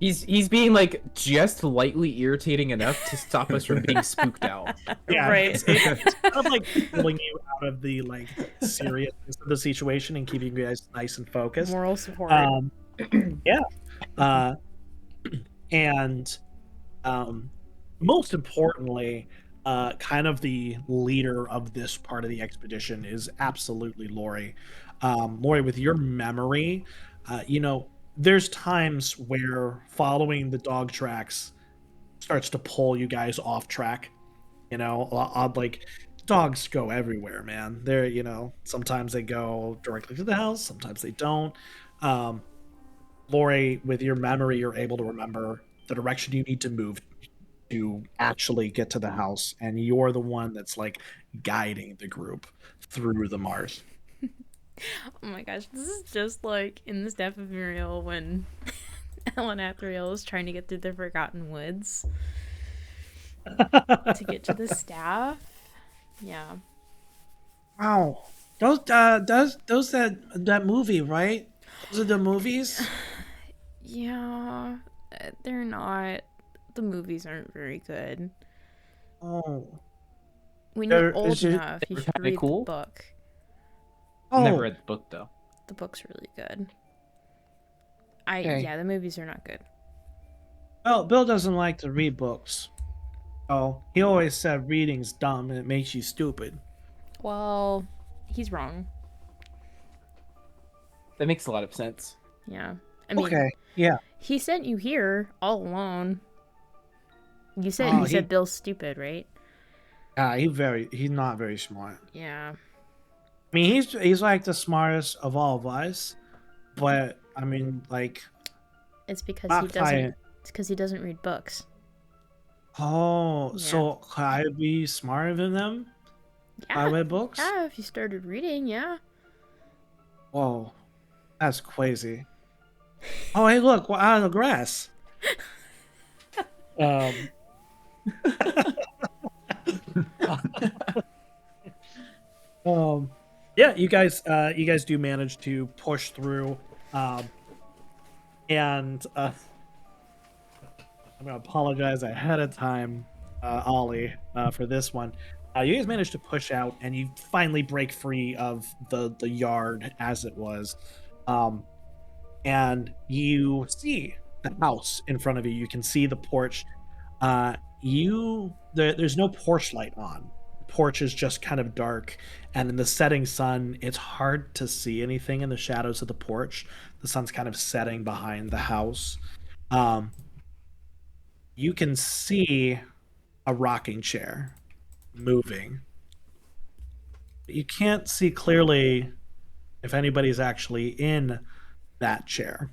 He's being like just lightly irritating enough to stop us from being spooked out. Yeah, Right. it's kind of like pulling you out of the like seriousness of the situation and keeping you guys nice and focused. Moral support. Yeah. And most importantly, kind of the leader of this part of the expedition is absolutely Laurie. Laurie, with your memory, there's times where following the dog tracks starts to pull you guys off track. Like, dogs go everywhere, man. Sometimes they go directly to the house, sometimes they don't. Laurie, with your memory, you're able to remember the direction you need to move to actually get to the house, and you're the one that's like guiding the group through the marsh. Oh my gosh, this is just like in the Step of Muriel when Ellen Athriel is trying to get through the Forgotten Woods to get to the staff. Yeah. Wow, those that movie, right? Those are the movies. Yeah, they're not. The movies aren't very good. Oh, When They're- you're old is it- enough, you they're should kinda read cool? the book. Never read the book though. The book's really good. Okay. Yeah, the movies are not good. Well, Bill doesn't like to read books. Oh, he always said reading's dumb and it makes you stupid. Well, he's wrong. That makes a lot of sense. Yeah. I mean, Okay, yeah. he sent you here all alone. You said Oh, you he- said Bill's stupid, right? He's not very smart. Yeah. I mean, he's like the smartest of all of us, but I mean, like, It's because not he doesn't. quite. It's because he doesn't read books. Oh, Yeah. so could I be smarter than them? I Yeah. read books. Yeah, if you started reading, yeah. Whoa, that's crazy. Oh, hey, look, we're out of the grass. Um. Yeah, you guys do manage to push through, and I'm gonna apologize ahead of time, Ollie, for this one. You guys managed to push out, and you finally break free of the yard as it was, and you see the house in front of you. You can see the porch. There's no porch light on. The porch is just kind of dark, and in the setting sun, it's hard to see anything in the shadows of the porch. The sun's kind of setting behind the house. You can see a rocking chair moving. But you can't see clearly if anybody's actually in that chair.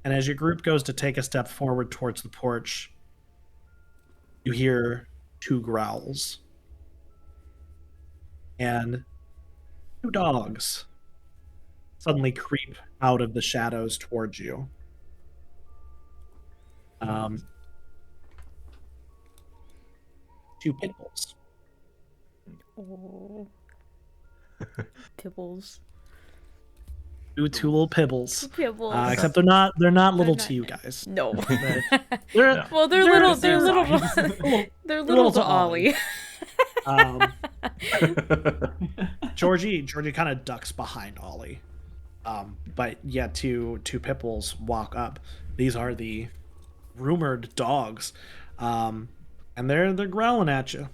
And as your group goes to take a step forward towards the porch, you hear 2 growls. And 2 dogs suddenly creep out of the shadows towards you. 2 pit bulls. Oh. Pibbles. Two little pibbles. Pibbles. Except they're not little not- to you guys. No. They're, No. Well, they're little. They're little. They're little little to to Ollie. Georgie kind of ducks behind Ollie. But yeah, two pit bulls walk up. These are the rumored dogs. And they're growling at you.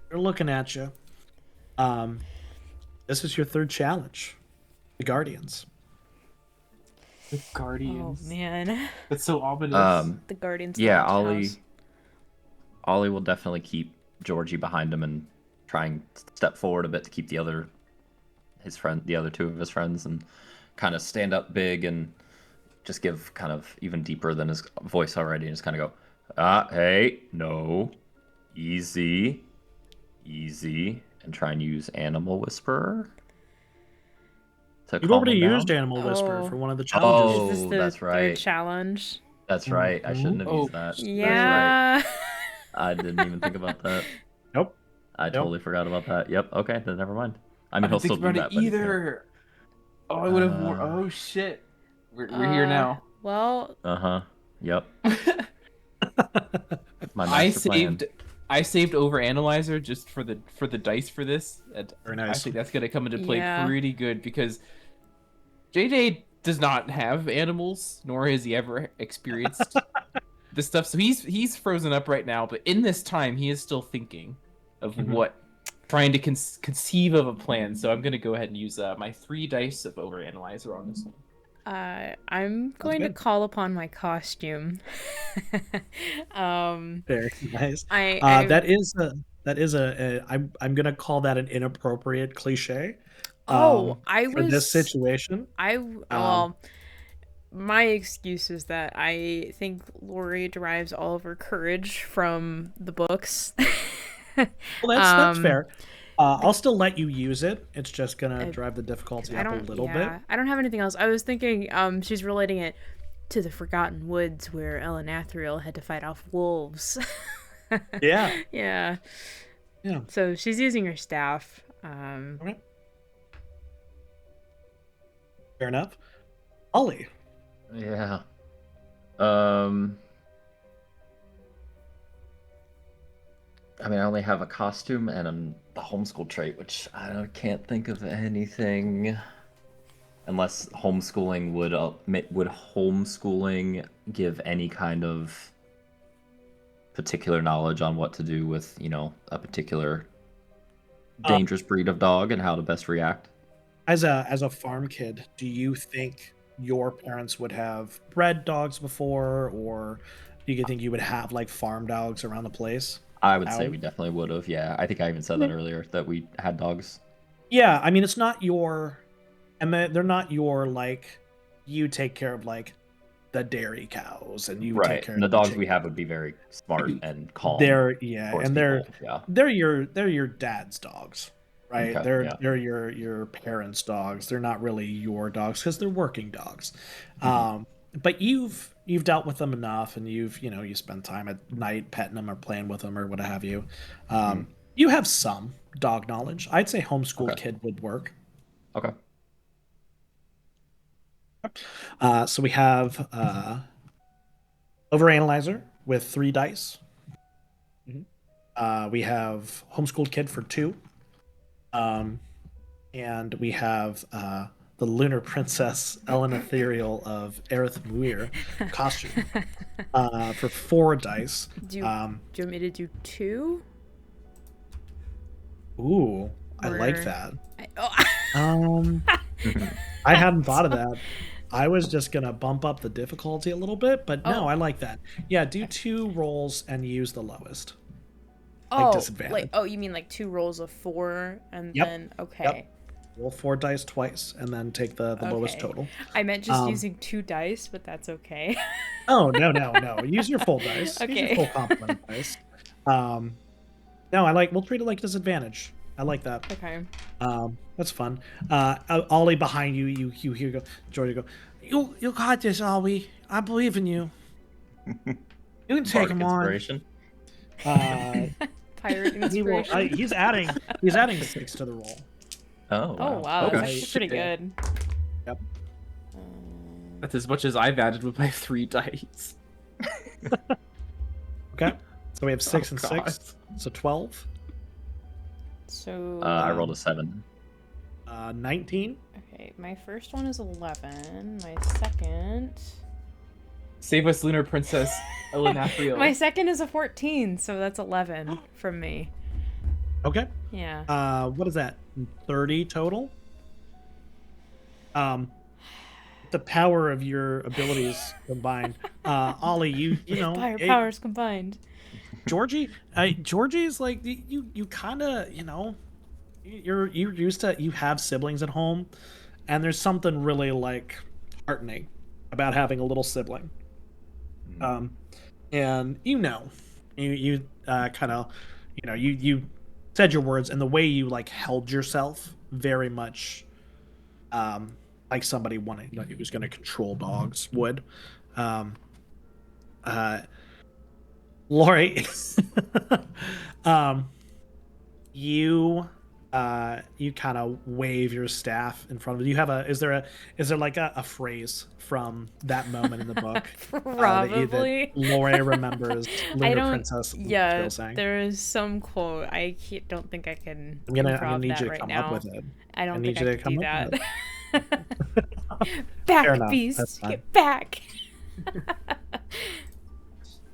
They're looking at you. This is your 3rd challenge. The Guardians. The Oh Guardians. man. That's so ominous. The Guardians. Yeah, Lounge House. Ollie will definitely keep Georgie behind him and try and step forward a bit to keep the other 2 of his friends, and kind of stand up big and just give kind of even deeper than his voice already, and just kind of go, hey, no, easy, and try and use Animal Whisperer. You've already used Animal Whisperer for one of the challenges. Is this the that's 3rd right. challenge? That's right. I shouldn't have used that. Yeah. That's right. I didn't even think about that. Nope. I totally forgot about that. Yep. Okay, then never mind. I I mean, he'll didn't still think do about that. it either. Oh, I would have. Oh shit. We're here now. Well. Yep. My I master plan. saved Overanalyzer just for the dice for this. And Very nice. I think that's gonna come into play Yeah. pretty good because JJ does not have animals, nor has he ever experienced this stuff. So he's frozen up right now. But in this time, he is still thinking of trying to conceive of a plan. So I'm gonna go ahead and use my 3 dice of Overanalyzer on this one. I'm going to good. call upon my costume. Very nice. I That is I'm gonna call that an inappropriate cliche. I for was this situation. My excuse is that I think Laurie derives all of her courage from the books. Well, that's fair. I'll still let you use it. It's just gonna drive the difficulty up a little bit. I don't have anything else. I was thinking she's relating it to the Forgotten Woods where Elanathriel had to fight off wolves. Yeah. Yeah. Yeah. So she's using her staff. Okay. Fair enough. Ollie. Yeah. I mean, I only have a costume and a homeschool trait, which can't think of anything. Unless homeschooling would homeschooling give any kind of particular knowledge on what to do with, a particular dangerous breed of dog and how to best react? As a farm kid, do you think your parents would have bred dogs before, or do you think you would have like farm dogs around the place? I would say we definitely would have. Yeah, I think I even said that earlier that we had dogs. Yeah, I mean it's not your, and they're not your like, you take care of like the dairy cows and you take care and the of dogs chickens. we have would be very smart and calm. They're towards people. they're your dad's dogs, right? Okay, They're your parents' dogs. They're not really your dogs because they're working dogs. But you've dealt with them enough, and you spend time at night petting them or playing with them or what have you. You have some dog knowledge. I'd say homeschooled kid would work. Okay. So we have Overanalyzer with 3 dice. We have homeschooled kid for 2. And we have the Lunar Princess Ellen Ethereal of Aerith Muir costume for 4 dice. Do you want me to do 2? Ooh, I like Or- that. Oh. I hadn't thought of that. I was just gonna bump up the difficulty a little bit, but no, Oh. I like that. Yeah, do 2 rolls and use the lowest. Oh, disadvantage. you mean like 2 rolls of 4 and Yep, then okay. yep. Roll 4 dice twice and then take the lowest Okay. total. I meant just Um, using 2 dice, but that's okay. Oh, no. Use your full dice. Use Okay. your full complement dice. No, we'll treat it like disadvantage. I like that. Okay. That's fun. Ollie behind you, you hear go, Georgia go, you got this, Ollie. I believe in you. You can take Bardic him on. inspiration. Pirate He will, inspiration. he's adding 6 to the roll. Oh, Oh wow, Okay. that's actually pretty good. Yep. That's as much as I've added with my 3 dice. Okay. So we have 6 Oh, and God. 6. So 12. So I rolled a 7. 19. okay, my first one is 11. My second Save us, Lunar Princess Elenathiel. my second is a 14, so that's 11 from me. Okay. Yeah. What is that? 30 total? The power of your abilities combined. Ollie, you know, Powers combined. Georgie's like you kind of, you know, you're used to, you have siblings at home, and there's something really like heartening about having a little sibling. And you kind of, you know, you said your words, and the way you like held yourself very much like somebody wanting, like, who's going to control dogs would. Laurie, you kind of wave your staff in front of you. Is there like a phrase from that moment in the book Probably. that Laurie remembers I Lunar don't. Princess Yeah, Bill saying? there is some quote. Don't think I can. I'm gonna improv need that you to right come now. up with it. I don't need think you I to can do come up that. Fair Back, enough, beast, that's fine. get back.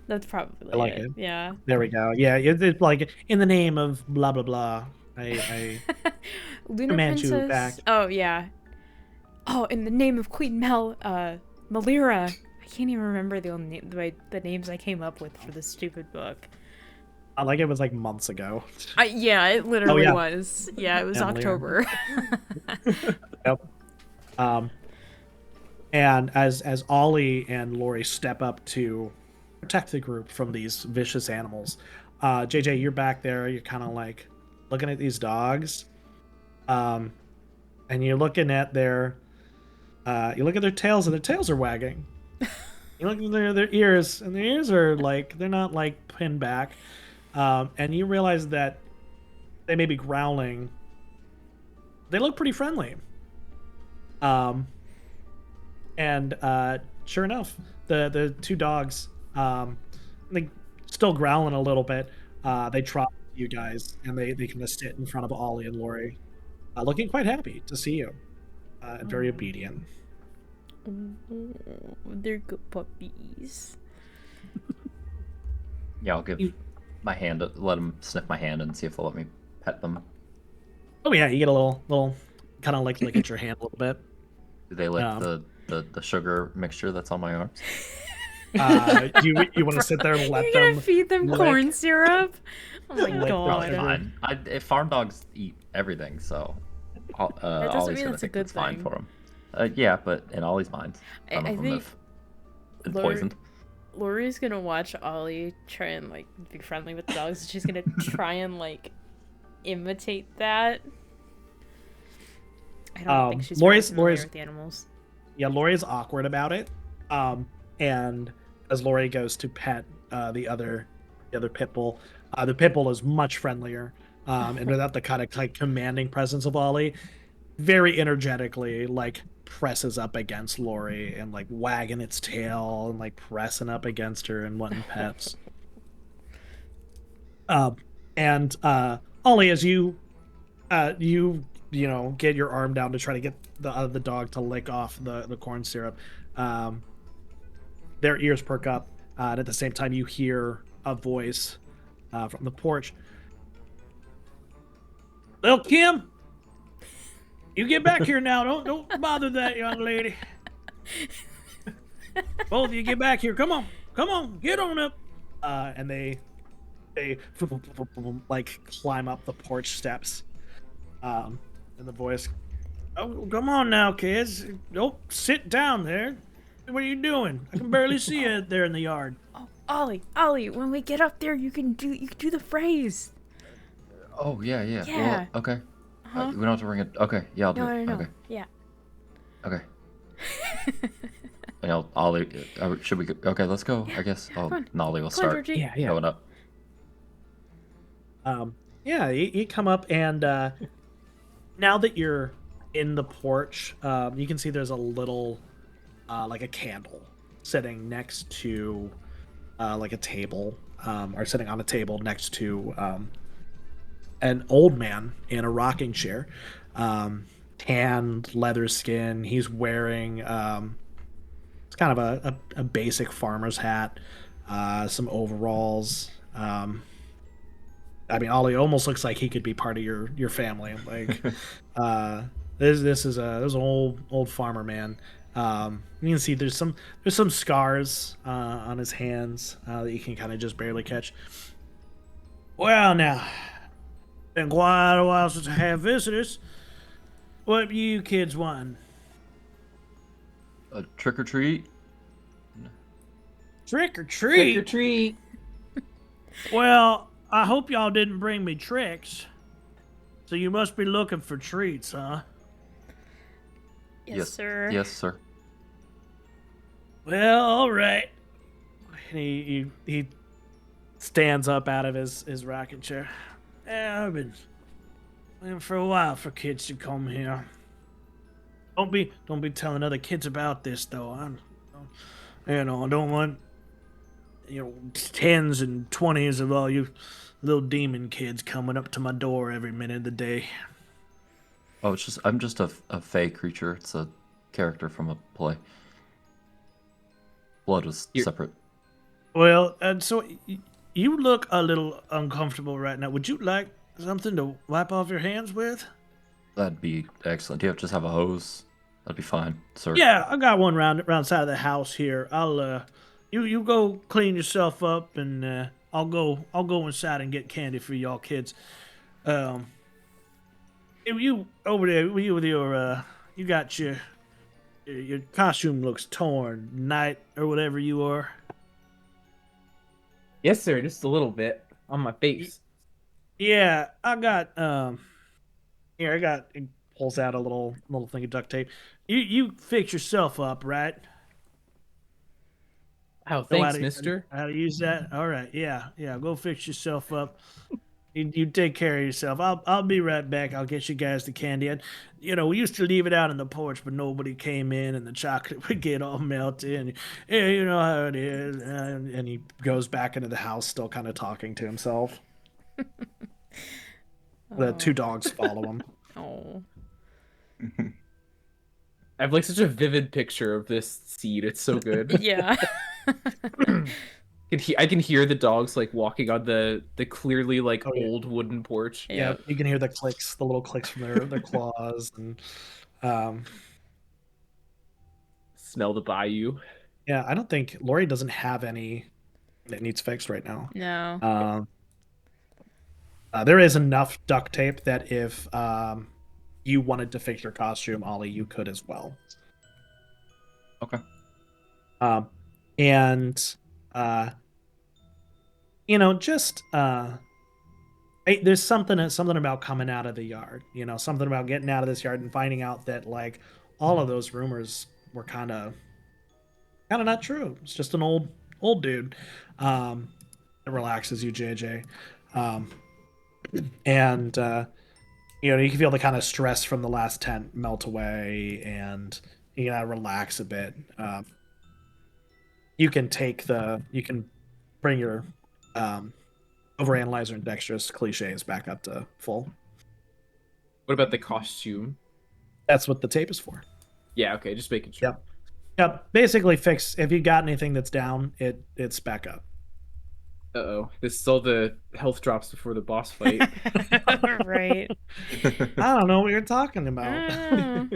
That's probably like it. it. Yeah. There we go. Yeah, it's like, in the name of blah blah blah. I Lunar command you Princess. back. Oh yeah. Oh, in the name of Queen Malira. I can't even remember the names I came up with for this stupid book. Like it was like months ago. Yeah, it literally yeah. was. Yeah, it was Yeah, Malira. October. Yep. And as Ollie and Laurie step up to protect the group from these vicious animals, JJ, you're back there. You're kind of like looking at these dogs, and you're looking at their tails, and their tails are wagging. You look at their ears, and their ears are like, they're not like pinned back, and you realize that they may be growling. They look pretty friendly. And sure enough, the 2 dogs, they still growling a little bit. They trot you guys, and they kind of sit in front of Ollie and Laurie, looking quite happy to see you, and very obedient. They're good puppies. Yeah, I'll give my hand, let them sniff my hand and see if they'll let me pet them. Oh yeah, you get a little kind of like lick at your hand a little bit. Do they lick the sugar mixture that's on my arms? You want to sit there and let You're them gonna feed them lick- corn syrup? Oh my Lick No, god. it's fine. Farm dogs eat everything, so doesn't Ollie's mean gonna that's a think good it's fine thing. for him. Yeah, but in Ollie's mind, some I of them think have been Laurie- poisoned. Laurie's gonna watch Ollie try and like be friendly with the dogs, and she's gonna try and like imitate that. I don't think she's Laurie's- very familiar Laurie's- with the animals. Yeah, Laurie's awkward about it. And as Laurie goes to pet the other pit bull, the pit bull is much friendlier. And without the kind of like commanding presence of Ollie, very energetically like presses up against Laurie and like wagging its tail and like pressing up against her and wanting pets. And Ollie, as you get your arm down to try to get the dog to lick off the corn syrup, their ears perk up, and at the same time you hear a voice from the porch. Little Kim, you get back here now. Don't bother that young lady. Both of you get back here. Come on, get on up. And they like climb up the porch steps. And the voice, oh, come on now, kids. Don't sit down there. What are you doing? I can barely see you there in the yard. Oh, Ollie, when we get up there, you can do the phrase. Oh, yeah. Yeah. Well, okay. Uh-huh. We don't have to ring it. Okay, yeah, I'll do it. No. Okay. Yeah. Okay. And Ollie, should we go? Okay, let's go, I guess. Come on. Ollie will Come on, start Georgie. Yeah. going up. Yeah, you come up, and now that you're in the porch, you can see there's a little, like a candle sitting next to, like a table, or sitting on a table next to an old man in a rocking chair, tanned leather skin. He's wearing it's kind of a basic farmer's hat, some overalls. I mean, Ollie almost looks like he could be part of your family. Like, this is an old farmer man. You can see there's some scars on his hands that you can kind of just barely catch. Well, now, been quite a while since I had visitors. What you kids want? A trick or treat? Trick or treat? Trick or treat. Well, I hope y'all didn't bring me tricks. So you must be looking for treats, huh? Yes, sir. Yes, sir. Well, all right. And he stands up out of his rocking chair. Yeah, I've been waiting for a while for kids to come here. Don't be telling other kids about this, though. I don't want 10s and 20s of all you little demon kids coming up to my door every minute of the day. Oh, I'm just a fey creature. It's a character from a play. Blood was separate. Well, and so you look a little uncomfortable right now. Would you like something to wipe off your hands with? That'd be excellent. Do you just have a hose? That'd be fine, sir. Yeah, I got one round side of the house here. I'll you go clean yourself up, and I'll go inside and get candy for y'all kids. You over there, you with your you got your costume looks torn, knight or whatever you are. Yes, sir. Just a little bit on my face. Yeah, I got here. It pulls out a little thing of duct tape. You fix yourself up, right? Oh, Know thanks, mister. How to use that? All right, yeah. Go fix yourself up. You take care of yourself. I'll be right back. I'll get you guys the candy. And, we used to leave it out on the porch, but nobody came in, and the chocolate would get all melted. And yeah, you know how it is. And he goes back into the house, still kind of talking to himself. The two dogs follow him. Oh. I have like such a vivid picture of this seed. It's so good. Yeah. I can hear the dogs like walking on the clearly like yeah. old wooden porch. Yeah, you can hear the little clicks from their claws, and Smell the bayou. yeah, I don't think Laurie doesn't have any that needs fixed right now. No. There is enough duct tape that if you wanted to fix your costume, Ollie, you could as well. Okay. And there's something about coming out of the yard. Something about getting out of this yard and finding out that like all of those rumors were kind of not true. It's just an old dude. It relaxes you, JJ. And you can feel the kind of stress from the last tent melt away, and you gotta relax a bit. You can bring your overanalyzer and dexterous cliches back up to full. What about the costume? That's what the tape is for. Yeah, okay, just making sure. Yep. Basically fix if you got anything that's down, it's back up. Uh-oh. This is all the health drops before the boss fight. Right. I don't know what you're talking about.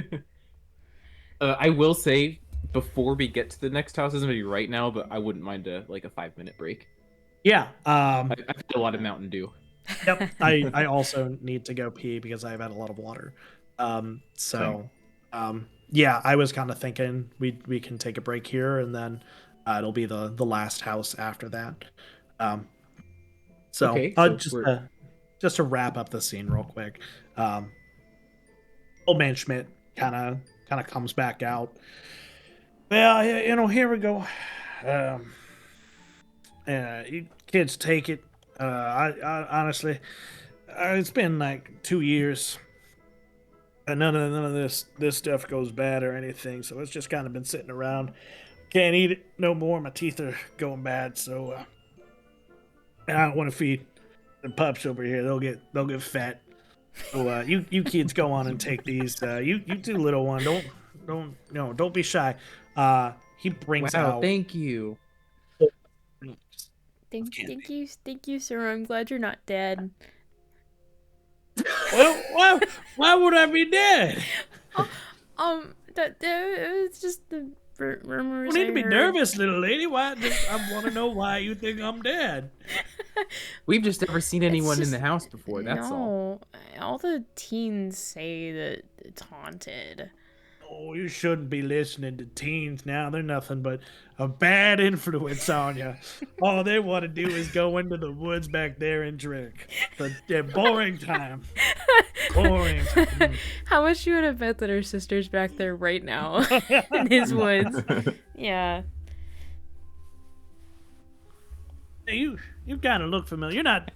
Ah. I will say, before we get to the next house, isn't maybe right now, but I wouldn't mind a 5-minute break. Yeah. I've had a lot of Mountain Dew. Yep. I also need to go pee because I've had a lot of water. Yeah, I was kind of thinking we can take a break here and then it'll be the last house after that. Okay, so just to wrap up the scene real quick. Old man Schmidt kind of comes back out. Well, here we go. You kids take it. I honestly, it's been like 2 years. And none of this stuff goes bad or anything, so it's just kind of been sitting around. Can't eat it no more. My teeth are going bad, so I don't want to feed the pups over here. They'll get fat. So you kids go on and take these. You two little one, don't be shy. He brings out. Thank you. Thank you, sir. I'm glad you're not dead. Well, why would I be dead? It's just the rumors. You need to be I heard. nervous, little lady. Why? I want to know why you think I'm dead. We've just never seen anyone just- in the house before, that's all. No, all the teens say that it's haunted. Oh, you shouldn't be listening to teens now. They're nothing but a bad influence on you. All they want to do is go into the woods back there and drink. They're boring time. Boring time. How much you would have bet that her sister's back there right now in his woods? Yeah. You kind of look familiar. You're not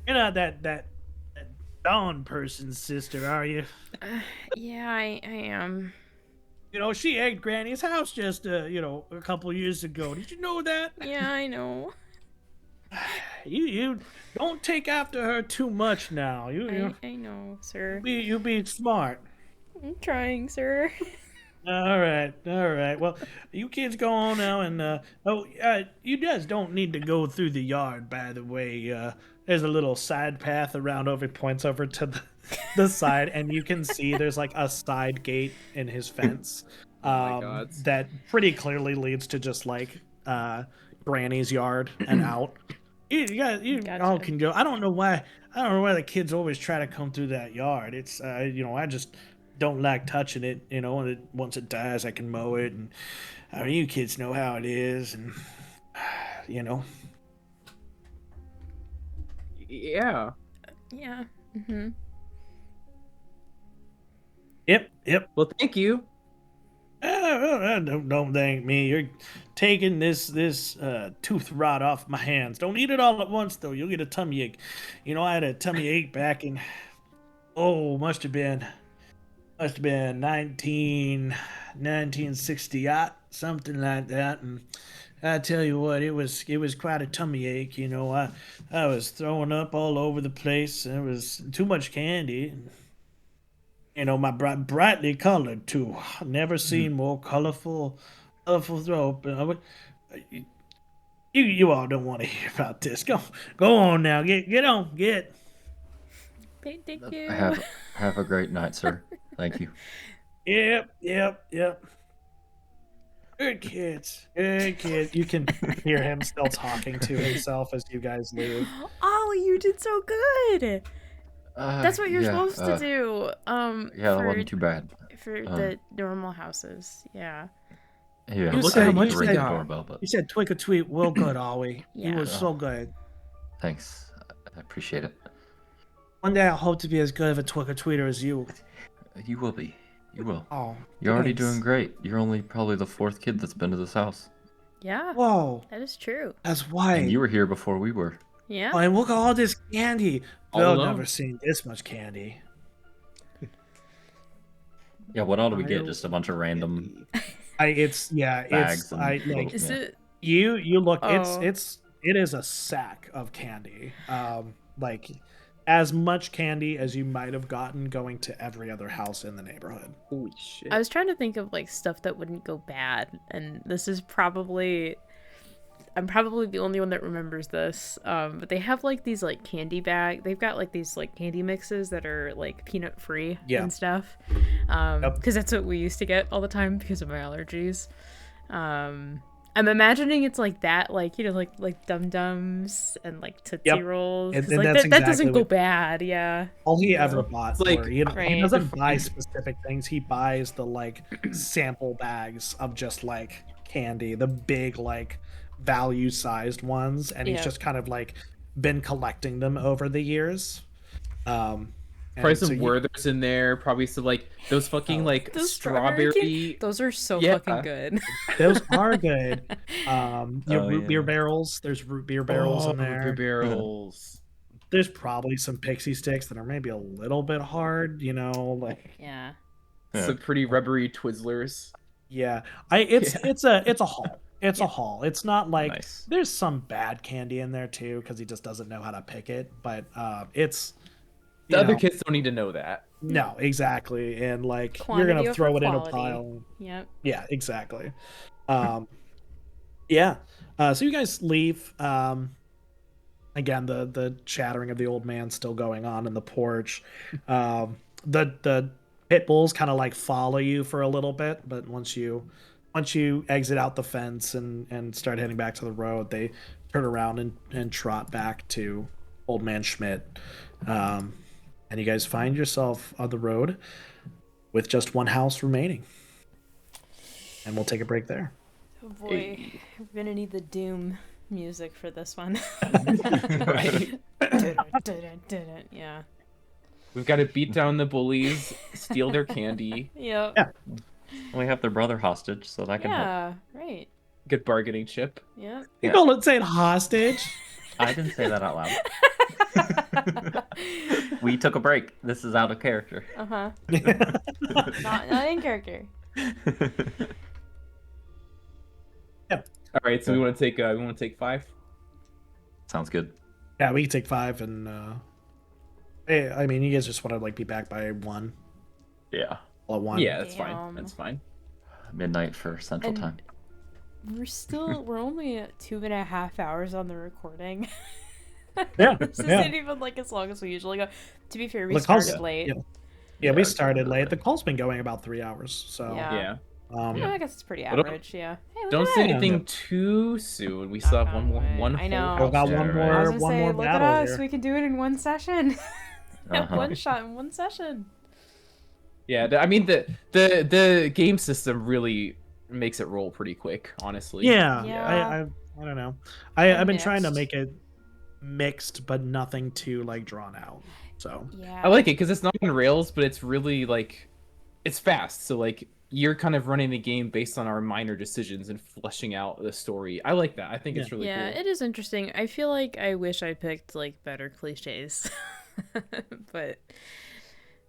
that Dawn person's sister, are you? Yeah, I am. She egged Granny's house just a couple years ago. Did you know that? Yeah, I know. You don't take after her too much now. I know, sir. You be smart. I'm trying, sir. All right. Well, you kids go on now, and you guys don't need to go through the yard. By the way, there's a little side path around over. Points over to the side, and you can see there's like a side gate in his fence. God. That pretty clearly leads to just like Granny's yard and out. You Gotcha. all can go. I don't know why the kids always try to come through that yard. It's I just don't like touching it. And once it dies, I can mow it. And you kids know how it is, and Yeah. Yeah. Mm-hmm. Yep. Well, thank you. Don't thank me. You're taking this tooth rot off my hands. Don't eat it all at once, though. You'll get a tummy ache. I had a tummy ache back in must have been 1960 something like that. And I tell you what, it was quite a tummy ache. I was throwing up all over the place. There was too much candy. My brightly colored too. Never seen more colorful throw. You all don't want to hear about this. Go on now. Get on. Get. Thank you. Have a great night, sir. Thank you. Yep. Good kids. You can hear him still talking to himself as you guys leave. Ollie, you did so good. That's what you're supposed to do. Yeah, that wasn't too bad. For the normal houses, yeah. Yeah, Look at how much ring they the got. doorbell, but You said tweak or tweet real good, Ollie. You Yeah. were so good. thanks. I appreciate it. One day I hope to be as good of a tweak or tweeter as you. You will be. You will. Oh, You're already thanks. doing great. You're only probably the 4th kid that's been to this house. Yeah, Whoa, that is true. that's why. And you were here before we were. Yeah. Oh, and look at all this candy. All Bill alone. never seen this much candy. Yeah, what all do we get? Just a bunch of random It's bags and like Is yeah. it? you look. Oh. It is a sack of candy. Like as much candy as you might have gotten going to every other house in the neighborhood. Holy shit. I was trying to think of like stuff that wouldn't go bad, and this is probably. I'm probably the only one that remembers this. But they have like these like candy bag. They've got like these like candy mixes that are like peanut free Yeah. and stuff. Yep. Because that's what we used to get all the time because of my allergies. I'm imagining it's like that, like, you know, like Dum Dums and like Tootsie Yep. Rolls. And 'Cause, like that's that doesn't exactly go what- bad. Yeah. All he ever know? bought It's like- were, he Right. doesn't buy Defined. specific things. He buys the like sample bags of just like candy, the big like value sized ones, and he's Yeah. just kind of like been collecting them over the years. Probably And so some you- Werthers in there. Probably some like those fucking Oh. like Those strawberry. Those are so Yeah. fucking good. those are good. Your Oh, root beer yeah. barrels. There's root beer barrels in there. Root beer barrels. There's probably some pixie sticks that are maybe a little bit hard, you know, like Yeah. Yeah. Some pretty rubbery Twizzlers. yeah. It's a haul. It's Yeah. a haul. It's not like Nice. there's some bad candy in there too because he just doesn't know how to pick it, but it's The you other know, kids don't need to know that. no, exactly. And like you're Quantity gonna over throw it in a quality. pile. Yep. Yeah, exactly. Yeah. So you guys leave. Again, the chattering of the old man still going on in the porch. The pit bulls kind of like follow you for a little bit, but once you exit out the fence and start heading back to the road, they turn around and trot back to Old Man Schmidt. And you guys find yourself on the road with just one house remaining. And we'll take a break there. Oh boy, we're gonna need the Doom music for this one. Right. Yeah. We've got to beat down the bullies, steal their candy. Yep. Yeah. We have their brother hostage, so that can help. Yeah. Right. Good bargaining chip. Yep. You Yeah. call it saying hostage? I didn't say that out loud. We took a break. This is out of character. Uh-huh. Not in character. All right, so we want to take 5. Sounds good. Yeah, we can take 5 and I mean you guys just want to like be back by 1. Yeah. All at 1. Yeah, that's fine. Damn. That's fine. Midnight for Central And- Time. We're only at 2.5 hours on the recording. Yeah. This yeah. isn't even like as long as we usually go. To be fair, we The calls- started late. yeah. Yeah, we Yeah, started late. right. The call's been going about 3 hours, so Yeah. Yeah. Yeah, I guess it's pretty But don't- average. Yeah. Hey, look Don't at say that. anything too soon. We still have Knock one on more. wood. One I know. whole We've got house one there, more- I was right? gonna one say, more look at battle us. here. We can do it in one session. Uh-huh. One shot in one session. Yeah, I mean the game system really makes it roll pretty quick, honestly. yeah. Yeah. I don't know. I've been trying to Mixed. make it mixed, but nothing too like drawn out. So Yeah. I like it because it's not on rails, but it's really like it's fast. So like you're kind of running the game based on our minor decisions and fleshing out the story. I like that. I think it's really Yeah, cool. it is interesting. I feel like I wish I picked like better cliches. But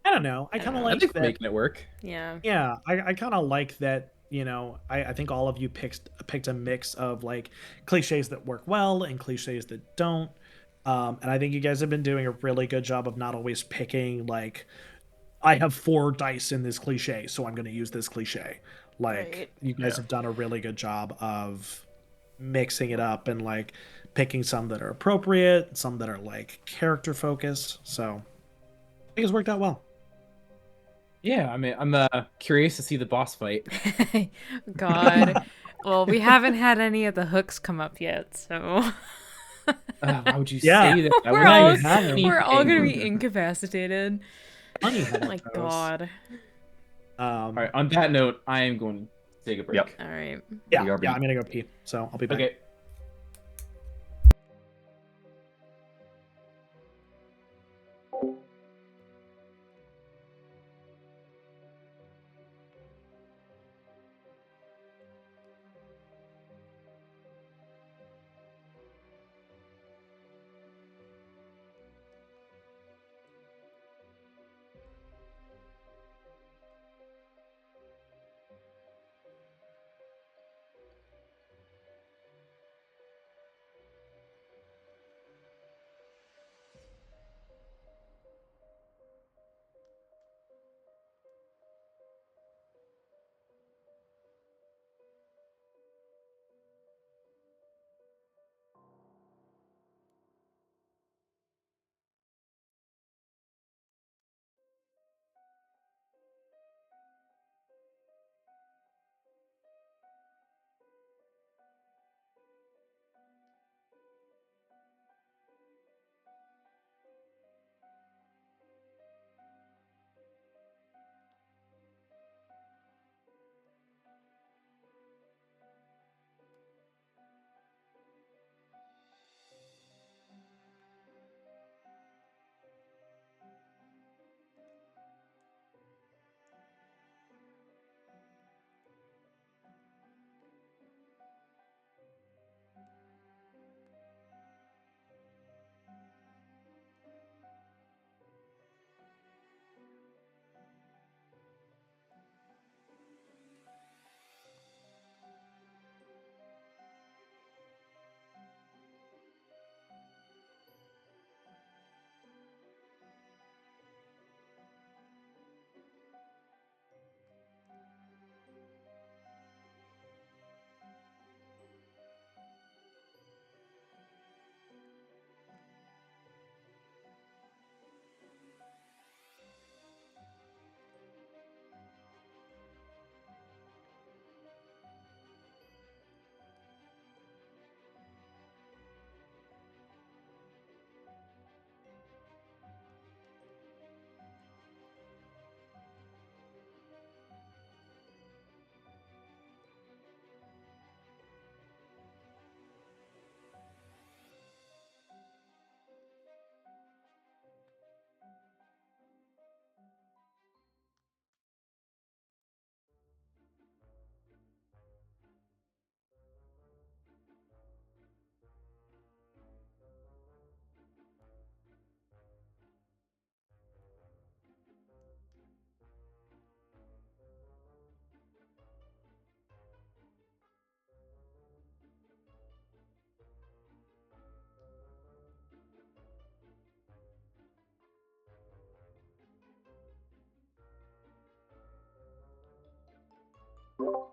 I don't know. I kind of I I like think that. we're making it work. yeah. Yeah, I kind of like that. You know, I think all of you picked a mix of like cliches that work well and cliches that don't. And I think you guys have been doing a really good job of not always picking like, I have 4 dice in this cliche, so I'm going to use this cliche. Like Right. you guys Yeah. have done a really good job of mixing it up and like picking some that are appropriate, some that are like character focused. So I think it's worked out well. Yeah, I mean, I'm curious to see the boss fight. God. Well, we haven't had any of the hooks come up yet, so Why would you Yeah. say that? I we're wouldn't all even have we're all gonna anything. be incapacitated. Funny how Oh my that goes. God. All right. On that note, I am going to take a break. Yep. All right. Yeah, BRB. yeah, I'm gonna go pee, so I'll be back. Okay. Hello?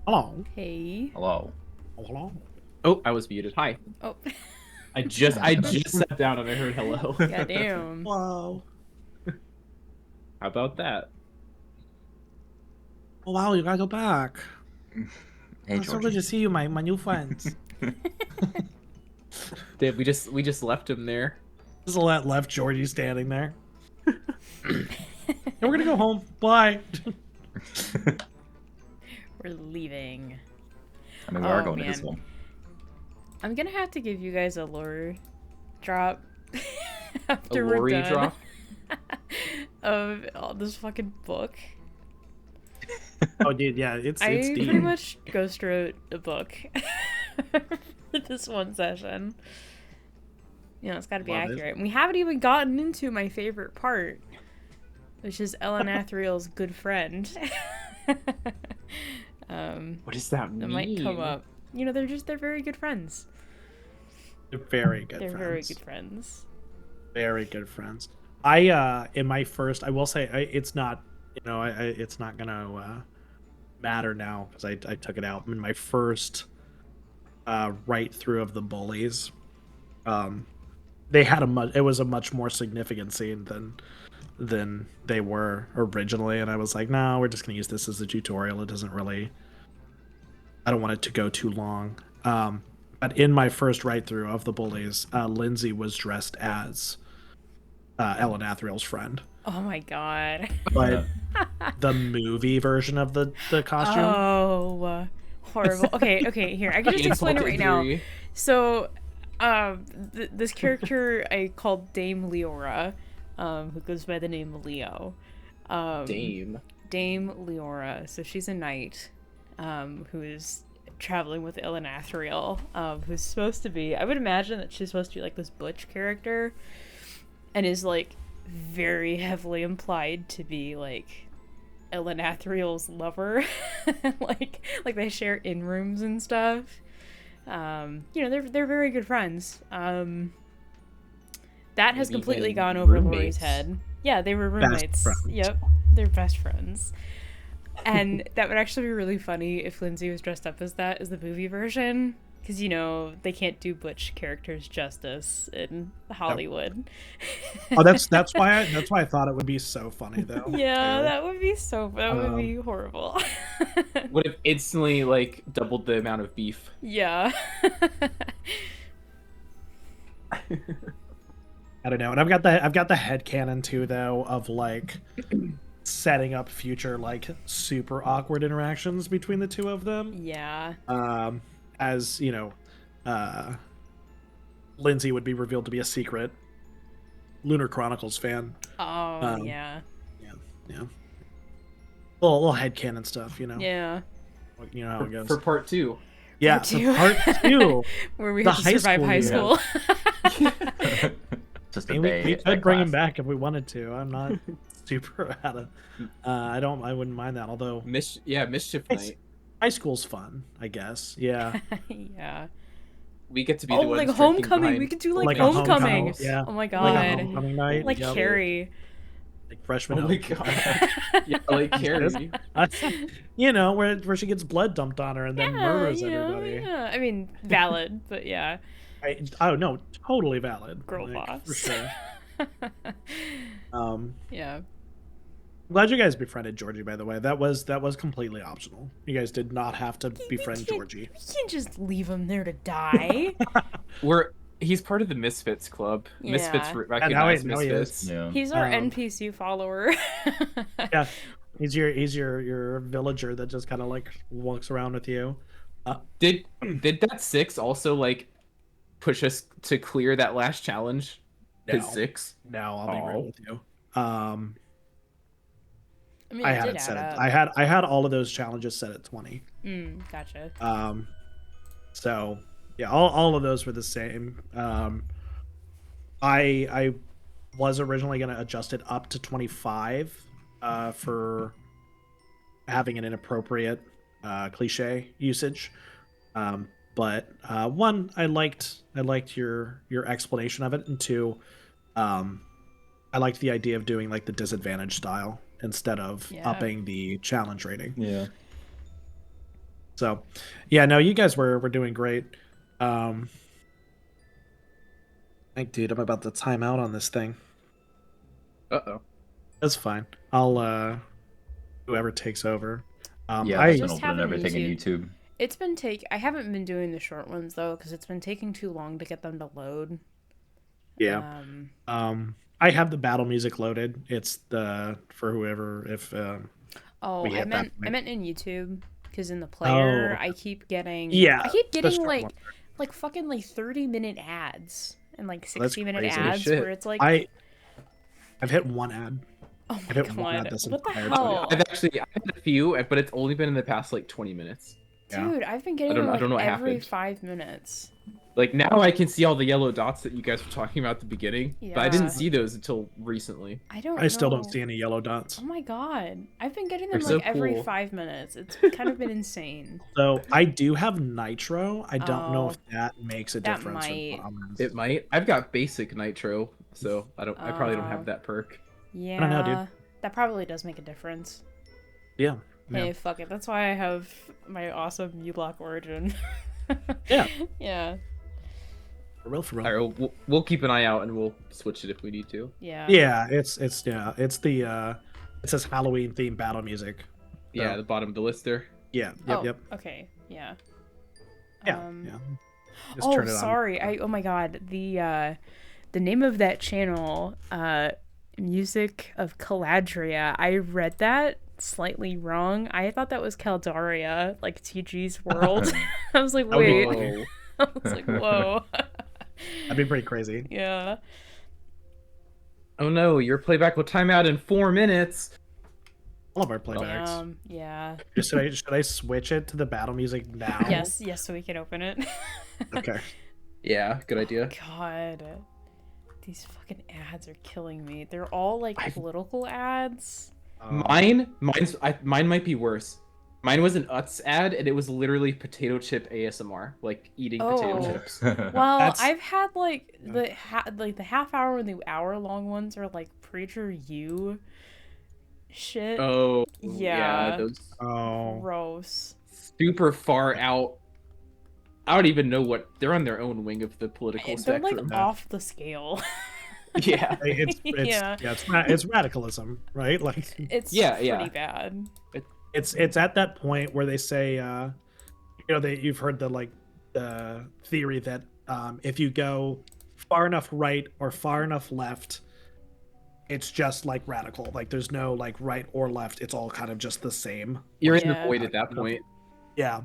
Hello. Hey. Hello? Hello. Oh, I was muted. Hi. Oh. I just sat down and I heard hello. Goddamn. Hello. How about that? Oh wow, you gotta go back. Hey, It's so good Georgie. to see you, my new friends. Dave, we just left him there. Just left Georgie standing there. And we're gonna go home. Bye. We're leaving. I mean, we are Oh, going to his man. home. I'm gonna have to give you guys a lore drop A after we're lorry done drop. of all this fucking book. Oh, dude, yeah, it's I deep. pretty much ghost wrote a book for this one session. You know, it's got to be Love it. accurate. And we haven't even gotten into my favorite part, which is Elanathriel's good friend. What does that That mean? might come up. You know, they're very good friends. They're very good They're friends. very good friends. Very good friends. I in my first, I will say, it's not, you know, it's not gonna matter now because I took it out in my first write through of the bullies. They had it was a much more significant scene than they were originally, and I was like, no, we're just gonna use this as a tutorial. It doesn't really, I don't want it to go too long. But in my first write through of the bullies, Lindsay was dressed as Elanathriel's friend. Oh my god. But the movie version of the costume, Oh, horrible. Okay, here. I can just explain it right now. Theory. So, this character I called Dame Leora, who goes by the name Leo. Dame. Dame Leora. So she's a knight, who is traveling with Elanathriel, who's supposed to be, I would imagine that she's supposed to be like this butch character, and is like very heavily implied to be like Elanathriel's lover. like they share in rooms and stuff. You know, they're very good friends. That has Maybe completely even gone over roommates. Laurie's head. Yeah, they were Best roommates. friends. Yep, they're best friends. And that would actually be really funny if Lindsay was dressed up as that as the movie version. Because, you know, they can't do butch characters justice in Hollywood. Oh, that's why I thought it would be so funny though. Yeah, too. that would be that would be horrible. Would have instantly like doubled the amount of beef. Yeah. I don't know. And I've got the headcanon too though of like setting up future like super awkward interactions between the two of them. Yeah. As you know, Lindsay would be revealed to be a secret Lunar Chronicles fan. Oh, yeah. Yeah. Little headcanon stuff, you know. Yeah. You know how it goes. For part 2. Yeah, Part for two. part 2. Where we The have to high survive school high year. school. Just I a mean, day. we at could bring him class. back if we wanted to. I'm not super out of. I wouldn't mind that. Although Mischief Nice. Night. high school's fun, I guess. Yeah. Yeah. We get to be Oh, the ones like drinking homecoming. behind- We could do like, Like a homecoming. homecoming, yeah. Oh my god. Like a homecoming night. Like yep. Carrie. Like freshman. Oh my homecoming. god. Yeah, like Carrie. You know, where she gets blood dumped on her and then murders you know, everybody. yeah. I mean, valid, but yeah. Oh no, totally valid. Girl Like, boss. for sure. Yeah. I'm glad you guys befriended Georgie. By the way, that was completely optional. You guys did not have to befriend Georgie. We can't just leave him there to die. He's part of the Misfits Club. Yeah. Misfits now recognize he is. Misfits. Yeah. He's our Um, NPC follower. Yeah, he's your villager that just kind of like walks around with you. Did that 6 also like push us to clear that last challenge? His No. 6? Now I'll be real Oh. with you. I mean, I it had did it set add at up. I had all of those challenges set at 20. Gotcha. So yeah, all of those were the same. I was originally going to adjust it up to 25 for having an inappropriate cliche usage. But one, I liked your explanation of it, and two, I liked the idea of doing like the disadvantage style instead of Yeah. upping the challenge rating. Yeah. So, yeah, no, you guys were doing great. Dude, I'm about to time out on this thing. Uh-oh. That's fine. I'll whoever takes over. Yeah, I I've been Just opening have it everything in YouTube. YouTube. It's been I haven't been doing the short ones though, because it's been taking too long to get them to load. yeah. I have the battle music loaded. It's the for whoever if Oh, we I hit that meant point. in YouTube, because in the player Oh. I keep getting Yeah, I keep the getting short like one. like fucking like 30-minute ads and like That's 60-minute crazy. ads Shit. where it's like I've hit one ad. oh I've my hit one god, ad this what the entire hell? time. I've had a few, but it's only been in the past like 20 minutes. Yeah. Dude, I've been getting don't- them I don't know like what every happened. 5 minutes. Like now I can see all the yellow dots that you guys were talking about at the beginning, but I Yeah. didn't see those until recently. I still don't know. see any yellow dots. Oh my god. I've been getting them They're like so every cool. 5 minutes. It's kind of been insane. So I do have nitro. I don't know Oh. if that makes a That difference. might. Or not. It might. I've got basic nitro, so I probably don't Oh. have that perk. Yeah. don't know, dude. That probably does make a difference. Yeah. Yeah. Hey, fuck it. That's why I have my awesome U-Block origin. Yeah. Yeah. For real, for real. All right, we'll keep an eye out and we'll switch it if we need to. Yeah. Yeah, it's the it says Halloween themed battle music. Yeah, So, the bottom of the list there. yeah, Oh, yep. okay. Yeah. Yeah, Um, yeah. Just Oh, turn it on. sorry. Oh my god. The name of that channel, Music of Caladria. I read that slightly wrong. I thought that was Caldaria, like TG's world. I was like, That would be wait. funny. I was like, whoa. That'd be pretty crazy. Yeah. Oh no, your playback will time out in 4 minutes. All of our playbacks. Yeah. Should I switch it to the battle music now? Yes, so we can open it. Okay. Yeah, good idea. God. These fucking ads are killing me. They're all like political ads. Mine might be worse. Mine was an Utz ad, and it was literally potato chip ASMR, like eating potato Oh. chips. Well, That's- I've had like the half hour and the hour long ones are like Preacher You. shit. Oh, Yeah. those Oh, Gross. super far out. I don't even know what they're on their own wing of the political They're like spectrum. off the scale. Yeah. Yeah. it's radicalism, right? Like It's Yeah, pretty yeah. bad. it's at that point where they say, you've heard the theory that if you go far enough right or far enough left, it's just like radical. Like there's no like right or left. It's all kind of just the same. You're in the Yeah. void at that point. Yeah,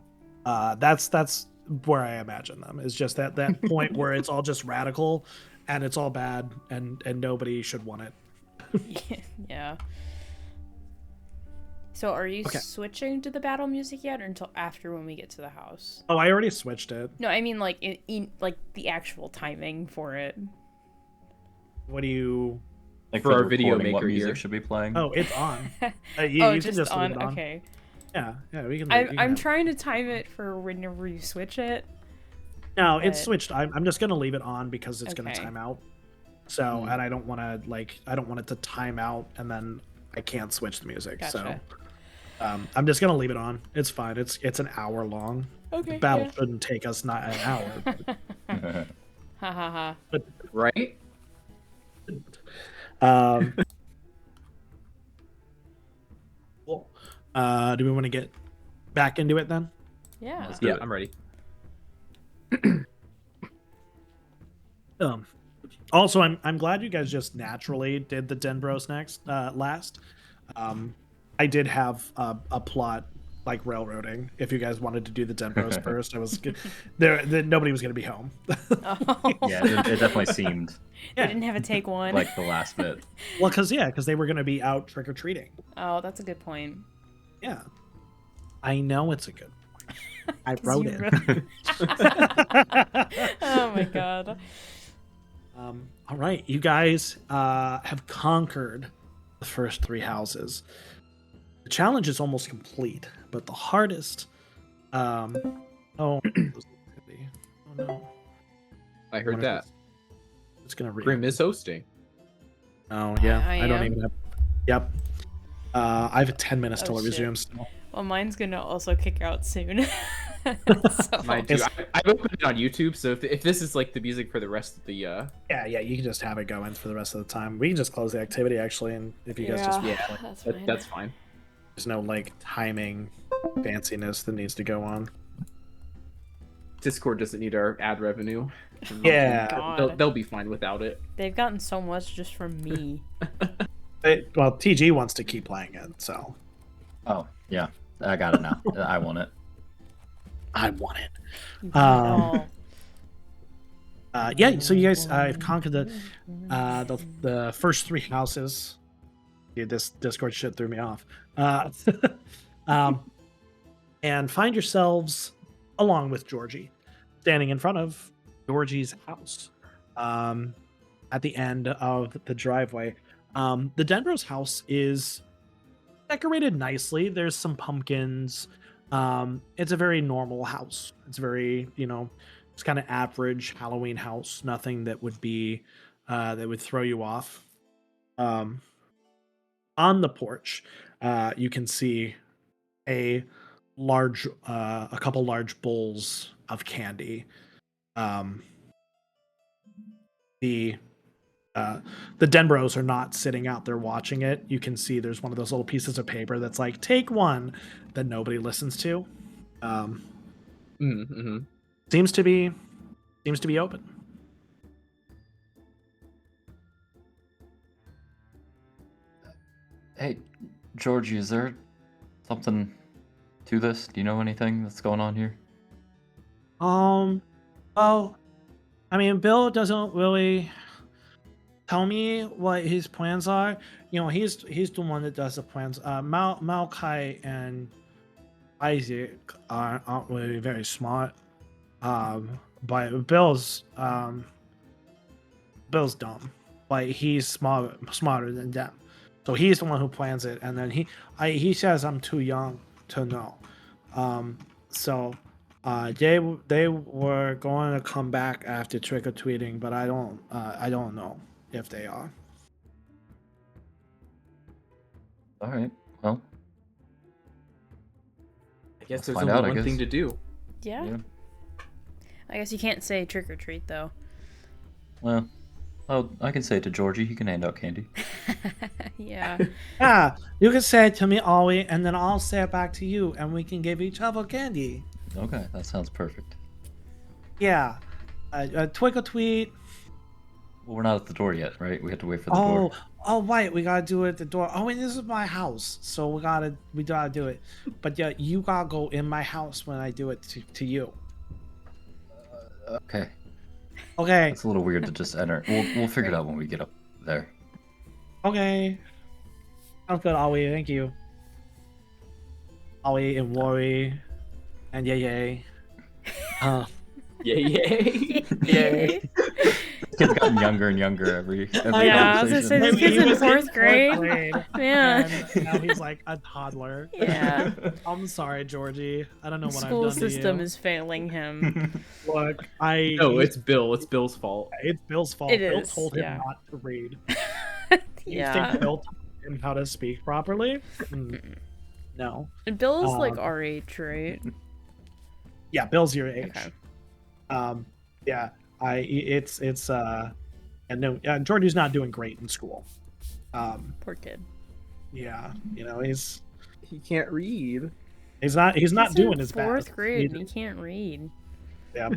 that's where I imagine them. Is just that point where it's all just radical, and it's all bad, and nobody should want it. Yeah. So are you Okay. switching to the battle music yet, or until after when we get to the house? Oh, I already switched it. No, I mean like in like the actual timing for it. What do you? Like For the our video recording, what maker music here. should be playing? Oh, it's on. You Oh, can just leave on. it Okay. Yeah, we can. I'm trying to time it for whenever you switch it. No, it's but- switched. I'm just gonna leave it on because it's gonna Okay. time out. So, and I don't want it to time out and then I can't switch the music. Gotcha. So, I'm just gonna leave it on. It's fine. It's an hour long. Okay. The battle shouldn't take us not an hour. Ha ha ha. Right? Um, cool. Do we want to get back into it then? Yeah. Let's do Yeah, it. I'm ready. Also, I'm glad you guys just naturally did the Denbros last. I did have a plot like railroading. If you guys wanted to do the Denbros first, I was good. Nobody was gonna be home. Oh. Yeah, it definitely seemed They didn't have a take one. like the last bit. Well, because they were gonna be out trick or treating. Oh, that's a good point. Yeah, I know it's a good. I 'Cause wrote you it. Oh my god. All right, you guys have conquered the first 3 houses. The challenge is almost complete, but the hardest. Oh no! I heard that. It's gonna read. Grim is hosting. Oh yeah, I I don't am? even have. Yep. I have 10 minutes Oh, till it shit. resumes. Still. Well, mine's gonna also kick out soon. So- Mine too. I've opened it on YouTube, so if this is like the music for the rest of the Yeah, you can just have it going for the rest of the time. We can just close the activity actually, and if you guys just Yeah. like, That's fine. that's fine. there's no like timing fanciness that needs to go on. Discord doesn't need our ad revenue. Yeah. God. They'll be fine without it. They've gotten so much just from me. Well, TG wants to keep playing it, so Oh, yeah. I got it now. I want it. I want it. You got it all. Yeah, so you guys have conquered the first 3 houses. Dude, this Discord shit threw me off. And find yourselves, along with Georgie, standing in front of Georgie's house at the end of the driveway. The Denbros house is decorated nicely. There's some pumpkins. It's a very normal house. It's very, it's kind of average Halloween house. Nothing that would be that would throw you off. On the porch, you can see a couple large bowls of candy. The Denbros are not sitting out there watching it. You can see there's one of those little pieces of paper that's like, take one, that nobody listens to. Mm-hmm. Seems to be open. Hey, Georgie, is there something to this? Do you know anything that's going on here? Oh, I mean, Bill doesn't really tell me what his plans are. He's the one that does the plans. Malachi and Isaac aren't really very smart. But Bill's dumb. But he's smarter than them. So he's the one who plans it, and then he says I'm too young to know. They were going to come back after trick or treating, but I don't know if they are. All right. Well, I guess Let's there's find only out, I one thing guess. to do. Yeah. yeah. I guess you can't say trick or treat though. Well, I can say it to Georgie. He can hand out candy. Yeah. Yeah, you can say it to me, Ollie, and then I'll say it back to you, and we can give each other candy. Okay, that sounds perfect. Yeah. Twinkle tweet. Well, we're not at the door yet, right? We have to wait for the Oh, door. oh, right. We gotta do it at the door. Oh, and this is my house, so we gotta do it. But yeah, you gotta go in my house when I do it to you. Okay. Okay. It's a little weird to just enter. We'll figure it out when we get up there. Okay. Sounds good, Ollie. Thank you. Ollie and Laurie and Yay. Yay! Yay. This kid's gotten younger and younger every Yeah, I was gonna say, conversation. this kid's He in was fourth grade. Man. And now he's like a toddler. Yeah. I'm sorry, Georgie. I don't know The what school I've done system to you. is failing him. Look, No, it's Bill. It's Bill's fault. it's Bill's fault. It Bill is, told him yeah. not to read. You Yeah. think Bill taught him how to speak properly? No. And Bill's like Um, our age, right? Yeah, Bill's your age. Okay. Yeah. And no, Georgie's not doing great in school. Poor kid. Yeah, he's He can't read. not He's doing in his best. fourth grade and he can't read. Yeah.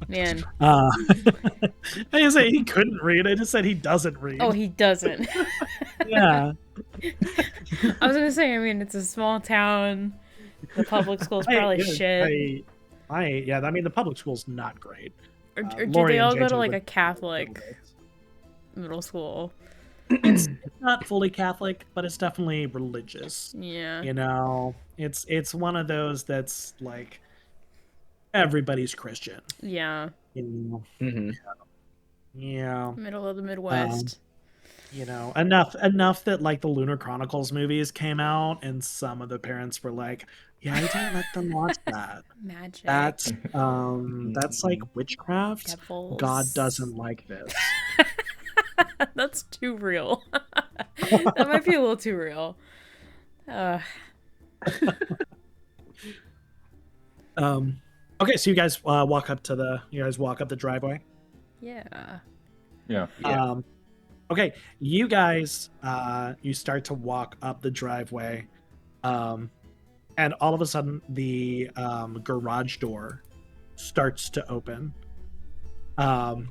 Man. I didn't say he couldn't read. I just said he doesn't read. Oh, he doesn't. yeah. I was gonna say, I mean, it's a small town. The public school's probably shit. I mean, the public school's not great. Or do Laurie they and all go JJ to like would- a Catholic middle school? It's not fully Catholic, but it's definitely religious. Yeah. It's one of those that's like everybody's Christian. Yeah. Mm-hmm. Yeah. Middle of the Midwest. Enough that like the Lunar Chronicles movies came out and some of the parents were like, yeah, you don't let them watch that. Magic. That's like witchcraft. Devils. God doesn't like this. That's too real. That might be a little too real. Okay, so you guys walk up the driveway. Yeah. Yeah. Okay, you guys you start to walk up the driveway, and all of a sudden the garage door starts to open, and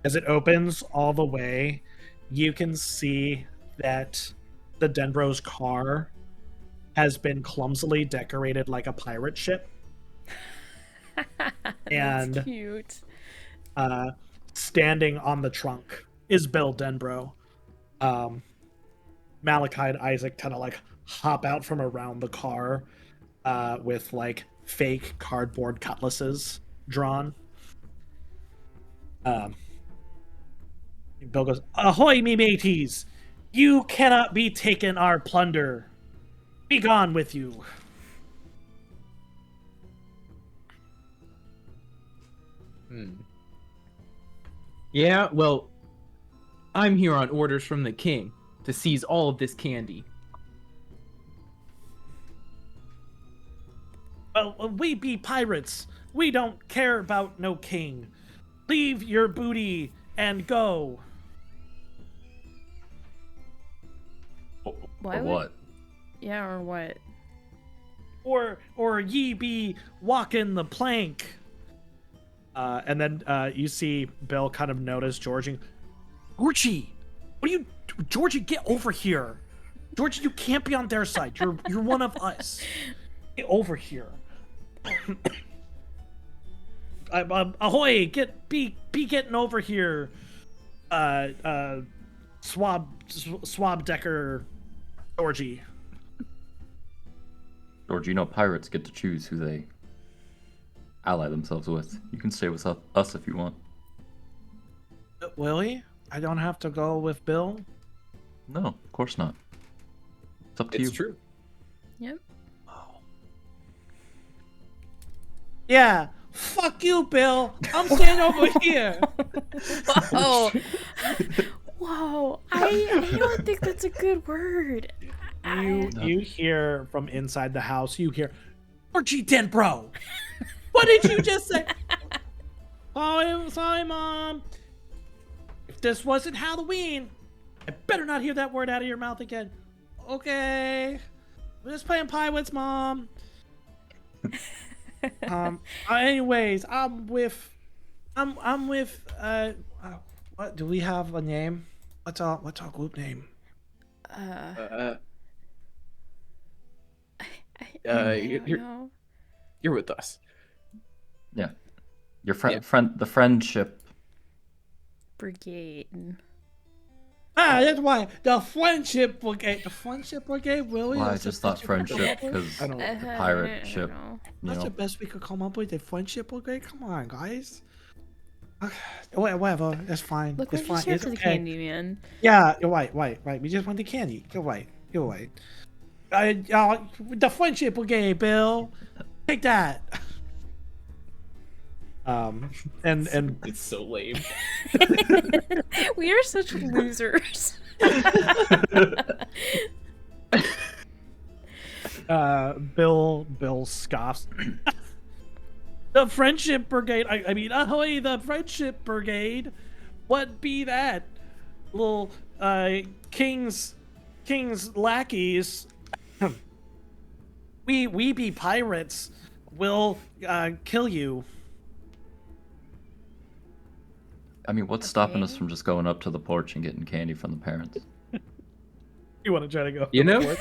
as it opens all the way, you can see that the Denbro's car has been clumsily decorated like a pirate ship. And That's cute. Standing on the trunk is Bill Denbro. Malachi and Isaac kind of like hop out from around the car with like fake cardboard cutlasses drawn. Bill goes, "Ahoy, me mateys! You cannot be taken our plunder. Be gone with you." Yeah, well, I'm here on orders from the king to seize all of this candy. Well, we be pirates. We don't care about no king. Leave your booty and go. Why Or would- what? Yeah, or what? Or ye be walking the plank. And then you see Bill kind of notice Georgie. Georgie, what are you? Georgie, get over here. Georgie, you can't be on their side. You're one of us. Get over here. Ahoy! Be getting over here. Swab Decker, Georgie. George, pirates get to choose who they ally themselves with. You can stay with us if you want. Willie, I don't have to go with Bill. No, of course not. It's up to you. It's true. Yep. Yeah, fuck you, Bill. I'm staying over here. Whoa. Whoa, I don't think that's a good word. You hear from inside the house. You hear, Archie Den, bro. What did you just say? Sorry, Mom. If this wasn't Halloween, I better not hear that word out of your mouth again. Okay. We're just playing Pirates, Mom. Anyways, I'm with what do we have a name? What's our group name? You're with us. Yeah. Your the friendship. Brigade. That's why the friendship brigade. The friendship brigade, really? Well, I That's the just thought best we could come friendship up with? because I don't- the pirate ship. That's the best we could come up with. The friendship brigade. Come on, guys. Whatever. That's fine. Look, it's we're fine. just here It's for the okay. candy, man. Yeah, you're right. We just want the candy. You're right. The friendship brigade, Bill. Take that. And It's so lame. We are such losers. Bill scoffs. The friendship brigade. I mean, ahoy, the friendship brigade. What be that? Little king's lackeys. we be pirates. We'll kill you. I mean, what's stopping us Okay. from just going up to the porch and getting candy from the parents? You want to try to go? You know?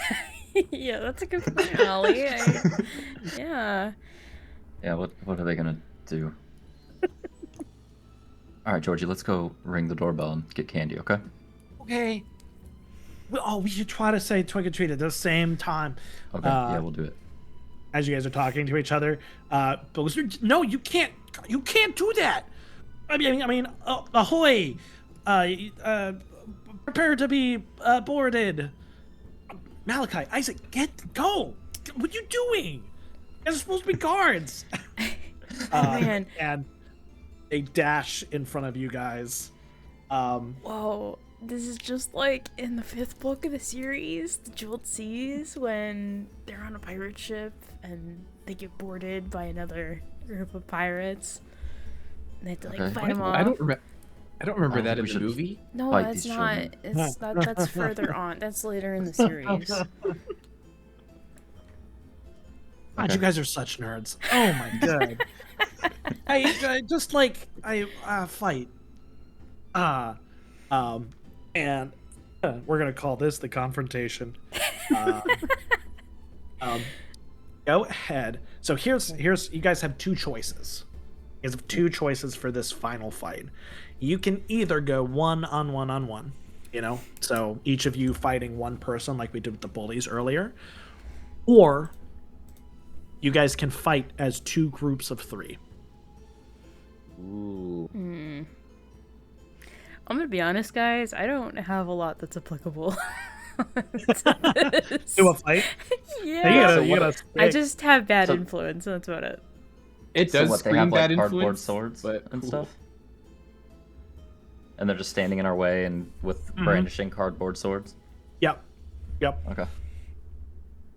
Yeah, that's a good point, Ollie. Yeah. Yeah, what are they gonna do? All right, Georgie, let's go ring the doorbell and get candy, okay? Okay. We should try to say trick or treat at the same time. Okay, yeah, we'll do it. As you guys are talking to each other, Bill goes, "No, you can't do that. I mean, ahoy! Prepare to be boarded." Malachi, Isaac, go! What are you doing? You guys are supposed to be guards. Man. And they dash in front of you guys. Whoa. This is just like in the 5th book of the series, The Jeweled Seas, when they're on a pirate ship and they get boarded by another group of pirates. And they have to like Okay. fight them off. I don't remember I that think in we the should- movie. No, fight that's these not. children. It's not. That's further on. That's later in the series. God, you guys are such nerds. Oh my god. I just like fight. And we're gonna call this the confrontation. Go ahead. So here's you guys have two choices. You guys have two choices for this final fight. You can either go one on one, so each of you fighting one person like we did with the bullies earlier, or you guys can fight as two groups of 3. Ooh. I'm gonna be honest, guys. I don't have a lot that's applicable. to this. Do a fight? Yeah. You gotta I stick. just have bad So- influence. That's about it. It So does what, they scream have like bad cardboard influence, swords but and cool. stuff? And they're just standing in our way and with brandishing cardboard swords? Yep. Okay.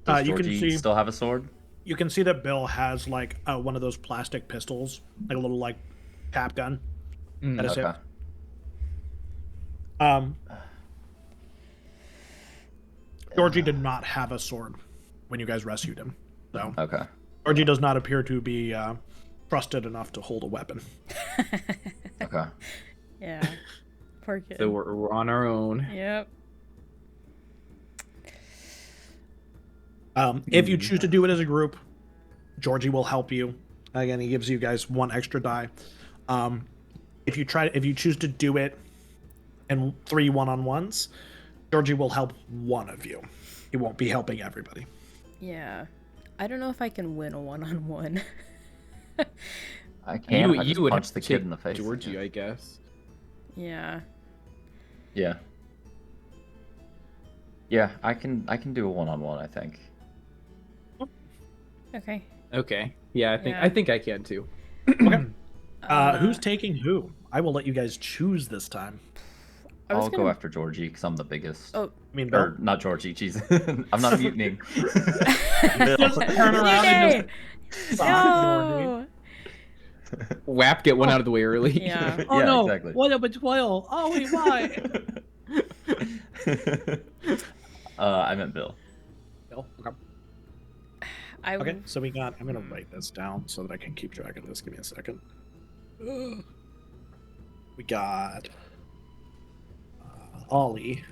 Does You can Georgie see- still have a sword? You can see that Bill has like one of those plastic pistols, like a little like tap gun. That is Okay. it. Georgie did not have a sword when you guys rescued him, so Okay. Georgie does not appear to be trusted enough to hold a weapon. Okay. Yeah. Poor kid. So we're on our own. Yep. If you choose to do it as a group, Georgie will help you. Again, he gives you guys 1 extra die. If you choose to do it in 3 one-on-ones, Georgie will help one of you. He won't be helping everybody. Yeah. I don't know if I can win a one-on-one. I can't. I You just would punch have the to kid take in the face. Georgie, I guess. Yeah. Yeah. Yeah, I can do a one-on-one, I think. Okay. Okay. Yeah, Yeah. I think I can too. Who's taking who? I will let you guys choose this time. I was I'll gonna. go after Georgie because I'm the biggest. Oh, I mean, Bill. Or not Georgie, jeez. I'm not mutinying. Just turn around and Yay! just sock Georgie. No. Whap, get one out of the way early. Yeah. Oh Yeah, no! exactly. What a betrayal! Oh wait, why? I meant Bill. Bill, okay. I. So we got. I'm gonna write this down so that I can keep track of this. Give me a second. We got Ollie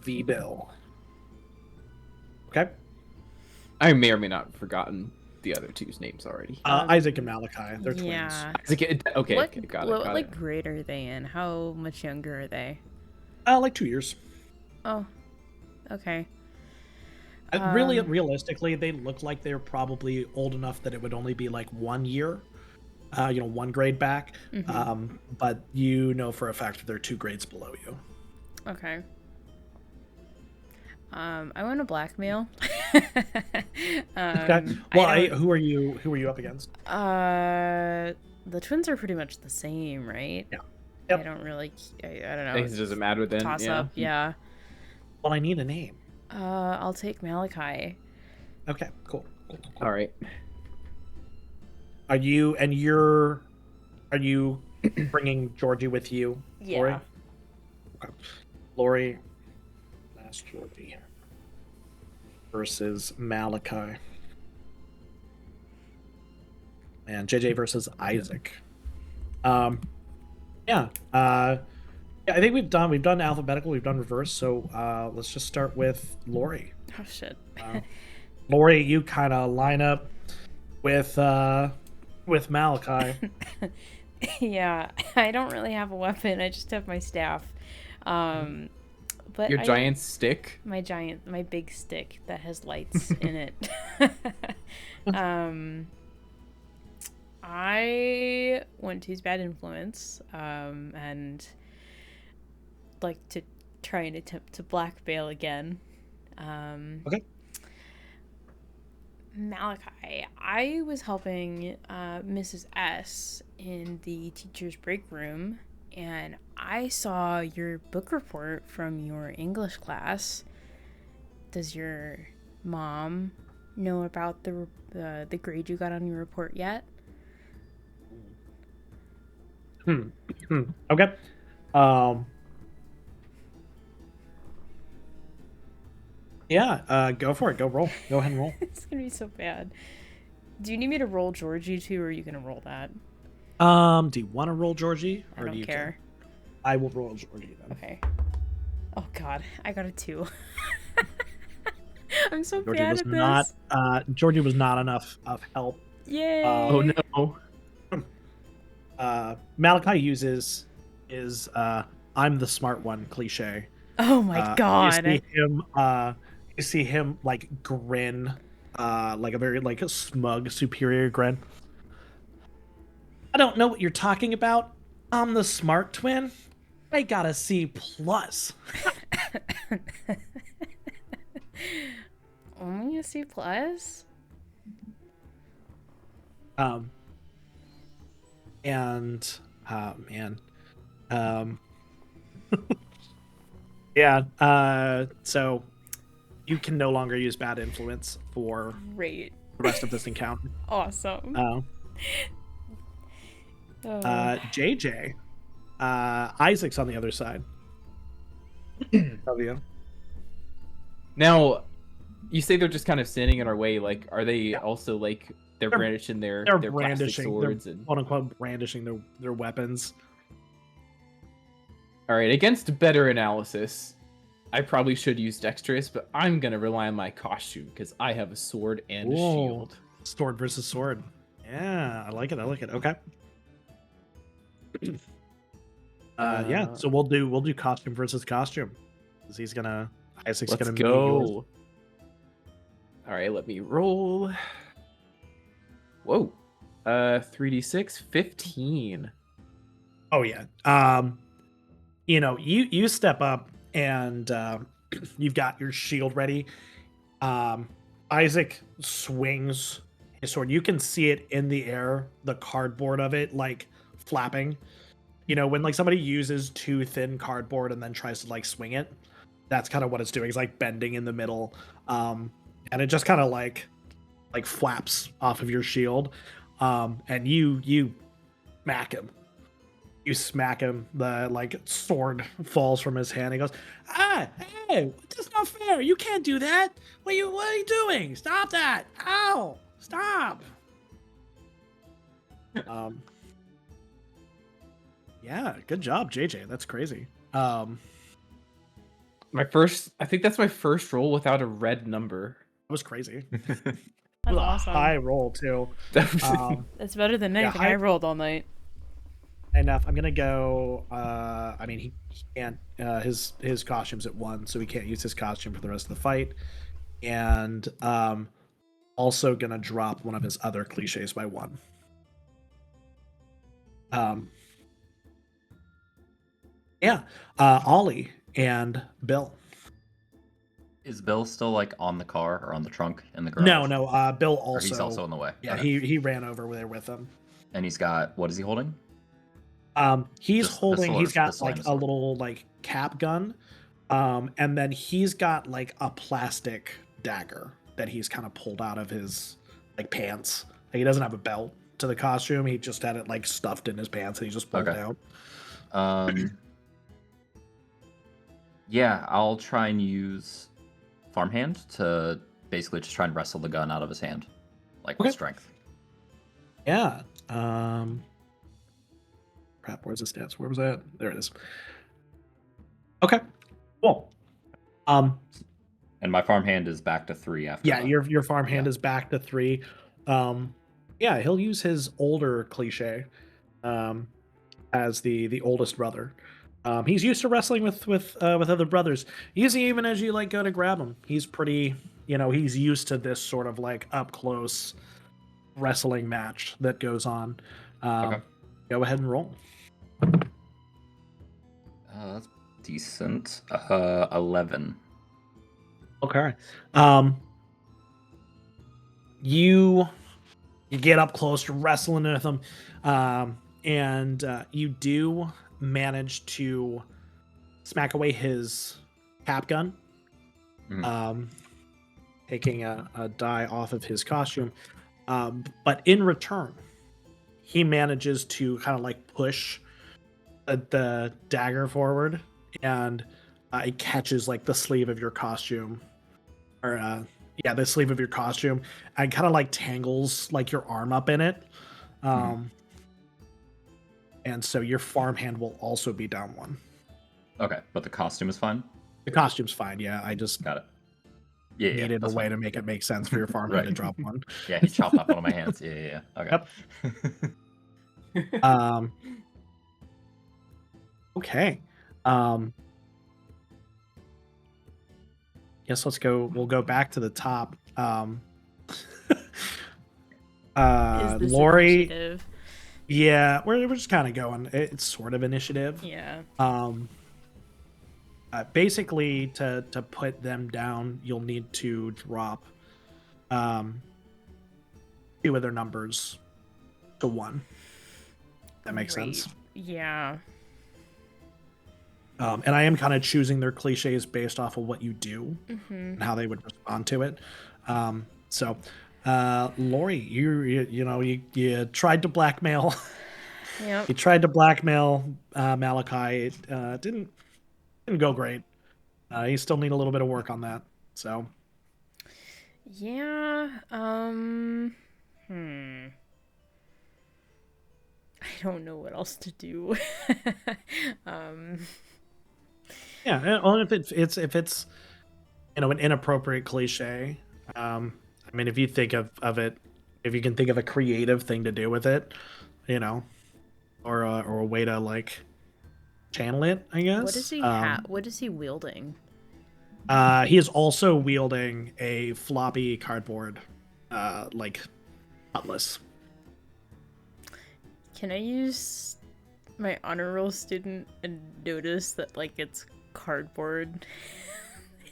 v. Bill. Okay. I may or may not have forgotten the other two's names already. Isaac and Malachi. They're twins. Yeah. Okay, okay, What, got what it. like grade are they in? How much younger are they? Like 2 years. Oh, okay. Really, realistically, they look like they're probably old enough that it would only be like 1 year, 1 grade back. Mhm. But you know for a fact that they're 2 grades below you. Okay. I want to blackmail. Okay. Well, who are you up against? The twins are pretty much the same, right? Yeah. Yep. I don't really. I don't know. It doesn't matter then. Toss Yeah. up. Yeah. Well, I need a name. I'll take Malachi. Okay. Cool. All right. Are you bringing Georgie with you? Yeah. Laurie? Okay. Laurie, last Georgie versus Malachi, and JJ versus Isaac. Yeah. I think we've done alphabetical. We've done reverse. So let's just start with Laurie. Oh shit. Laurie, you kind of line up with Malachi. Yeah, I don't really have a weapon. I just have my staff. But Your giant stick. my big stick that has lights in it. I want to use bad influence, and like to try and attempt to blackmail again. Okay. Malachi, I was helping Mrs. S in the teacher's break room, and I saw your book report from your English class. Does your mom know about the grade you got on your report yet? Okay. Yeah, go for it. Go roll. Go ahead and roll. It's gonna be so bad. Do you need me to roll Georgie too, or are you gonna roll that? Do you want to roll Georgie? I Or do don't you care. I will roll Georgie then. Okay. Oh god, I got a 2. I'm so Georgie bad was at this. not. Georgie was not enough of help. Yay! Oh no. Malachi uses his "I'm the smart one" cliche. Oh my god. You see him like grin, like a very like a smug superior grin. I don't know what you're talking about. I'm the smart twin. I got a C plus. Only a C plus? And man, yeah. So you can no longer use bad influence for Great. the rest of this encounter. Awesome. JJ, Isaac's on the other side of you. Now, you say they're just kind of standing in our way. Like, are they also like they're brandishing their They're plastic brandishing, swords they're and quote unquote brandishing their weapons. All right, against better analysis, I probably should use dexterous, but I'm gonna rely on my costume because I have a sword and a Whoa. shield. Sword versus sword. Yeah, I like it. Okay. Yeah. So we'll do costume versus costume. 'Cause Isaac's Let's gonna meet yours. go. All right, let me roll. Whoa. 3d6, 15. Oh yeah. You step up and you've got your shield ready. Isaac swings his sword. You can see it in the air, the cardboard of it like flapping. when like somebody uses too thin cardboard and then tries to like swing it, that's kind of what it's doing. It's like bending in the middle, and it just kind of like flaps off of your shield, and you smack him. You smack him. The like sword falls from his hand. He goes, "Ah, hey, that's not fair. You can't do that. What are you doing? Stop that! Ow! Stop!" Yeah, good job, JJ. That's crazy. I think that's my first roll without a red number. That was crazy. That's It was awesome. a high roll too. That's better than anything I rolled all night. Enough. I'm gonna go. I mean, he can't. His costume's at 1, so he can't use his costume for the rest of the fight. And also gonna drop one of his other cliches by 1. Yeah. Ollie and Bill. Is Bill still like on the car or on the trunk in the garage? No. Bill Or also. he's also in the way. Yeah, Okay. he ran over there with him. And he's got, what is he holding? He's Just holding. pistol or He's got pistol like and a a sword? little like cap gun, and then he's got like a plastic dagger that he's kind of pulled out of his like pants. Like, he doesn't have a belt to the costume. He just had it like stuffed in his pants, and he just pulled it Okay. out. Yeah, I'll try and use farmhand to basically just try and wrestle the gun out of his hand, like with Okay. strength. Yeah. Crap. Where's the stats? Where was that? There it is. Okay. Cool. And my farmhand is back to 3 after. Yeah, that. your farmhand Yeah. is back to 3. Yeah, he'll use his older cliche as the oldest brother. He's used to wrestling with other brothers. Easy, even as you like go to grab him. He's pretty, he's used to this sort of like up close wrestling match that goes on. Okay. Go ahead and roll. That's decent. 11. Okay. You get up close, you're wrestling with him, and you do manage to smack away his cap gun, taking a die off of his costume. But in return, he manages to kind of like push the dagger forward, and it catches like the sleeve of your costume, or the sleeve of your costume, and kind of like tangles like your arm up in it. And so your farmhand will also be down 1. Okay, but the costume is fine? The costume's fine. Yeah, I just Got it. Yeah, needed a that's way fine. to make it make sense for your farmhand to Right. drop 1. Yeah, he chopped off one of my hands. Yeah. Okay. Yep. Okay. Guess we'll go back to the top. Is this Laurie. initiative? Yeah, we're just kind of going. It's sort of initiative. Yeah. Basically, to put them down, you'll need to drop 2 of their numbers to 1. That makes sense. Yeah. And I am kind of choosing their cliches based off of what you do and how they would respond to it. So, Laurie, you tried to blackmail. Yep. You tried to blackmail Malachi. It didn't go great. You still need a little bit of work on that. So. Yeah. I don't know what else to do. Yeah, well, if it's an inappropriate cliche, I mean, if you think of it, if you can think of a creative thing to do with it, or a way to like channel it, I guess. What is he what is he wielding? He is also wielding a floppy cardboard, like cutlass. Can I use my honor roll student and notice that like it's cardboard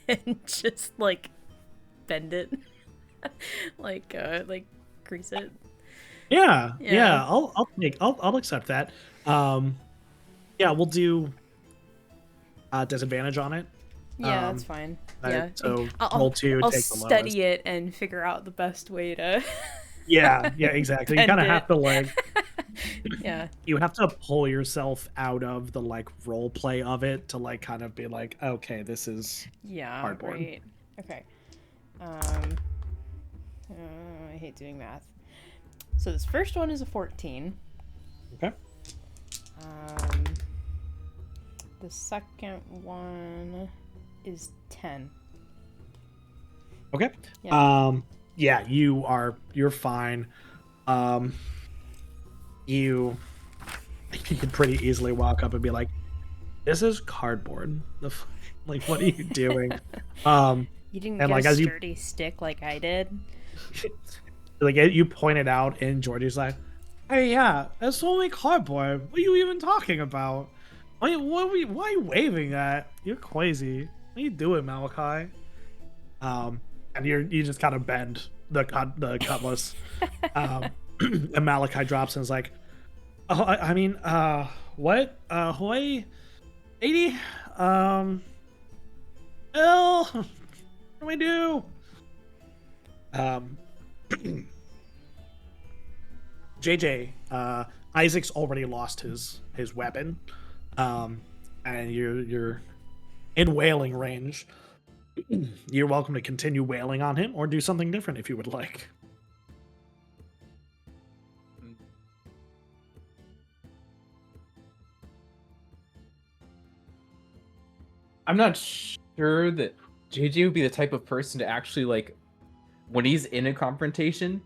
and just like bend it, like grease it? Yeah. Yeah. I'll accept that. Yeah, we'll do disadvantage on it. Yeah, that's fine. Yeah, So I'll, roll 2, I'll take the lowest. study it and figure out the best way to. Yeah, exactly. You end kind of it. have to like. Yeah. You have to pull yourself out of the like role play of it to like kind of be like, okay, this is Yeah. hardboard. Right. Okay. I hate doing math. So this first one is a 14. Okay. The second one is 10. Okay. Yeah. Yeah, you're fine. You could pretty easily walk up and be like, "This is cardboard. Like, what are you doing?" You didn't and get like a as you sturdy stick like I did. like you pointed out, and Georgie's like, "Hey, yeah, it's only cardboard. What are you even talking about? Why are you waving that? You're crazy. What are you doing, Malachi?" And you just kind of bend the cutlass, and Malachi drops and is like, "Oh, I mean, what? Hawaii, 80, Bill, what do we do?" JJ, Isaac's already lost his weapon, and you're in wailing range. You're welcome to continue wailing on him or do something different if you would like. I'm not sure that JJ would be the type of person to actually like when he's in a confrontation,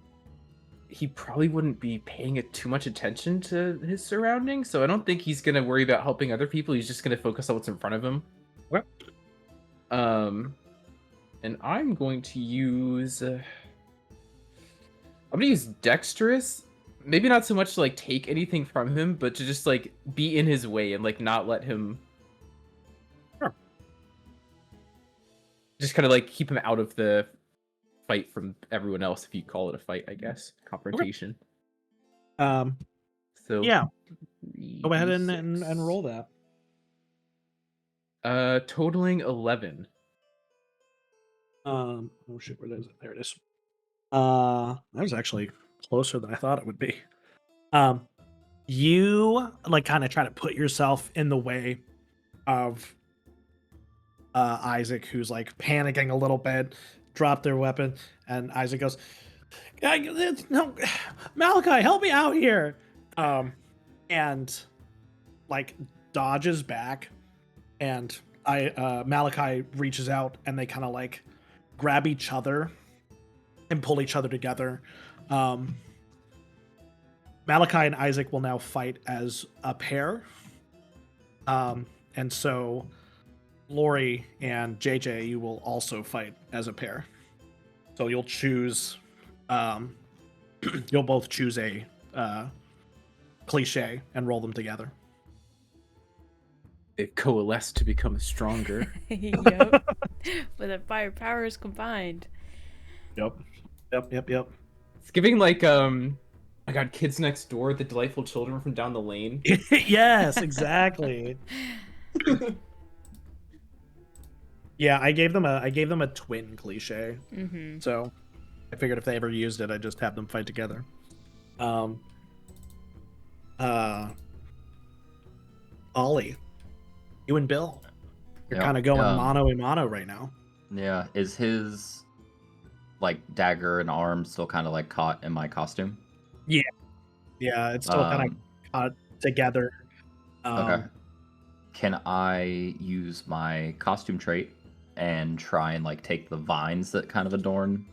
he probably wouldn't be paying too much attention to his surroundings. So I don't think he's gonna worry about helping other people. He's just gonna focus on what's in front of him. Okay. And I'm going to use. I'm gonna use dexterous. Maybe not so much to like take anything from him, but to just like be in his way and like not let him. Sure. Just kind of like keep him out of the fight from everyone else, if you call it a fight, I guess. Confrontation. Okay. So yeah. Go ahead and roll that. Totaling 11. Oh shit, where is it? There it is. That was actually closer than I thought it would be. You like kind of try to put yourself in the way of Isaac, who's like panicking a little bit, drop their weapon, and Isaac goes, "No, Malachi, help me out here!" And like dodges back, and Malachi reaches out, and they kind of like grab each other and pull each other together. Malachi and Isaac will now fight as a pair. And so Laurie and JJ, you will also fight as a pair. So you'll choose, you'll both choose a cliche and roll them together. They coalesce to become stronger. Yep. With the fire powers combined. Yep. It's giving like I got Kids Next Door, the delightful children from down the lane. Yes, exactly. Yeah, I gave them a twin cliche. Mm-hmm. So I figured if they ever used it, I'd just have them fight together. Ollie, you and Bill, you're kind of going mano a mano right now. Yeah, is his like dagger and arm still kind of like caught in my costume? Yeah, it's still kind of caught together. Okay. Can I use my costume trait and try and like take the vines that kind of adorn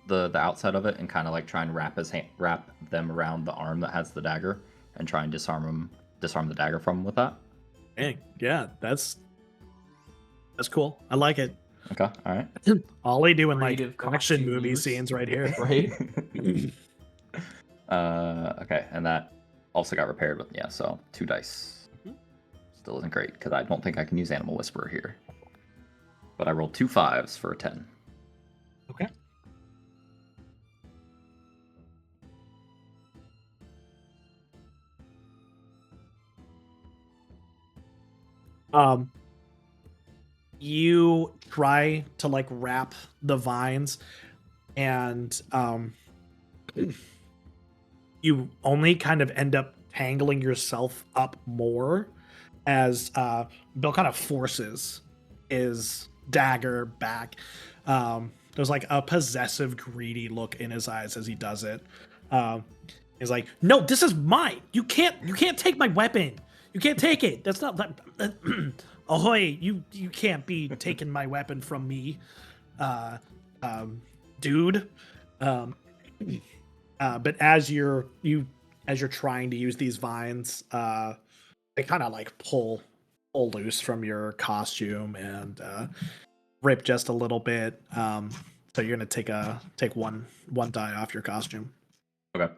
the outside of it and kind of like try and wrap them around the arm that has the dagger and try and disarm the dagger from him with that? Dang, yeah, that's cool. I like it. Okay, all right. Ollie doing like Creative action costume movie use. scenes right here. Right? Okay, and that also got repaired with so 2 dice. Still isn't great because I don't think I can use Animal Whisperer here. But I rolled 2 5s for a 10. Okay. Um, you try to like wrap the vines, and you only kind of end up tangling yourself up more as Bill kind of forces his dagger back. There's like a possessive, greedy look in his eyes as he does it. He's like, "No, this is mine. You can't take my weapon. You can't take it. That's not ahoy, you can't be taking my weapon from me, dude." But as you're trying to use these vines, they kind of like pull loose from your costume and rip just a little bit. So you're gonna take one die off your costume. Okay.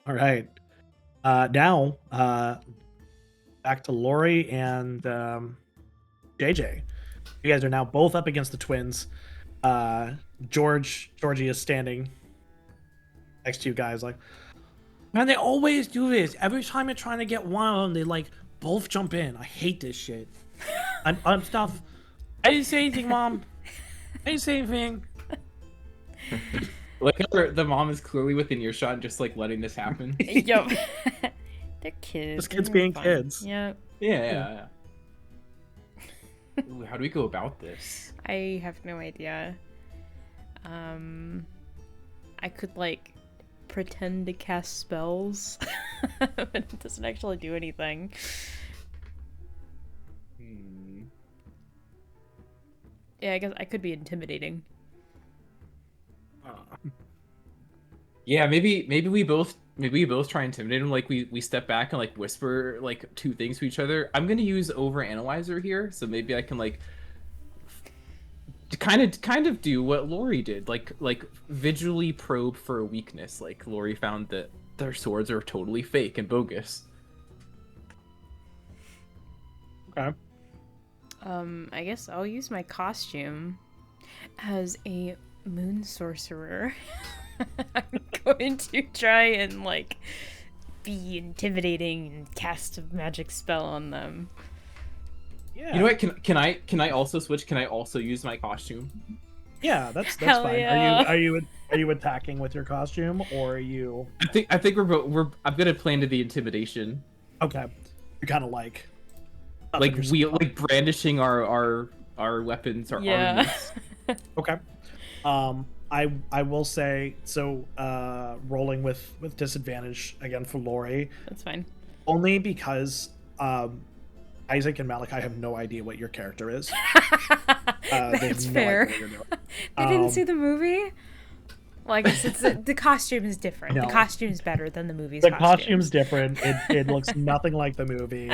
All right. Now, back to Laurie and JJ. You guys are now both up against the twins. Georgie is standing next to you guys, like, man, they always do this. Every time you're trying to get one of them, they like both jump in. I hate this shit. I'm stuff. I didn't say anything, Mom. I didn't say anything. Like the mom is clearly within earshot and just like letting this happen. Yep. They're kids. Just kids They're being fine. kids. Yeah. Yeah. Ooh, how do we go about this? I have no idea. I could like pretend to cast spells, but it doesn't actually do anything. Yeah, I guess I could be intimidating. Yeah, maybe we both try and intimidate him. Like we step back and like whisper like two things to each other. I'm gonna use overanalyzer here, so maybe I can like kind of do what Laurie did, like visually probe for a weakness. Like Laurie found that their swords are totally fake and bogus. Okay. I guess I'll use my costume as a moon sorcerer. I'm going to try and like be intimidating and cast a magic spell on them. Yeah. You know what? Can I also switch? Can I also use my costume? Yeah, that's Hell fine. yeah. Are you attacking with your costume, or are you? I think I'm gonna play into the intimidation. Okay. You're kind of like brandishing our weapons, our Yeah. armies. Okay. I will say so. Rolling with disadvantage again for Laurie, That's fine. only because Isaac and Malachi have no idea what your character is. They have That's no fair. idea what you're doing. They didn't see the movie? Well, I guess it's the costume is different. No. The costume's better than the movie's The costume. costume's different. It looks nothing like the movie.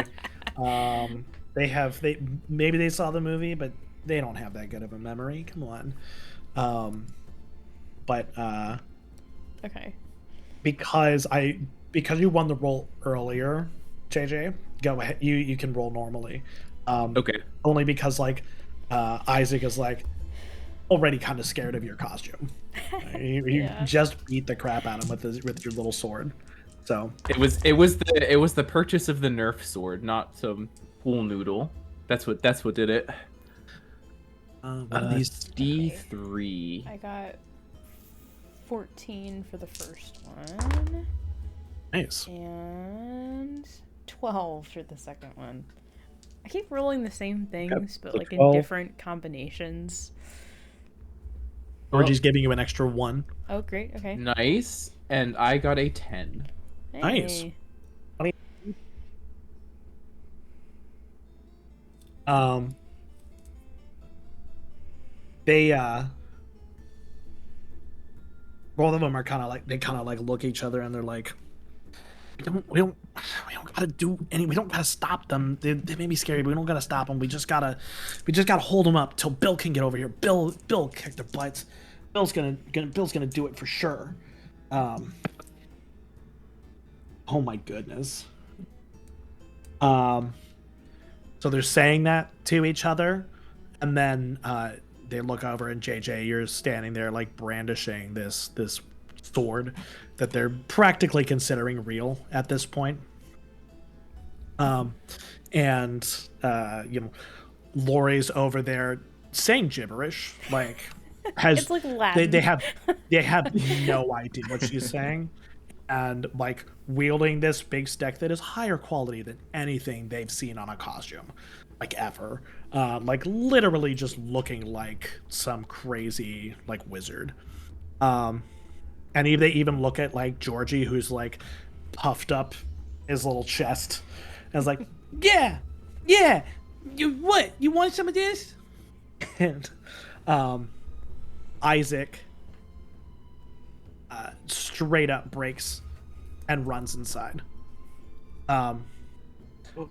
They maybe they saw the movie, but they don't have that good of a memory. Come on. But Okay. because you won the roll earlier, JJ, go ahead. You can roll normally. Okay. Only because like Isaac is like already kind of scared of your costume. You Yeah. just beat the crap out of him with your little sword. So It was the purchase of the Nerf sword, not some pool noodle. That's what did it. what are these? D3. I got 14 for the first one Nice. and 12 for the second one. I keep rolling the same things, but so like 12. in different combinations. Georgie's giving you an extra 1. Oh, great. Okay. Nice. And I got a 10. Nice. Hey. They both of them are kind of like look at each other and they're like, we don't gotta do any, we don't gotta stop them. They may be scary, but we don't gotta stop them. We just gotta hold them up till Bill can get over here. Bill kick their butts. Bill's gonna do it for sure. Oh my goodness. So they're saying that to each other, and then they look over, and JJ, you're standing there like brandishing this sword that they're practically considering real at this point. And Laurie's over there saying gibberish, like It's like Latin. they have no idea what she's saying, and like wielding this big stick that is higher quality than anything they've seen on a costume, like ever. Like literally just looking like some crazy like wizard. And they even look at like Georgie, who's like puffed up his little chest, and is like, yeah, you want some of this? And Isaac straight up breaks and runs inside.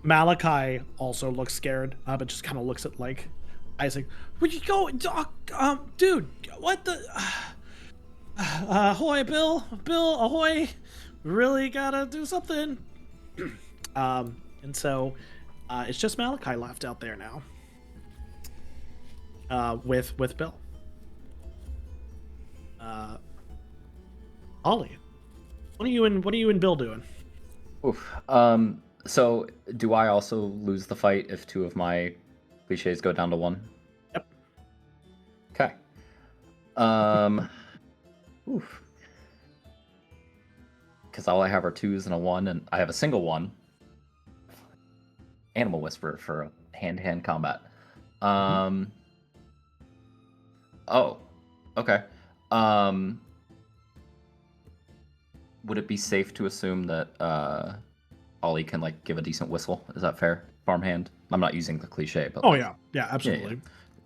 Malachi also looks scared, but just kind of looks at like Isaac. Where'd you go, Doc? Dude, what the? Ahoy, Bill, ahoy! Really gotta do something. And so it's just Malachi left out there now. With Bill. Ollie, what are you and Bill doing? Oof. So do I also lose the fight if 2 of my cliches go down to 1? Yep. Okay. Oof. Because all I have are 2s and a 1, and I have a single 1. Animal Whisperer for hand-to-hand combat. Oh, okay. Would it be safe to assume that Ollie can like give a decent whistle? Is that fair? Farmhand. I'm not using the cliche, but Yeah, absolutely.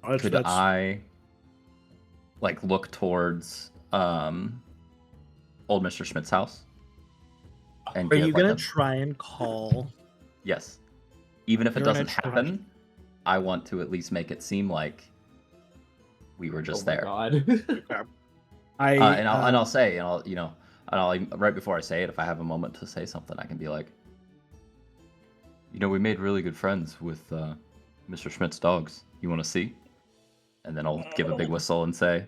Yeah. Could I like look towards old Mr. Schmidt's house? And are you gonna like try and call? Yes. Even if it You're doesn't gonna happen, I want to at least make it seem like we were just there. God. I'll say, and I'll right before I say it, if I have a moment to say something, I can be like, we made really good friends with Mr. Schmidt's dogs. You want to see? And then I'll give a big whistle and say,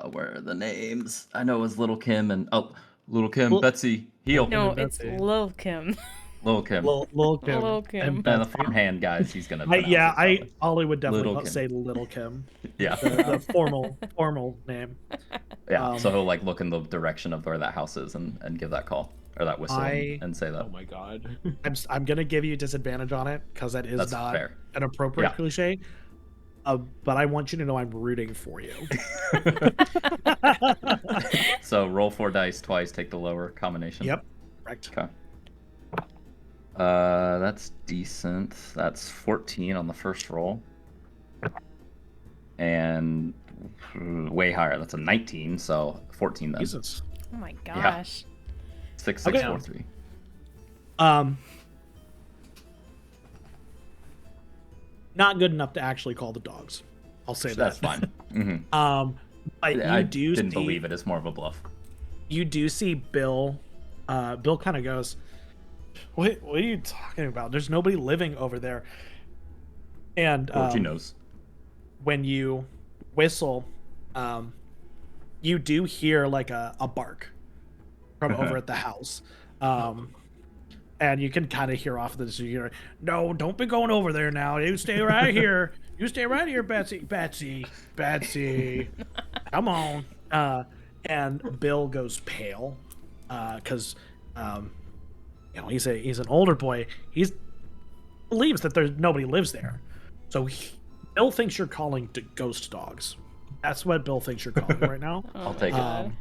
where are the names? I know it was Little Kim and Little Kim, Betsy, Heel. No, and it's Betsy. Lil Kim. Little Kim. Lil Kim. Lil Kim. And And the Betsy. farmhand guys, he's gonna. pronounce Yeah, it probably. Ollie would definitely Little Kim. say Little Kim. Yeah. The formal name. Yeah. So he'll like look in the direction of where that house is and give that call or that whistle and say that. Oh my god. I'm gonna give you disadvantage on it because that is That's not fair. an appropriate Yeah. cliche. But I want you to know I'm rooting for you. So roll 4 dice twice, take the lower combination. Yep. Correct. Okay. That's decent. That's 14 on the first roll. And way higher. That's a 19, so 14 then. Jesus. Oh my gosh. 6, Okay. 4, 3. Not good enough to actually call the dogs. I'll say That's that. fine. Mm-hmm. But I you do didn't see, believe it. It's more of a bluff. You do see Bill. Bill kind of goes, what are you talking about? There's nobody living over there. And She knows. when you whistle, you do hear like a bark from over at the house. And you can kind of hear off of this. You hear, no, don't be going over there now. You stay right here. You stay right here, Betsy. Come on. And Bill goes pale because he's an older boy. He believes that there's nobody lives there. So Bill thinks you're calling ghost dogs. That's what Bill thinks you're calling right now. I'll take it.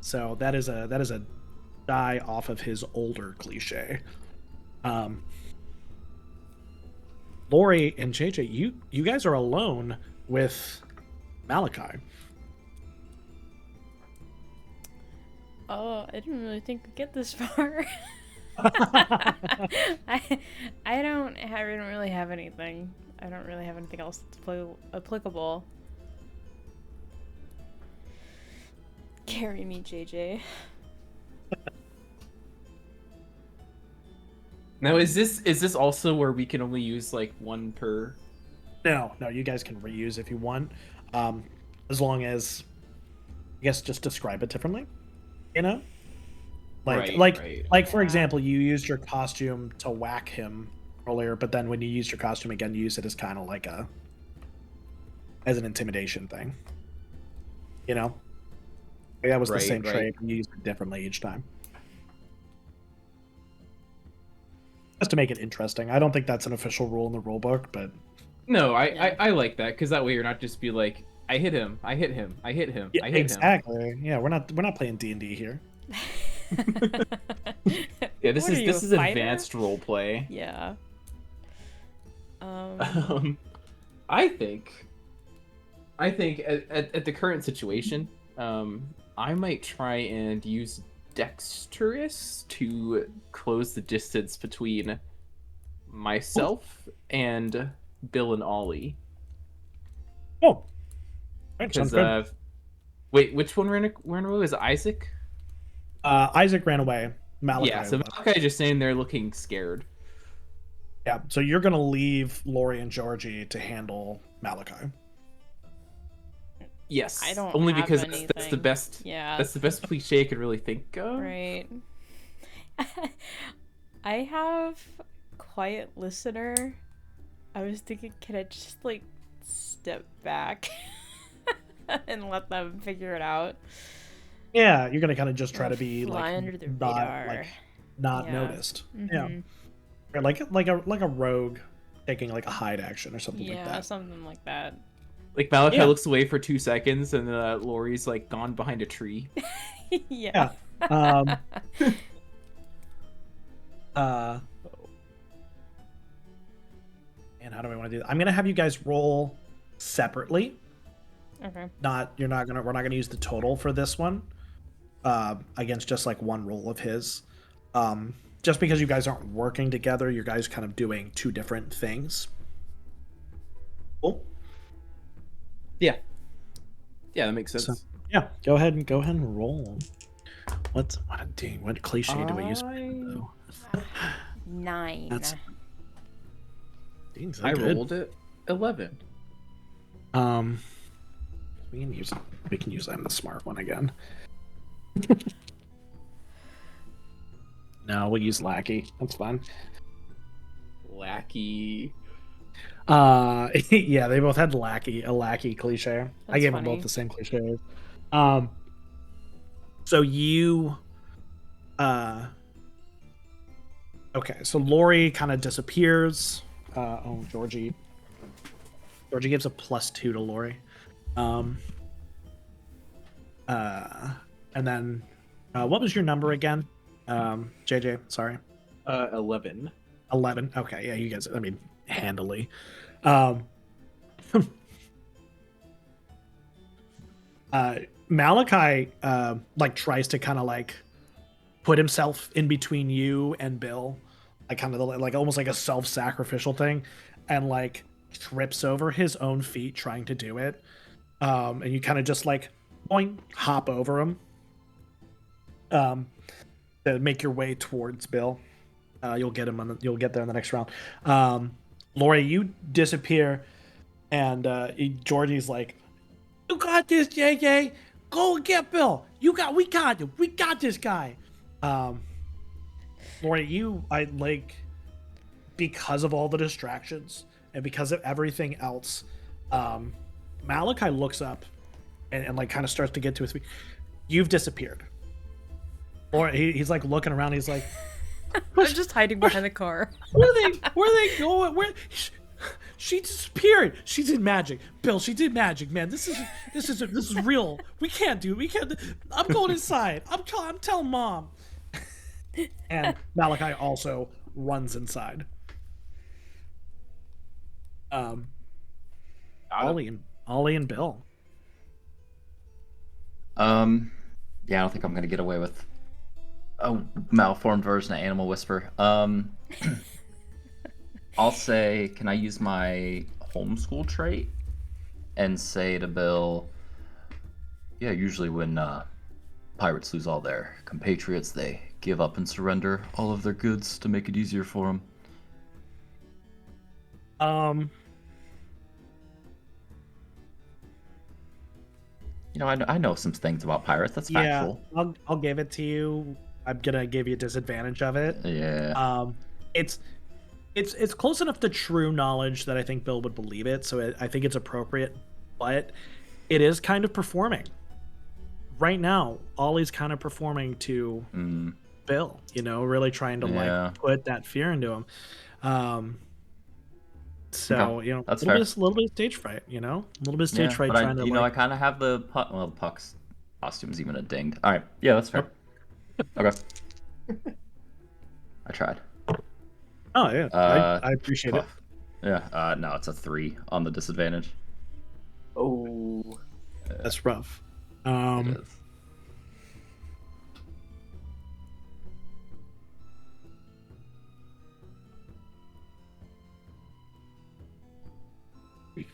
So that is a die off of his older cliche. Laurie and JJ, you guys are alone with Malachi. Oh, I didn't really think we'd get this far. I don't really have anything. I don't really have anything else that's applicable. Carry me, JJ. Now, is this also where we can only use like 1 per? No, you guys can reuse if you want, as long as, I guess, just describe it differently. You know? Like, Right. like for Yeah. example, you used your costume to whack him earlier, but then when you used your costume again, you used it as kind of like as an intimidation thing. You know? Like, that was the same Right. trait. You used it differently each time. Just to make it interesting. I don't think that's an official rule in the rule book, but No, Yeah. I like that because that way you're not just be like, I hit him, I hit him, I hit him, yeah, I hit exactly. Yeah, we're not playing D&D here. him. Yeah, this What are you, is a fighter? advanced role play. Yeah. I think at the current situation, I might try and use dexterous to close the distance between myself and Bill and Ollie. Oh, right, sounds Because good. wait, which one ran away? Was it Isaac? Isaac ran away. Malachi Yeah, so left. Malachi just saying they're looking scared. Yeah, so you're gonna leave Laurie and Georgie to handle Malachi. Yes, I don't only have because that's the anything. best. Yeah. That's the best cliche I could really think of. Right. I have quiet listener. I was thinking, can I just like step back and let them figure it out? Yeah, you're gonna kind of just try to be Fly like under the not radar. like not Yeah. noticed. Yeah, Mhm. or like a rogue taking like a hide action or something like Yeah, that. something like that. Like Malachi Yeah. looks away for 2 seconds, and Laurie's like gone behind a tree. Yeah. Um, uh, and how do I want to do that? I'm gonna have you guys roll separately. Okay. We're not gonna use the total for this one. Against just like one roll of his. Just because you guys aren't working together, you guys kind of doing two different things. Cool. Yeah, that makes sense. So, yeah, go ahead and roll. What cliche do I use? Though? 9. That's I good. rolled it 11. We can use I'm the smart one again. No, we'll use lackey. That's fine. Lackey. Yeah, they both had a lackey cliche. I That's gave them funny. both the same cliche. So you okay, so Laurie kind of disappears. Georgie gives a +2 to Laurie. And then what was your number again? JJ, sorry. 11. 11. Okay, yeah, you guys, I mean, handily. Malachi like tries to kind of like put himself in between you and Bill, like kind of like almost like a self-sacrificial thing, and like trips over his own feet trying to do it. And you kind of just like boing, hop over him to make your way towards Bill. You'll get there in the next round. Laurie, you disappear, and Georgie's like, "You got this, JJ. Go get Bill. We got you. We got this guy." Laurie, because of all the distractions and because of everything else, Malachi looks up and like kind of starts to get to his feet. You've disappeared. Or he's like looking around. He's like, I'm just hiding behind the car. Where are they going? Where? She disappeared. She did magic, Bill. She did magic, man. This is real. We can't. I'm going inside. I'm telling Mom. And Malachi also runs inside. Ollie and Bill. Yeah, I don't think I'm gonna get away with a malformed version of Animal Whisper. I'll say, can I use my homeschool trait and say to Bill, yeah, usually when pirates lose all their compatriots, they give up and surrender all of their goods to make it easier for them. I know some things about pirates. That's Yeah, factual. I'll give it to you. I'm gonna give you a disadvantage of it. Yeah. It's close enough to true knowledge that I think Bill would believe it, so I think it's appropriate, but it is kind of performing. Right now, Ollie's kind of performing to Bill, really trying to like put that fear into him. So, Okay. a That's little bit of stage fright, a little bit of stage fright but trying to I kind of have the Puck's costume's even a dinged. All right. Yeah, that's fair. Okay. I tried. Oh yeah, I appreciate it. Yeah. No, it's a 3 on the disadvantage. Oh, That's rough. It is.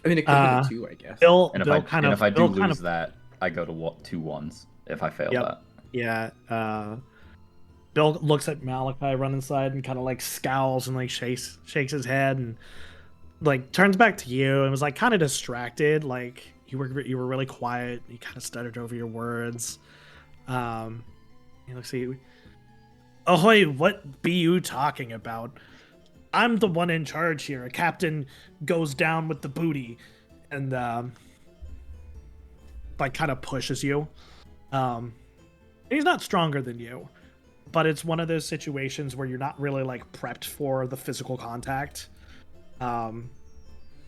I mean, it could have been a 2, I guess. And if I do lose that, I go to 2 1s if I fail that. Yeah. Bill looks at Malachi run inside and kind of like scowls and like shakes his head and like turns back to you and was like kind of distracted. Like you were really quiet. You kind of stuttered over your words. He looks at you. Ahoy! What be you talking about? I'm the one in charge here. A captain goes down with the booty, and like kind of pushes you. He's not stronger than you, but it's one of those situations where you're not really like prepped for the physical contact. And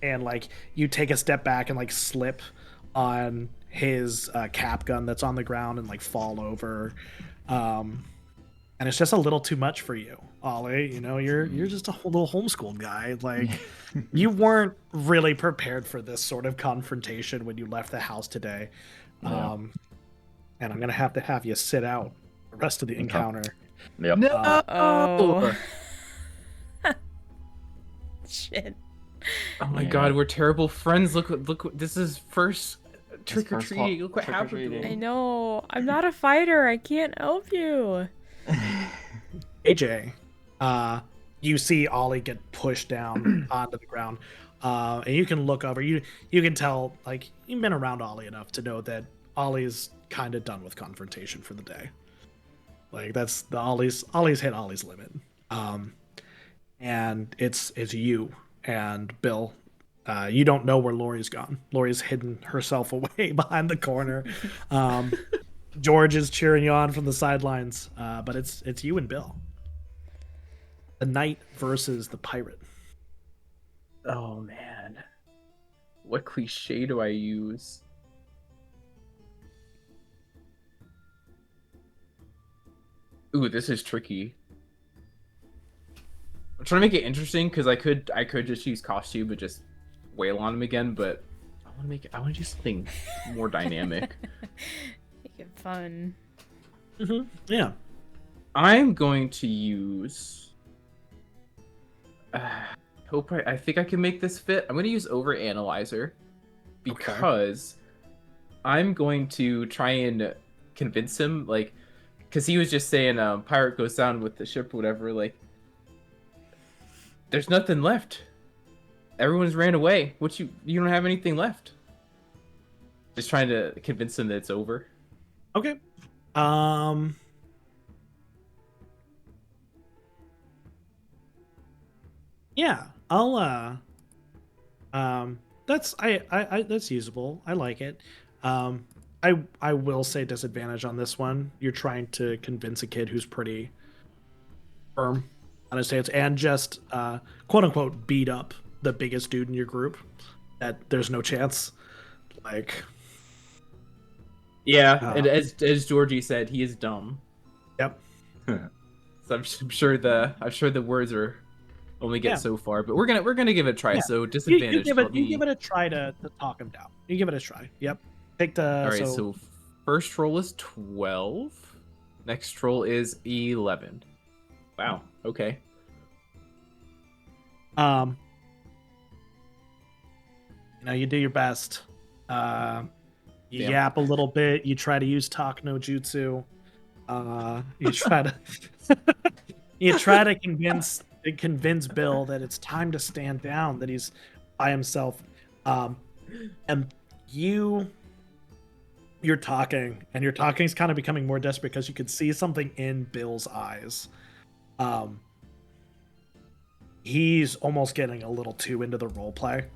like you take a step back and like slip on his cap gun that's on the ground and like fall over. And it's just a little too much for you, Ollie. You're just a little homeschooled guy. Like you weren't really prepared for this sort of confrontation when you left the house today. Yeah. And I'm gonna have you sit out the rest of the encounter. Yep. No. Shit. Oh my God, we're terrible friends. Look! This is first trick or treating. Look what happened. trick-or-treating. I know. I'm not a fighter. I can't help you. AJ, you see Ollie get pushed down onto the ground, and you can look over. You can tell, like, you've been around Ollie enough to know that Ollie's kind of done with confrontation for the day. Like that's the Ollie's hit Ollie's limit. And it's you and Bill. You don't know where Laurie's gone. Laurie's hidden herself away behind the corner. George is cheering you on from the sidelines, but it's you and Bill. The knight versus the pirate. Oh man, what cliche do I use? Ooh, this is tricky. I'm trying to make it interesting because I could just use costume but just wail on him again, but I want to do something more dynamic. Make it fun. Mm-hmm. Yeah. I'm going to use. I think I can make this fit. I'm going to use Overanalyzer because I'm going to try and convince him, like, because he was just saying, pirate goes down with the ship or whatever. Like, there's nothing left. Everyone's ran away. You don't have anything left. Just trying to convince him that it's over. Okay. Yeah, I'll that's that's usable. I like it. I will say disadvantage on this one. You're trying to convince a kid who's pretty firm on his stance and just quote unquote beat up the biggest dude in your group that there's no chance. Like yeah, and as Georgie said, he is dumb. Yep. So I'm sure the words are only get so far, but we're gonna give it a try. Yeah. So disadvantage. You give it a try to talk him down. You give it a try. Yep. Take the. All right. So first roll is 12. Next roll is 11. Wow. Okay. You do your best. You yap a little bit. You try to use talk no jutsu. You try to convince Bill that it's time to stand down, that he's by himself. And you you're talking, and your talking's kind of becoming more desperate because you can see something in Bill's eyes. He's almost getting a little too into the role play.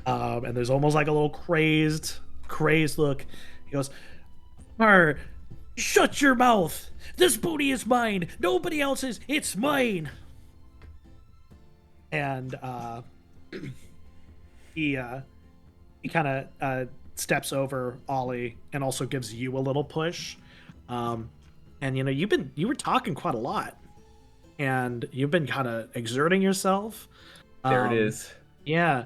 And there's almost like a little crazed look. He goes, shut your mouth. This booty is mine. Nobody else's. It's mine. And he kind of steps over Ollie and also gives you a little push. And you were talking quite a lot, and you've been kind of exerting yourself. There it is. Yeah.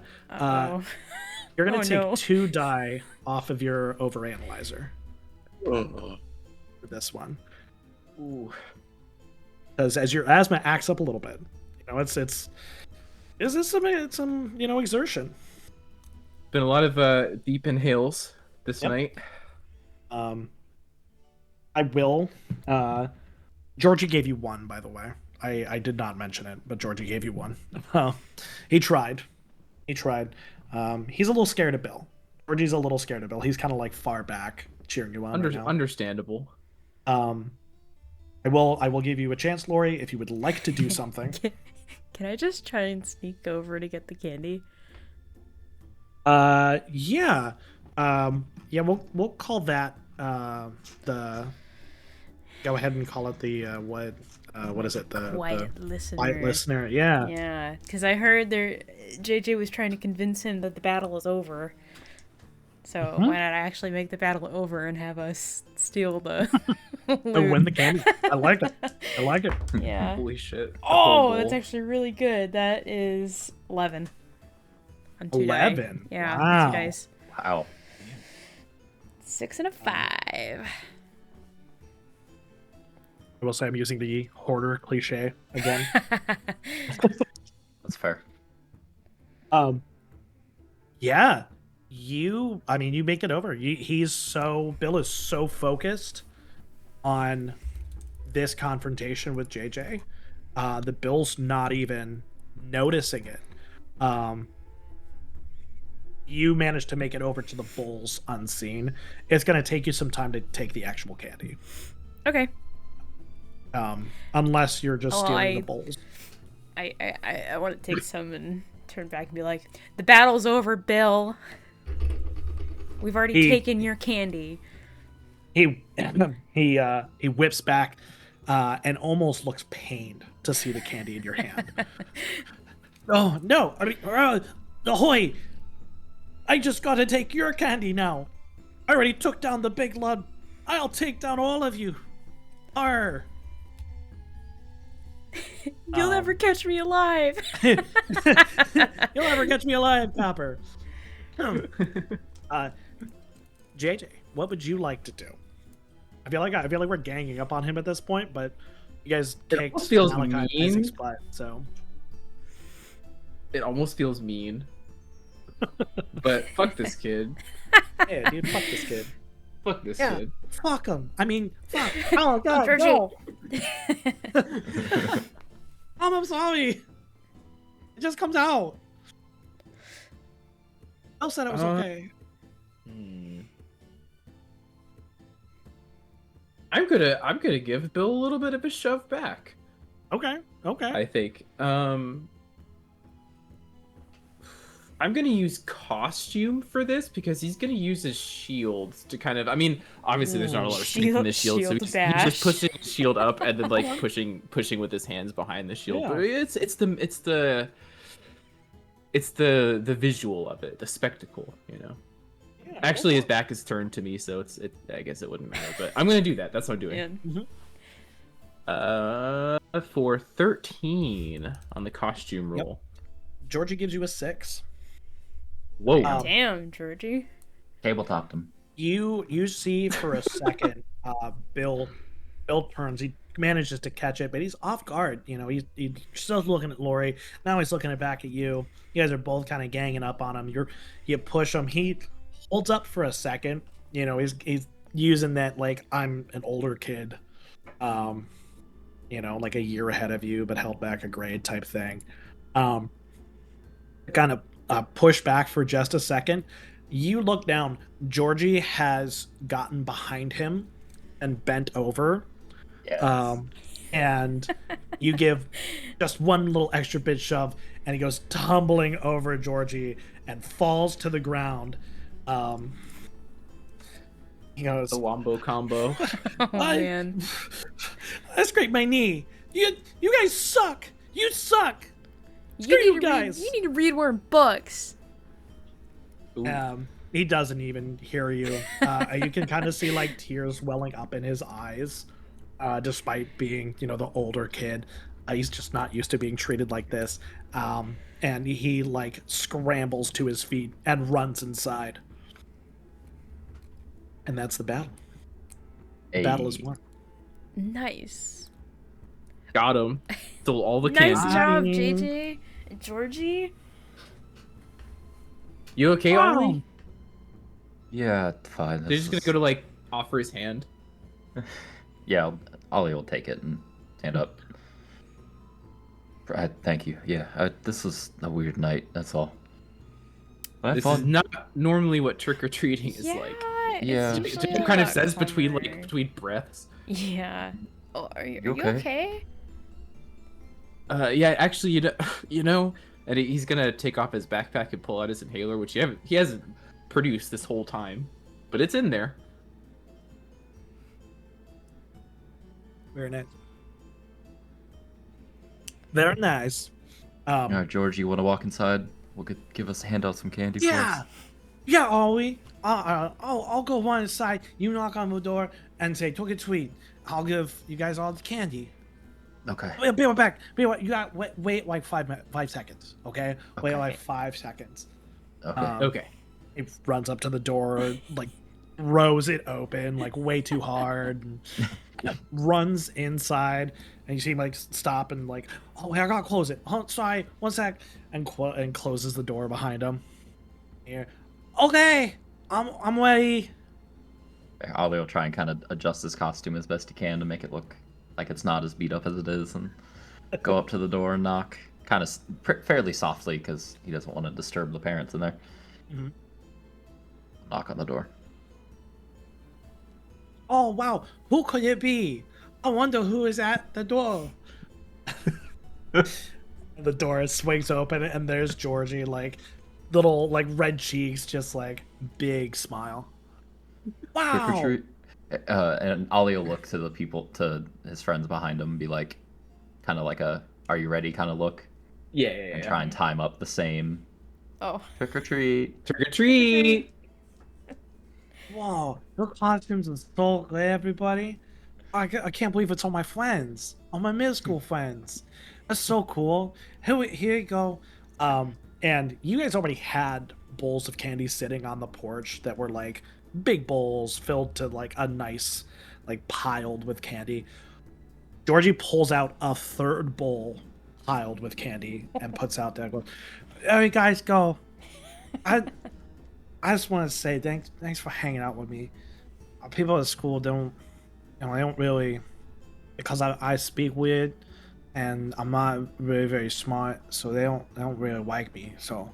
You're gonna take no. 2 die off of your overanalyzer for this one. Ooh. Because as your asthma acts up a little bit, it's some exertion. Been a lot of deep inhales this night. I will. Georgie gave you 1, by the way. I did not mention it, but Georgie gave you 1. He tried. He's a little scared of Bill. Georgie's a little scared of Bill. He's kind of like far back, cheering you on. Right now. Understandable. I will give you a chance, Laurie, if you would like to do something. Can I just try and sneak over to get the candy? Yeah. We'll call that the. Go ahead and call it the what is it? The Quiet listener. Quiet listener. Yeah. Yeah, because I heard JJ was trying to convince him that the battle is over. So why not actually make the battle over and have us steal the loot? Win the candy. I like it. Yeah. Holy shit. Oh, that's actually really good. That is 11. On 2 die. 11? Yeah, Wow. 2 dice. Wow. 6 and a 5. I will say I'm using the hoarder cliche again. That's fair. Yeah. You make it over. Bill is so focused on this confrontation with JJ, the Bill's not even noticing it. You managed to make it over to the bulls unseen. It's going to take you some time to take the actual candy. Okay. Unless you're just stealing the bulls. I want to take some and turn back and be like, the battle's over, Bill. We've already taken your candy. He whips back and almost looks pained to see the candy in your hand. Oh, no. I mean, ahoy! I just gotta take your candy now. I already took down the big lad. I'll take down all of you. Arr. You'll never catch me alive. You'll never catch me alive, Copper. JJ, what would you like to do? I feel like we're ganging up on him at this point, but you guys take almost feels Malachi mean. Isaac's spot, so It almost feels mean. But fuck this kid. yeah, dude, fuck this kid. Fuck this Yeah, kid. fuck him. I mean, fuck. Oh god, Georgie. no. I'm sorry. It just comes out. Bill said it was okay. I'm gonna give Bill a little bit of a shove back. Okay. I think. I'm gonna use costume for this because he's gonna use his shield to kind of. I mean, obviously there's not a lot of strength in the shield, so he's just pushing his shield up and then like pushing with his hands behind the shield. Yeah. But it's the visual of it, the spectacle, you know. Yeah, Actually, his back is turned to me, so I guess it wouldn't matter. But I'm gonna do that. That's what I'm doing. Yeah. For 13 on the costume roll. Georgie gives you a 6. Whoa. Damn, Georgie. Tabletopped him. You see for a second, Bill turns. He manages to catch it, but he's off guard. You know, he's still looking at Laurie. Now he's looking back at you. You guys are both kind of ganging up on him. You push him. He holds up for a second. You know, he's using that like I'm an older kid. You know, like a year ahead of you, but held back a grade type thing. Kind of push back for just a second, You look down. Georgie has gotten behind him and bent over. Yes. And you give just one little extra bit shove, and he goes tumbling over Georgie and falls to the ground. He goes, The wombo combo. Oh man. "That's great, my knee. You guys suck. You suck." Screw need you to guys. You need to read more books. Ooh. He doesn't even hear you. You can kind of see like tears welling up in his eyes, despite being, the older kid. He's just not used to being treated like this. And he like scrambles to his feet and runs inside. And that's the battle. The battle is won. Nice. Got him. Stole all the Nice candy. job, mean- JJ. Georgie. You okay, Wow. Ollie? Yeah, fine. They're just gonna go to like offer his hand. Yeah, Ollie will take it and stand up. Thank you. Yeah, this was a weird night. That's all. But I This thought, is not normally what trick or treating is like. Yeah. It's usually It kind of a says lot between calmer. between breaths. Yeah. Oh, are you You okay? okay? Yeah, actually, you know, and he's gonna take off his backpack and pull out his inhaler, which he hasn't produced this whole time, but it's in there. Very nice. Very nice. all right, George, you want to walk inside? We'll give us hand out some candy. Yeah. Yeah, Ollie. I'll go one inside. You knock on the door and say, "Took a tweet." I'll give you guys all the candy. Okay. Be right back. You got wait like 5 seconds. Okay. Wait Okay. like 5 seconds. Okay. Okay. He runs up to the door, like throws it open, like way too hard, and runs inside. And you see him like stop and like, "Oh, I gotta close it. Oh, sorry, one sec," and closes the door behind him. Here, okay, I'm ready. Ollie will try and kind of adjust his costume as best he can to make it look like it's not as beat up as it is, and go up to the door and knock, kind of fairly softly because he doesn't want to disturb the parents in there. Mhm. Knock on the door. Oh wow, who could it be? I wonder who is at the door. The door swings open and there's Georgie, like little like red cheeks, just like big smile. Trick Wow. or treat. And Ollie will look to the people, to his friends behind him, and be like, kind of like a "Are you ready?" kind of look, Yeah. and try and time up the same Oh. trick or treat. Trick or treat. Whoa, your costumes are so good, everybody. I can't believe it's all my friends, all my middle school friends. That's so cool. Here you go. And you guys already had bowls of candy sitting on the porch that were like big bowls filled to like a nice, like piled with candy. Georgie pulls out a third bowl piled with candy and puts out there. Goes, "All right, guys, go." I just want to say thanks for hanging out with me. People at school don't really, because I speak weird and I'm not very, very smart, so they don't really like me. So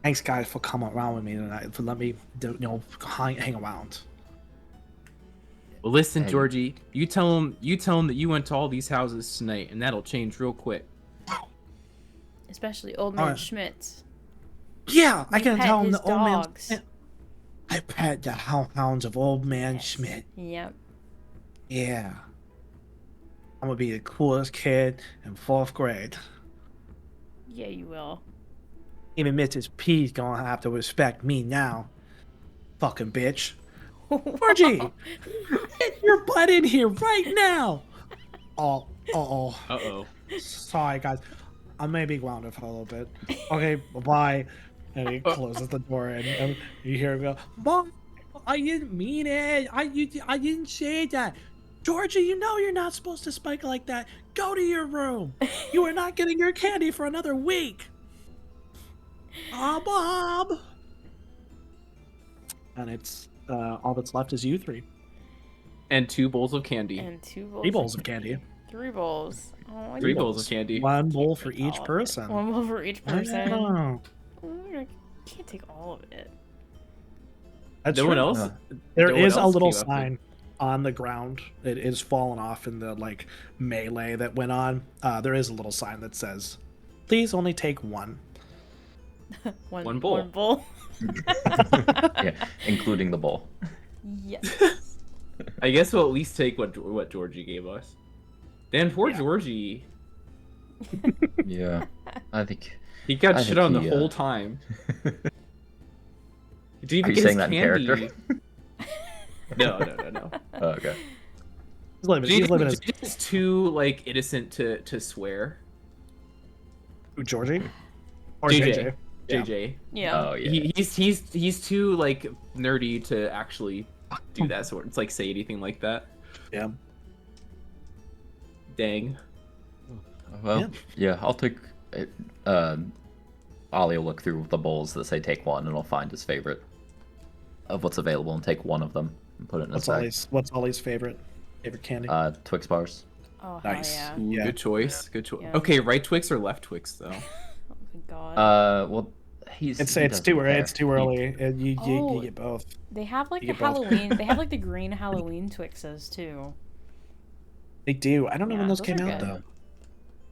thanks guys for coming around with me tonight, for letting me hang around. Well, listen, Hey. Georgie, you tell him that you went to all these houses tonight, and that'll change real quick. Especially old man Alright. Schmidt. Yeah, I You can pet tell him his the old man. dogs. I pet the hounds of old man Yes. Schmidt. Yep. Yeah. I'm gonna be the coolest kid in 4th grade. Yeah, you will. Even Mrs. P's gonna have to respect me now. Fucking bitch. Georgie! Get your butt in here right now! Oh. Uh-oh. Sorry, guys. I may be grounded for a little bit. Okay, bye. And he closes the door and you hear him go, "Mom, I didn't mean it. I didn't say that. Georgie, you know you're not supposed to spike like that. Go to your room. You are not getting your candy for another week." Bob. And it's all that's left is you three. And 2 bowls of candy. And 2 bowls. 3 bowls of candy. 3 bowls. Oh, I 3 didn't bowls of candy. 1 bowl for take all each of it. person. 1 bowl for each person. Oh. I can't take all of it. That's No true. one else. Uh, There No one is a else little came up with- sign on the ground. It is fallen off in the like melee that went on. There is a little sign that says, "Please only take one." One bowl. One bowl. yeah, including the bowl. Yes. I guess we'll at least take what Georgie gave us. Then poor Yeah. Georgie, Yeah, I think. he got I shit think on the he, whole time. Did he even Are you get saying his that in candy? character? No. Oh, okay. He's living. He's living his He's too like innocent to swear. Georgie or JJ. Yeah. JJ. Yeah. Oh yeah. He's too like nerdy to actually do that sort. It's like say anything like that. Yeah. Dang. Well, Yeah. yeah. I'll take it. Ollie will look through the bowls that say take one, and he'll find his favorite of what's available and take one of them and put it in his bag. What's Ollie's favorite candy? Twix bars. Oh, Nice. hell Ooh, Yeah. Good choice. Good choice. Yeah. Okay, right Twix or left Twix though? yeah. Oh my god. Well, he it's doesn't too early. care. It's too early. You Oh. get both. They have like You the get both. Halloween. They have like the green Halloween Twixes too. They do. I don't know when Yeah, those those came are out good. though.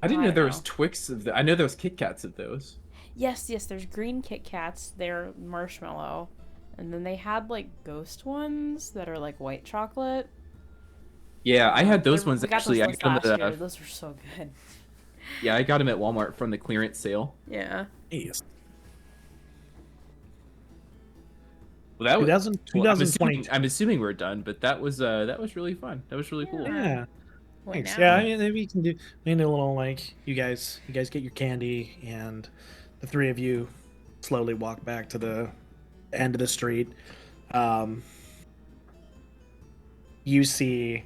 I didn't I know don't there was know. Twix of the. I know there was Kit Kats of those. Yes, there's green Kit Kats. They're marshmallow. And then they had like ghost ones that are like white chocolate. Yeah, I had those They- ones we got actually. Those I ones got them last year. at, Those were so good. yeah, I got them at Walmart from the clearance sale. Yeah. Jeez. Well, that was. 2020. I'm assuming we're done, but that was really fun. That was really cool. Yeah. What Thanks. now? Yeah, I mean, maybe we can do a little like you guys get your candy, and the three of you slowly walk back to the end of the street. You see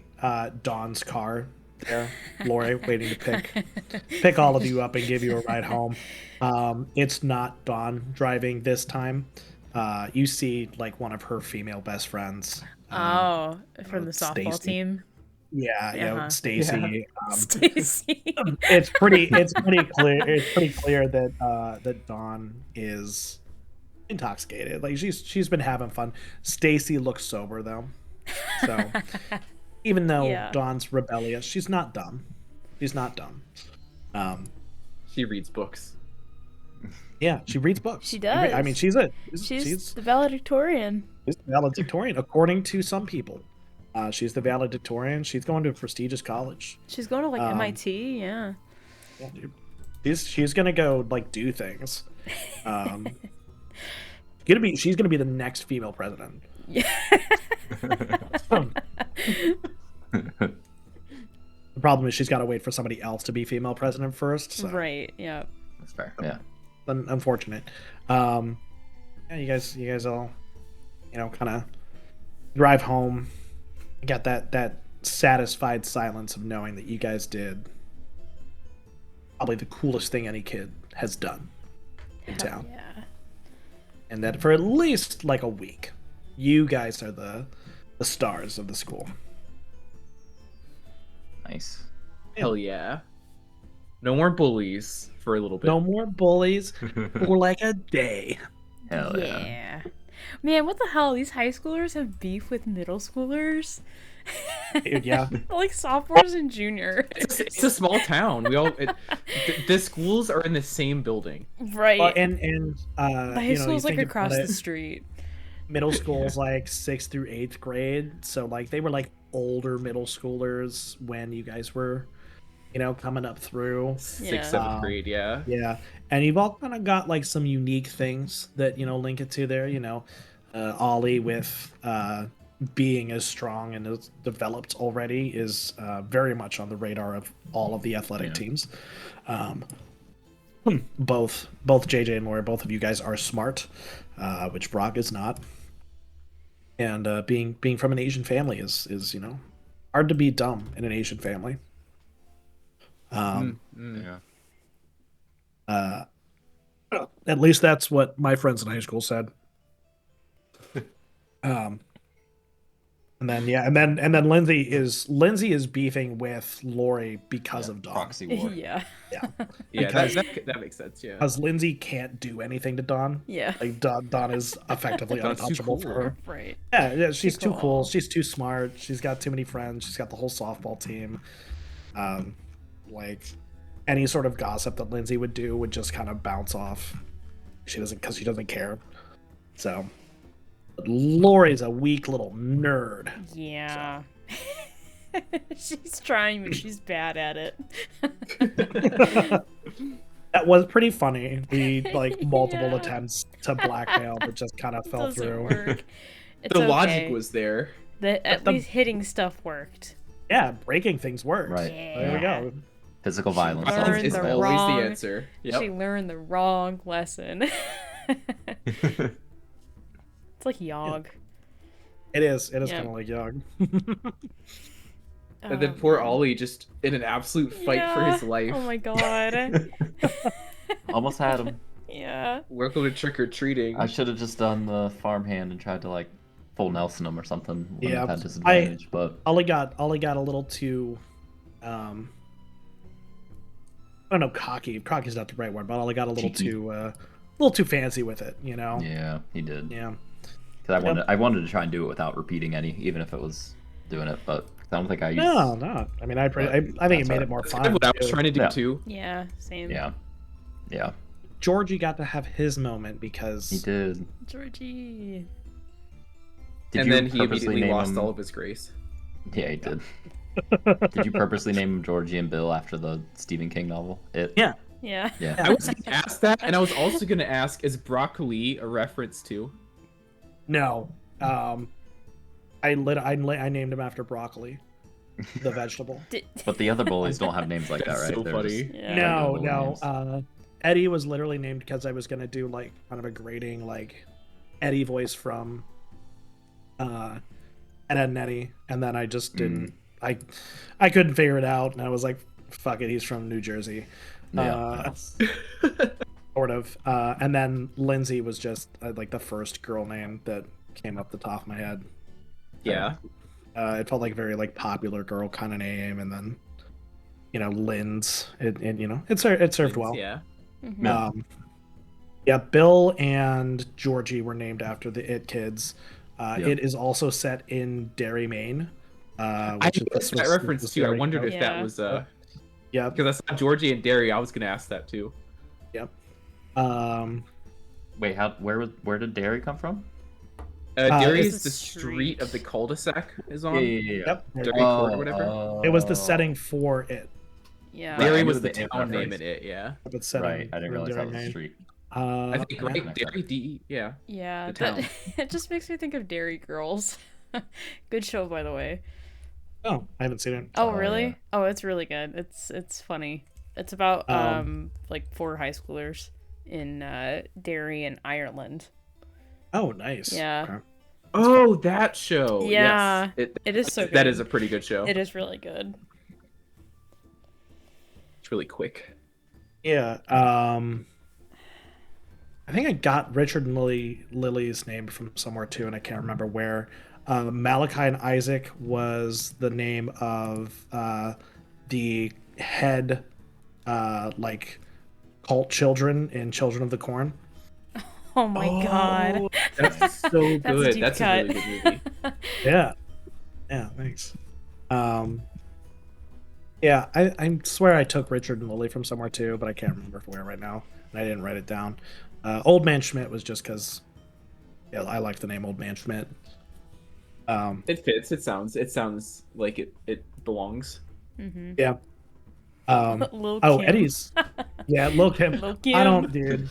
Dawn's car there, Laurie, waiting to pick all of you up and give you a ride home. It's not Dawn driving this time. You see like one of her female best friends. Oh, from the softball Stacy. team. Yeah, Uh-huh. Stacy. Stacy. It's pretty clear. It's pretty clear that that Dawn is intoxicated. Like she's been having fun. Stacy looks sober though, so even though Yeah. Dawn's rebellious, she's not dumb. She's not dumb. She reads books. Yeah, she reads books. She does. I mean, she's She's the valedictorian. the valedictorian according to some people. She's the valedictorian. She's going to a prestigious college. She's going to like MIT. Yeah. Yeah, dude. She's gonna go like do things. She's gonna be the next female president. Yeah. The problem is she's got to wait for somebody else to be female president first. So Right. Yeah. That's fair. Yeah. unfortunate. Yeah, you guys all, kind of drive home. You got that satisfied silence of knowing that you guys did probably the coolest thing any kid has done in Hell town. yeah. And that for at least like a week, you guys are the stars of the school. Nice. Hell yeah. No more bullies for a little bit. No more bullies for like a day. Hell yeah. Yeah. Man, what the hell? These high schoolers have beef with middle schoolers? Dude, yeah. Like sophomores and juniors. It's a small town. The schools are in the same building. Right. And the high you school's like think across about the it, street. middle school's like 6th through 8th grade, so like they were like older middle schoolers when you guys were coming up through. Yeah. 6th, 7th grade, yeah. Yeah, and you've all kind of got like some unique things that link it to there. Ollie with being as strong and as developed already is very much on the radar of all of the athletic teams. Both JJ and Laura, both of you guys are smart, which Brock is not. And being from an Asian family is hard to be dumb in an Asian family. Yeah. At least that's what my friends in high school said. And then and then Lindsay is beefing with Laurie because of Dawn. Proxy war. Yeah. Yeah, Because- that makes sense. Yeah. Because Lindsay can't do anything to Dawn. Yeah. Like Dawn is effectively Dawn's too untouchable for cool. her. Right. Yeah, she's too cool. cool. She's too smart. She's got too many friends. She's got the whole softball team. Like any sort of gossip that Lindsay would do would just kind of bounce off. She doesn't care. So but Laurie's a weak little nerd. Yeah. She's trying, but she's bad at it. That was pretty funny. The like multiple Yeah. attempts to blackmail that just kind of fell Doesn't through. work. It's The okay. logic was there. At the- least hitting stuff worked. Yeah, breaking things works. Right. There we go. Physical violence. learned Violence is the always wrong- the answer. Yep. She learned the wrong lesson. It's like Yogg. It is. It is Yeah. kind of like young. And then poor Ollie just in an absolute fight for his life. Oh my god. Almost had him. Yeah. Welcome to trick or treating. I should have just done the farmhand and tried to like full Nelson him or something. Wouldn't Yeah, have had disadvantage, but Ollie got a little too I don't know, cocky. Cocky's not the right word, but Ollie got a little Cheeky. too fancy with it, you know? yeah, he did. Yeah. Because I wanted to try and do it without repeating any, even if it was doing it. But I don't think I used. No. I mean, I think it That's made all it more That's fun. kind of what I was too. trying to do Yeah. too. Yeah, same. Yeah, yeah, Georgie got to have his moment because he did. Georgie. Did And you then he purposely immediately name lost him... all of his grace. Yeah, he did. Did you purposely name him Georgie and Bill after the Stephen King novel? Yeah. Yeah. Yeah. I was going to ask that, and I was also going to ask, is broccoli a reference to? No. I named him after broccoli, the vegetable. But the other bullies don't have names like that, That's right? so They're funny. just- Yeah. No, regular no. names. Eddie was literally named because I was gonna do like kind of a grating like Eddie voice from Ed, Edd n Eddy, and then I just didn't. I couldn't figure it out, and I was like, "Fuck it, he's from New Jersey." Yeah. Sort of. And then Lindsay was just like the first girl name that came up the top of my head. Yeah. It felt like a very like popular girl kind of name, and then Lynn's. It served well. Yeah. Mhm. Yeah, Bill and Georgie were named after the It kids. Yep. It is also set in Derry, Maine. I Which is noticed the that reference the too. I story. wondered if Yeah. that was Yeah. because I saw Georgie and Derry. I was going to ask that too. Yep. Wait, where did Derry come from? Derry it's is a the street. street of the cul-de-sac is on. Yeah. Yep. Derry Court or whatever. It was the setting for it. Yeah. Right. Derry I was knew the the town name reference. in it. Yeah. But setting Right, I didn't in realize Derry, that was a Maine. street. I think Yeah. right. Derry D. Yeah. Yeah. The town. It just makes me think of Dairy Girls. Good show, by the way. Oh, I haven't seen it. Oh, Oh, really? yeah. Oh, it's really good. It's funny. It's about like 4 high schoolers in Derry and Ireland. Oh, nice. Yeah. Okay. Oh, that show. Yeah, Yes. it is so good. That is a pretty good show. It is really good. It's really quick. Yeah. I think I got Richard and Lily's name from somewhere too, and I can't remember where. Malachi and Isaac was the name of the head like cult children in Children of the Corn. Oh my god. That's so good. That's a deep That's cut. a really good movie. Yeah. Yeah, thanks. Yeah, I swear I took Richard and Lily from somewhere too, but I can't remember where right now, and I didn't write it down. Old Man Schmidt was just because I like the name Old Man Schmidt. It fits. It sounds like it belongs. Mm-hmm. Yeah. Lil Oh, Kim. Eddie's. Yeah, Lil Kim. Lil Kim. I don't, dude.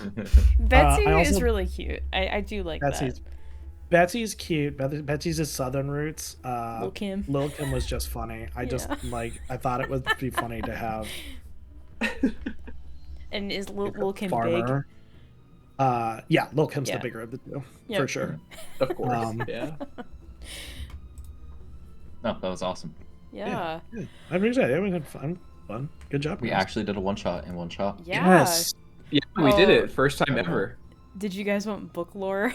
Betsy I is also- really cute. I do like Betsy's cute. Betsy's his southern roots. that. Lil Kim. Lil Kim was just funny. I just Yeah. I thought it would be funny to have And is Lil Kim big? farmer. Yeah, Lil Kim's Yeah. the bigger of the two, Yep. for sure. Of course. Yeah. No, that was awesome. Yeah. Yeah, I appreciate it. It was fun. Good job. We guys. actually did a one shot in one shot. Yeah. Yes. Yeah, we did Oh. it. First time ever. Did you guys want book lore?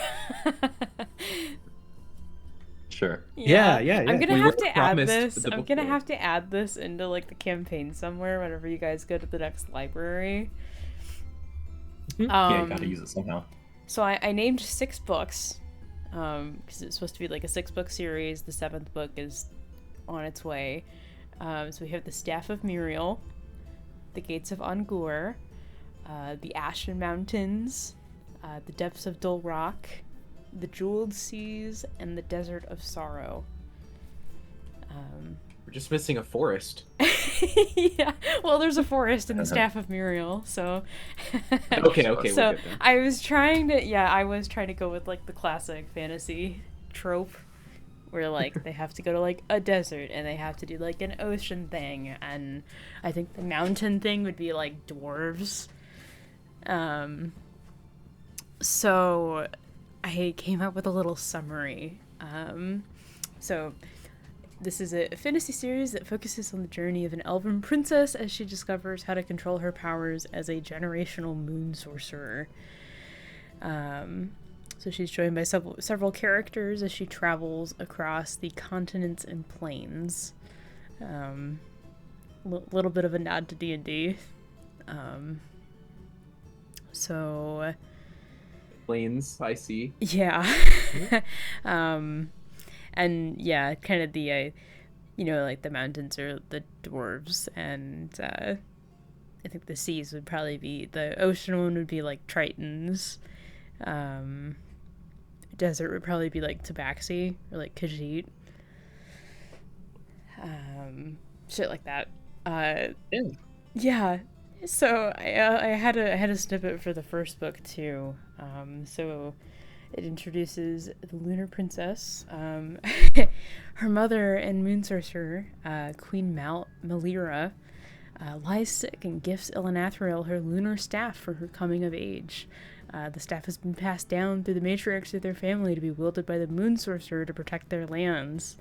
Sure. Yeah, yeah, I'm yeah. gonna We have were to add promised this. the I'm book gonna world. have to add this into like the campaign somewhere whenever you guys go to the next library. Yeah, you gotta use it somehow. So I named 6 books, because it's supposed to be like a 6-book series. The 7th book is on its way. So we have the Staff of Muriel, the Gates of Ongur, the Ashen Mountains, the Depths of Dull Rock, the Jeweled Seas, and the Desert of Sorrow. We're just missing a forest. Yeah, well, there's a forest in the Staff of Muriel, so. Okay, So we're good then. I was trying to go with like the classic fantasy trope, where like they have to go to like a desert and they have to do like an ocean thing, and I think the mountain thing would be like dwarves. So I came up with a little summary. So this is a fantasy series that focuses on the journey of an elven princess as she discovers how to control her powers as a generational moon sorcerer. So she's joined by several characters as she travels across the continents and plains. Little bit of a nod to D&D. So Plains, I see. yeah. And yeah, kind of the like the mountains are the dwarves, and I think the seas would probably be, the ocean one would be like tritons. Desert would probably be like tabaxi or like khajiit. Shit like that. Yeah. So I had a snippet for the first book too. So it introduces the Lunar Princess, her mother and moon sorcerer, Queen Malira, lies sick and gifts Elanathriel her lunar staff for her coming of age. The staff has been passed down through the matriarchs of their family to be wielded by the moon sorcerer to protect their lands.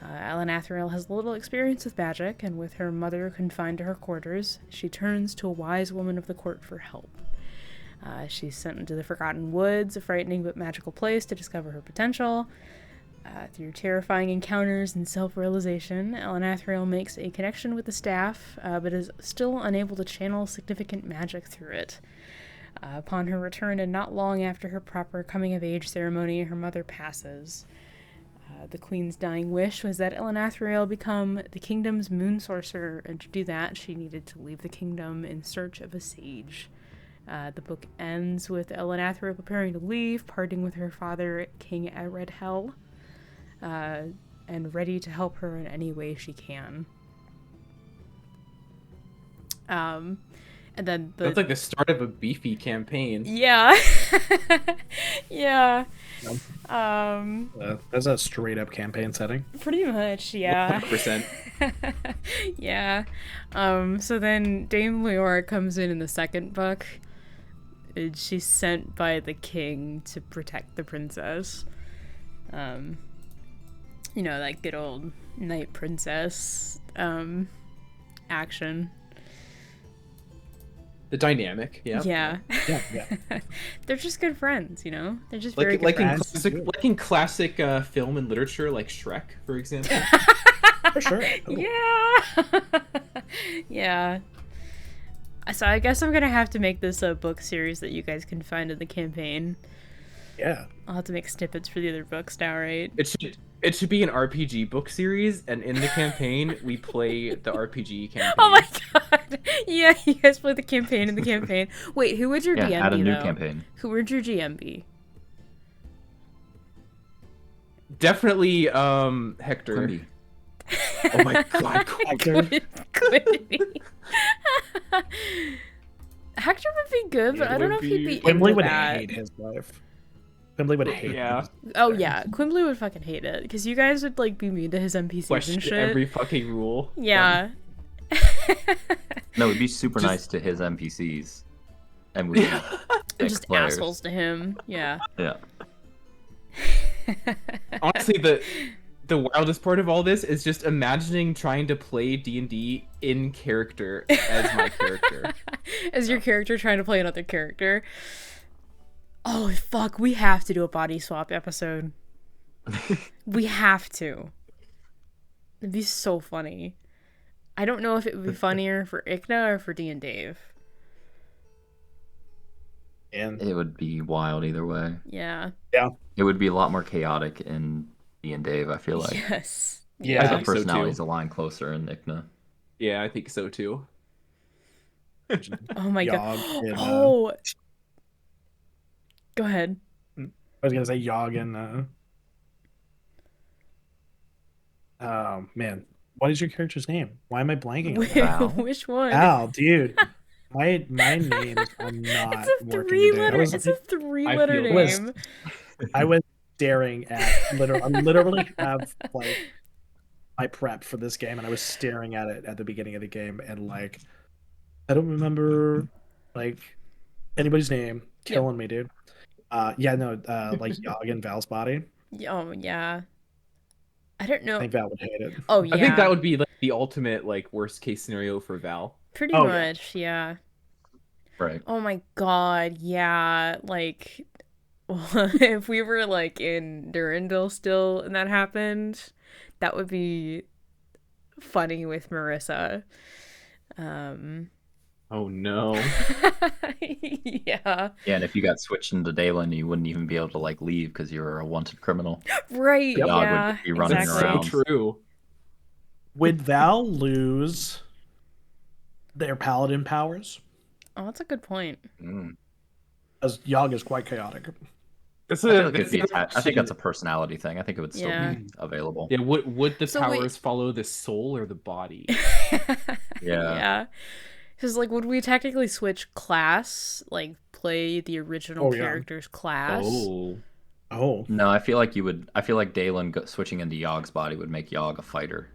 Elanathriel has little experience with magic, and with her mother confined to her quarters, she turns to a wise woman of the court for help. She's sent into the Forgotten Woods, a frightening but magical place, to discover her potential. Through terrifying encounters and self-realization, Elanathriel makes a connection with the staff, but is still unable to channel significant magic through it. Upon her return, and not long after her proper coming-of-age ceremony, her mother passes. The queen's dying wish was that Elanathriel become the kingdom's moon sorcerer, and to do that, she needed to leave the kingdom in search of a sage. The book ends with Elanathriel preparing to leave, parting with her father, King Eredhel, and ready to help her in any way she can. And then That's like the start of a beefy campaign. yeah. Yeah. That's a straight up campaign setting. Pretty much, yeah. 100%. Yeah. So then Dame Leora comes in the second book. And she's sent by the king to protect the princess. Like good old knight princess action. The dynamic, yeah. Yeah. Yeah. They're just good friends, They're just Like, very good like in friends. classic film and literature, like Shrek, for example. For sure. Cool. Yeah. Yeah. So I guess I'm gonna have to make this a book series that you guys can find in the campaign. Yeah. I'll have to make snippets for the other books now, right? It should be an RPG book series, and in the campaign we play the RPG campaign. Oh my god! Yeah, you guys play the campaign in the campaign. Wait, who would your Yeah, DM add a be new though? campaign. Who would your GM be? Definitely Hector. Quimby. Oh my god. Could be. Hector would be good, but I don't know if he'd be Quimbley into would that. hate his life. Quimbley would hate Yeah. his- Oh yeah, Quimbley would fucking hate it because you guys would like be mean to his NPCs Question and shit. every fucking rule. Yeah. No, it'd be super nice to his NPCs, and we They're just players. assholes to him. Yeah. Yeah. Honestly, the wildest part of all this is just imagining trying to play D&D in character as my character. As your character trying to play another character. Oh fuck, we have to do a body swap episode. We have to. It'd be so funny. I don't know if it would be funnier for Ikna or for D and Dave. And It would be wild either way. Yeah. It would be a lot more chaotic in D and Dave, I feel like. Yes. Yeah. I The think so, too. personalities align closer in Ikna. Yeah, I think so too. Oh my god. Yogg and, Oh. Go ahead. I was gonna say Yogg and oh man, what is your character's name? Why am I blanking on that? Val. Which one? Al, dude. My names are not It's a working three-letter. today. It's a three-letter feel name. this. I was staring at I literally have like my prep for this game, and I was staring at it at the beginning of the game, and like I don't remember like anybody's name. Killing me, dude. Like Yogg and Val's body. Oh yeah. I don't know. I think Val would hate it. Oh yeah. I think that would be like the ultimate like worst case scenario for Val. pretty Oh, yeah. much, yeah. Right. Oh my god, yeah. Like, if we were like in Durandal still and that happened, that would be funny with Marissa. Oh no. Yeah. Yeah, and if you got switched into Dalen, you wouldn't even be able to like leave because you were a wanted criminal. Right. Yogg would Yeah. be running Exactly. around. So true. Would Val lose their paladin powers? Oh, that's a good point. Mm. As Yogg is quite chaotic. That's I, feel like that's it'd be another I think question. that's a personality thing. I think it would still Yeah. be available. Yeah, would the So wait- powers follow the soul or the body? Yeah. Because, like, would we technically switch class? Like, play the original Oh, yeah. character's class? Oh. Oh, No, I feel like you would. I feel like Dalen switching into Yogg's body would make Yogg a fighter.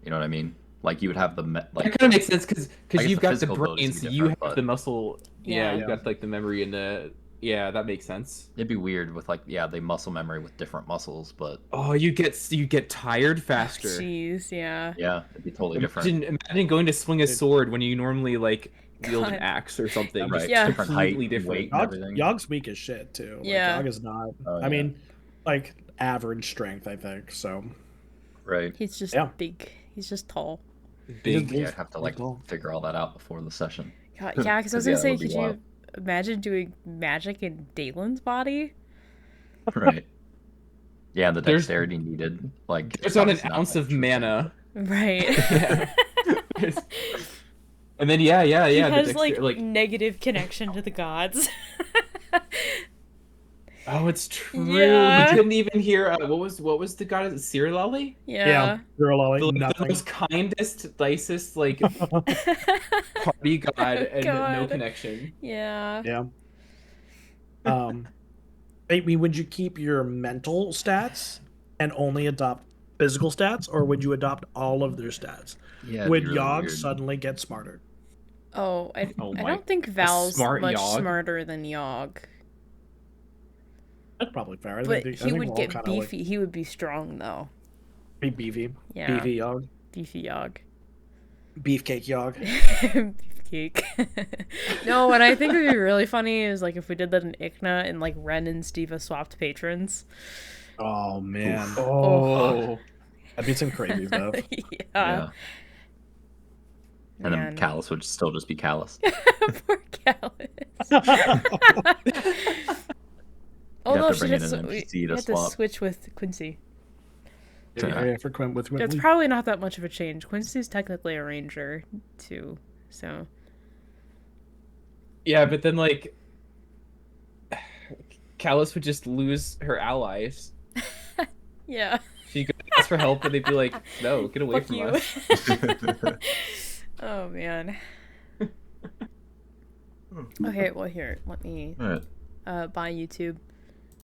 You know what I mean? Like you would have the like. That kind of makes sense because I guess you've the got the physical abilities brains, would be you have different, but- the muscle. Yeah, Yeah. you've got like the memory and the. Yeah, that makes sense. It'd be weird with like they muscle memory with different muscles, but Oh, you get tired faster. Jeez, yeah. yeah, it'd be totally different. Imagine going to swing a sword when you normally like wield an God. axe or something. Right, Just Yeah. different height, completely and weight, different. and everything. Yogg's weak as shit too. Like, Yeah. Yogg is not. Oh, I yeah. mean, like average strength, I think. So Right. He's just Yeah. big. He's just tall. Big. Yeah, I'd have to like Cool. figure all that out before the session. God, yeah, because I was Yeah, gonna that say, would be could wild. you imagine doing magic in Dalen's body? Right. Yeah, the There's- dexterity needed. Like There's not an obviously ounce like of true mana. Right. There's- And then yeah, he the has dexter- like negative connection to the gods. Oh, it's true. Yeah. We didn't even hear what was the god? Is it Sirilali? Yeah. girl, The, like like, the nothing. most kindest, nicest, like party god and no God. connection. Yeah. Yeah. I mean, would you keep your mental stats and only adopt physical stats, or would you adopt all of their stats? Yeah, it'd Would be really Yogg weird. suddenly get smarter? Oh, I Oh I my- don't think Val's smart much Yogg? smarter than Yogg. That's probably fair. I But think, I he think would we're all get kinda, like, beefy. He would be strong though. be beefy. Yeah. Beefy Yogg. Beefy Yogg. Beefcake Yogg. Beefcake. No, what I think would be really funny is like if we did that in Ikna and like Ren and Steva swapped patrons. Oh man, Oh. that'd be some crazy stuff. Yeah. Yeah. And Man. then Callus would still just be Callus. Poor Callus. Oh have no, to she bring in just an we NPC to had to swap. switch with Quincy. Yeah, for Quinn with That's Quinn. probably not that much of a change. Quincy's technically a ranger too, so Yeah, but then like Callus would just lose her allies. yeah. She could ask for help and they'd be like, no, get away Fuck from you. us. Oh man. Okay, well here, let me Alright. buy YouTube.